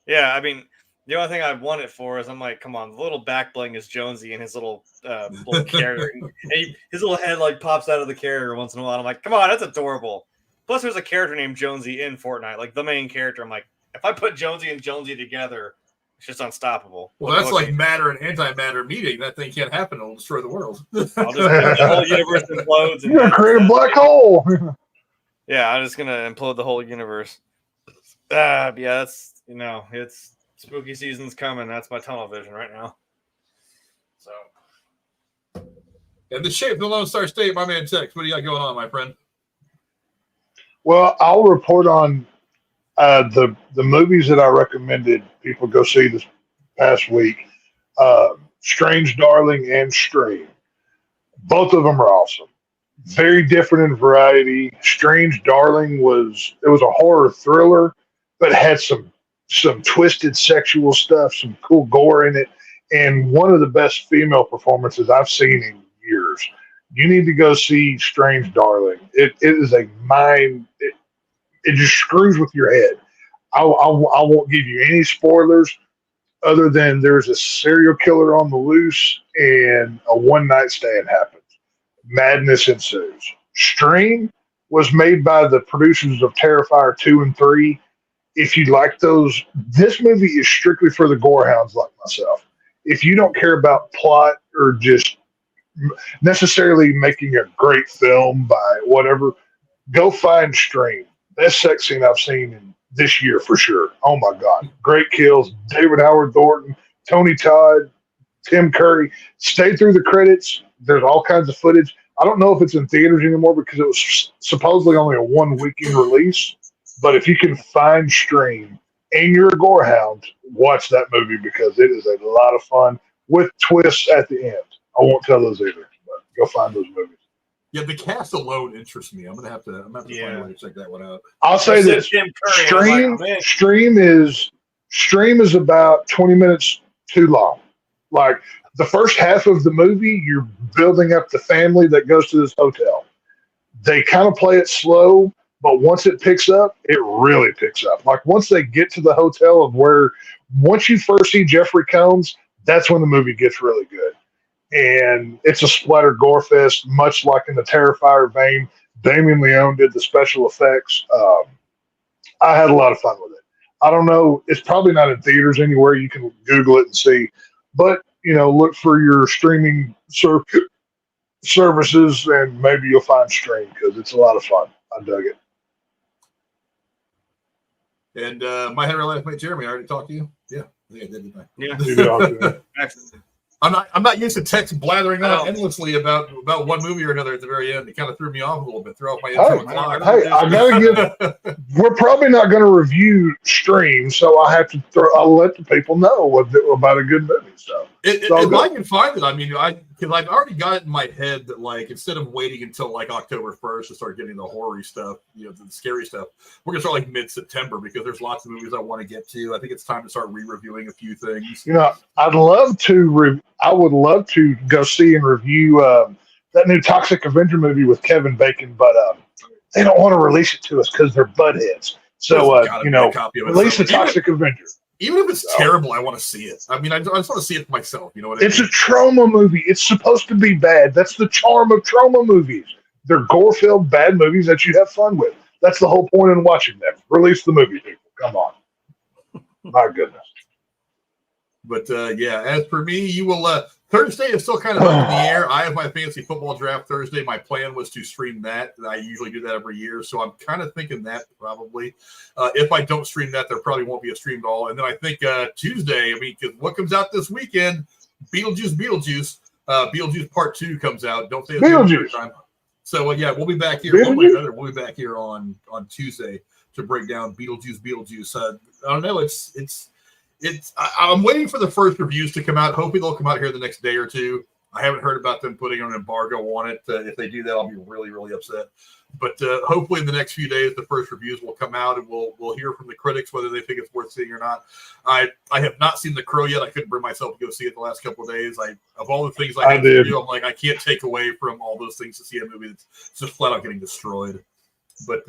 Yeah, I mean, the only thing I want it for is I'm like, come on, the little back bling is Jonesy and his little character. His little head like pops out of the character once in a while. I'm like, come on, that's adorable. Plus, there's a character named Jonesy in Fortnite, like the main character. I'm like, if I put Jonesy and Jonesy together, it's just unstoppable. Well, that's like matter and antimatter meeting. That thing can't happen. It'll destroy the world. I'll just the whole universe implodes. You're going to create a black hole. Yeah, I'm just going to implode the whole universe. Yeah, that's, it's spooky season's coming. That's my tunnel vision right now. So. And the shape of the Lone Star State, my man Tex. What do you got going on, my friend? Well, I'll report on the movies that I recommended people go see this past week. Strange Darling and Stream. Both of them are awesome. Very different in variety. Strange Darling was a horror thriller, but had some twisted sexual stuff, some cool gore in it, and one of the best female performances I've seen in years. You need to go see Strange Darling. It is a mind. It just screws with your head. I won't give you any spoilers other than there's a serial killer on the loose and a one-night stand happens. Madness ensues. Stream was made by the producers of Terrifier 2 and 3. If you like those, this movie is strictly for the gorehounds like myself. If you don't care about plot or just necessarily making a great film by whatever, go find Stream. Best sex scene I've seen in this year for sure. Oh my God. Great kills. David Howard Thornton, Tony Todd, Tim Curry. Stay through the credits. There's all kinds of footage. I don't know if it's in theaters anymore because it was supposedly only a 1 weekend release. But if you can find Stream and you're a gorehound, watch that movie because it is a lot of fun with twists at the end. I won't tell those either, but go find those movies. Yeah, the cast alone interests me. I'm gonna have to find a way to check that one out. I'll say this: Stream is about 20 minutes too long. Like the first half of the movie, you're building up the family that goes to this hotel. They kind of play it slow, but once it picks up, it really picks up. Like once they get to the hotel once you first see Jeffrey Combs, that's when the movie gets really good. And it's a splatter gore fest, much like in the Terrifier vein. Damien Leone did the special effects. I had a lot of fun with it. I don't know. It's probably not in theaters anywhere. You can Google it and see. But, look for your streaming services and maybe you'll find Stream because it's a lot of fun. I dug it. And my head of life mate, Jeremy, I already talked to you. Yeah, I think I did, didn't I? Yeah. You know, I'm not used to text blathering on endlessly about one movie or another at the very end. It kind of threw me off a little bit, threw off my internal clock. Hey, I gotta give. We're probably not going to review streams, so I have to. I'll let the people know about a good movie. So if I can find it, I mean, because I've already got it in my head that like instead of waiting until like October 1st to start getting the horror stuff, you know, the scary stuff, we're gonna start like mid-September because there's lots of movies I want to get to. I think it's time to start re-reviewing a few things. You know, I'd love to. I would love to go see and review that new Toxic Avenger movie with Kevin Bacon, but they don't want to release it to us because they're buttheads. So you know, release the Toxic Avenger. Even if it's terrible, I want to see it. I mean, I just want to see it for myself. You know what I mean? It's a trauma movie. It's supposed to be bad. That's the charm of trauma movies. They're gore-filled, bad movies that you have fun with. That's the whole point in watching them. Release the movie, people. Come on. My goodness. But yeah, as for me, you will. Thursday is still kind of up in the air. I have my fantasy football draft Thursday. My plan was to stream that. I usually do that every year, so I'm kind of thinking that probably. If I don't stream that, there probably won't be a stream at all. And then I think Tuesday. I mean, because what comes out this weekend? Beetlejuice Part 2 comes out. Don't say it's time. So yeah, we'll be back here. One way or another, we'll be back here on Tuesday to break down Beetlejuice. I don't know. I'm waiting for the first reviews to come out. Hopefully they'll come out here the next day or two. I haven't heard about them putting an embargo on it. If they do that, I'll be really, really upset. But hopefully in the next few days, the first reviews will come out and we'll hear from the critics whether they think it's worth seeing or not. I have not seen The Crow yet. I couldn't bring myself to go see it the last couple of days. Of all the things I had to do, I'm like, I can't take away from all those things to see a movie that's just flat out getting destroyed. But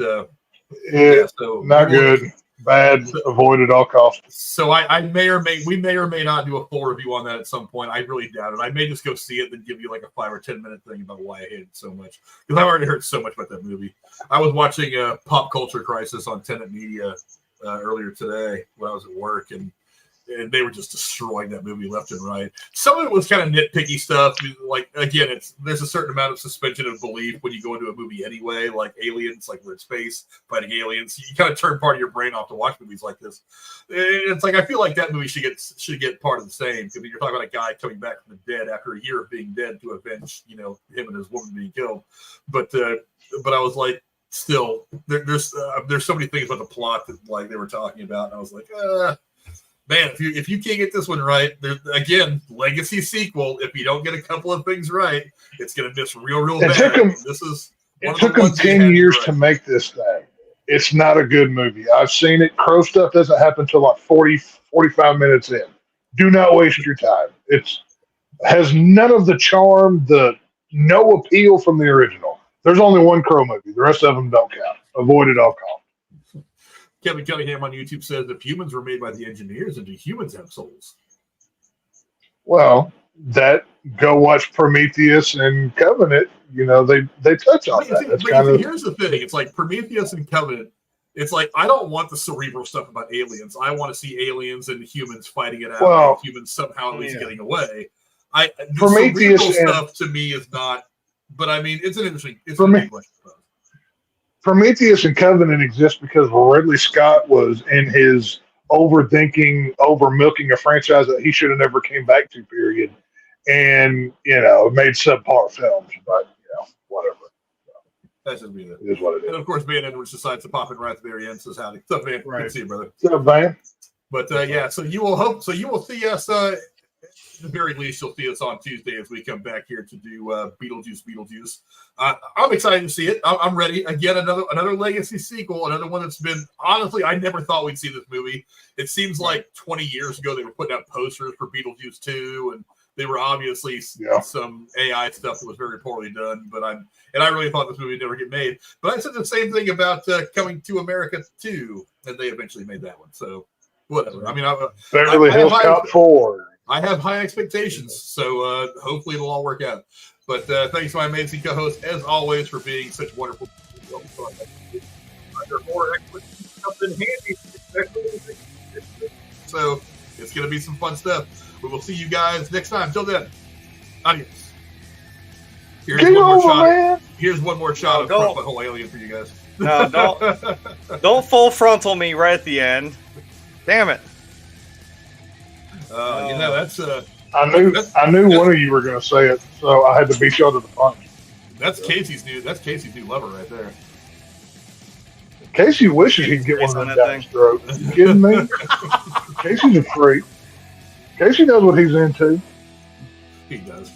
yeah, so not good. Bad, avoid at all costs. So we may or may not do a full review on that at some point. I really doubt it. I may just go see it and give you like a 5 or 10 minute thing about why I hate it so much, because I've already heard so much about that movie. I was watching Pop Culture Crisis on Tenet Media earlier today when I was at work, and they were just destroying that movie left and right. Some of it was kind of nitpicky stuff. Like, again, there's a certain amount of suspension of belief when you go into a movie anyway, like Aliens, like we're in space fighting aliens. You kind of turn part of your brain off to watch movies like this. It's like, I feel like that movie should get part of the same. I mean, you're talking about a guy coming back from the dead after a year of being dead to avenge, you know, him and his woman being killed. But I was like, still, there's so many things about the plot that like they were talking about, and I was like, man, if you can't get this one right, again, legacy sequel. If you don't get a couple of things right, it's going to miss real bad. It took them 10 years to make this thing. It's not a good movie. I've seen it. Crow stuff doesn't happen until like 40, 45 minutes in. Do not waste your time. It has none of the charm, no appeal from the original. There's only one Crow movie. The rest of them don't count. Avoid at all costs. Kevin Cunningham on YouTube says if humans were made by the engineers, then do humans have souls? Well, go watch Prometheus and Covenant. You know, they touch on that. Here's the thing. It's like Prometheus and Covenant. It's like, I don't want the cerebral stuff about aliens. I want to see aliens and humans fighting it out. Well, and humans somehow at least getting away. Prometheus stuff to me is not, but I mean, it's an interesting question. Prometheus and Covenant exist because Ridley Scott was in his overthinking, over-milking a franchise that he should have never came back to, period. And, you know, made subpar films, but, you know, whatever. That should be it. It is what it is. And, of course, Van Edwards decides to pop in right at the very end, says howdy. What's up, Van? Right. Good to see you, brother. What's up, Van? But, yeah, so you will see us, at the very least, you'll see us on Tuesday as we come back here to do Beetlejuice. I'm excited to see it. I'm ready. Again, another legacy sequel, another one that's been, honestly, I never thought we'd see this movie. It seems like 20 years ago they were putting out posters for Beetlejuice 2, and they were obviously some AI stuff that was very poorly done. But I really thought this movie would never get made. But I said the same thing about Coming to America 2, and they eventually made that one. So whatever. I mean, Beverly Hills Cop 4. I have high expectations, so hopefully it'll all work out. But thanks to my amazing co-host, as always, for being such wonderful. More experts comes in handy. So it's going to be some fun stuff. We will see you guys next time. Till then, adios. Here's one more shot of the whole alien for you guys. No, don't full frontal me right at the end. Damn it. That's I knew one of you were going to say it, so I had to beat y'all to the punch. that's Casey's new lover right there. Casey wishes he'd get one of them down his throat. Are you kidding me? Casey's a freak. Casey knows what he's into. He does.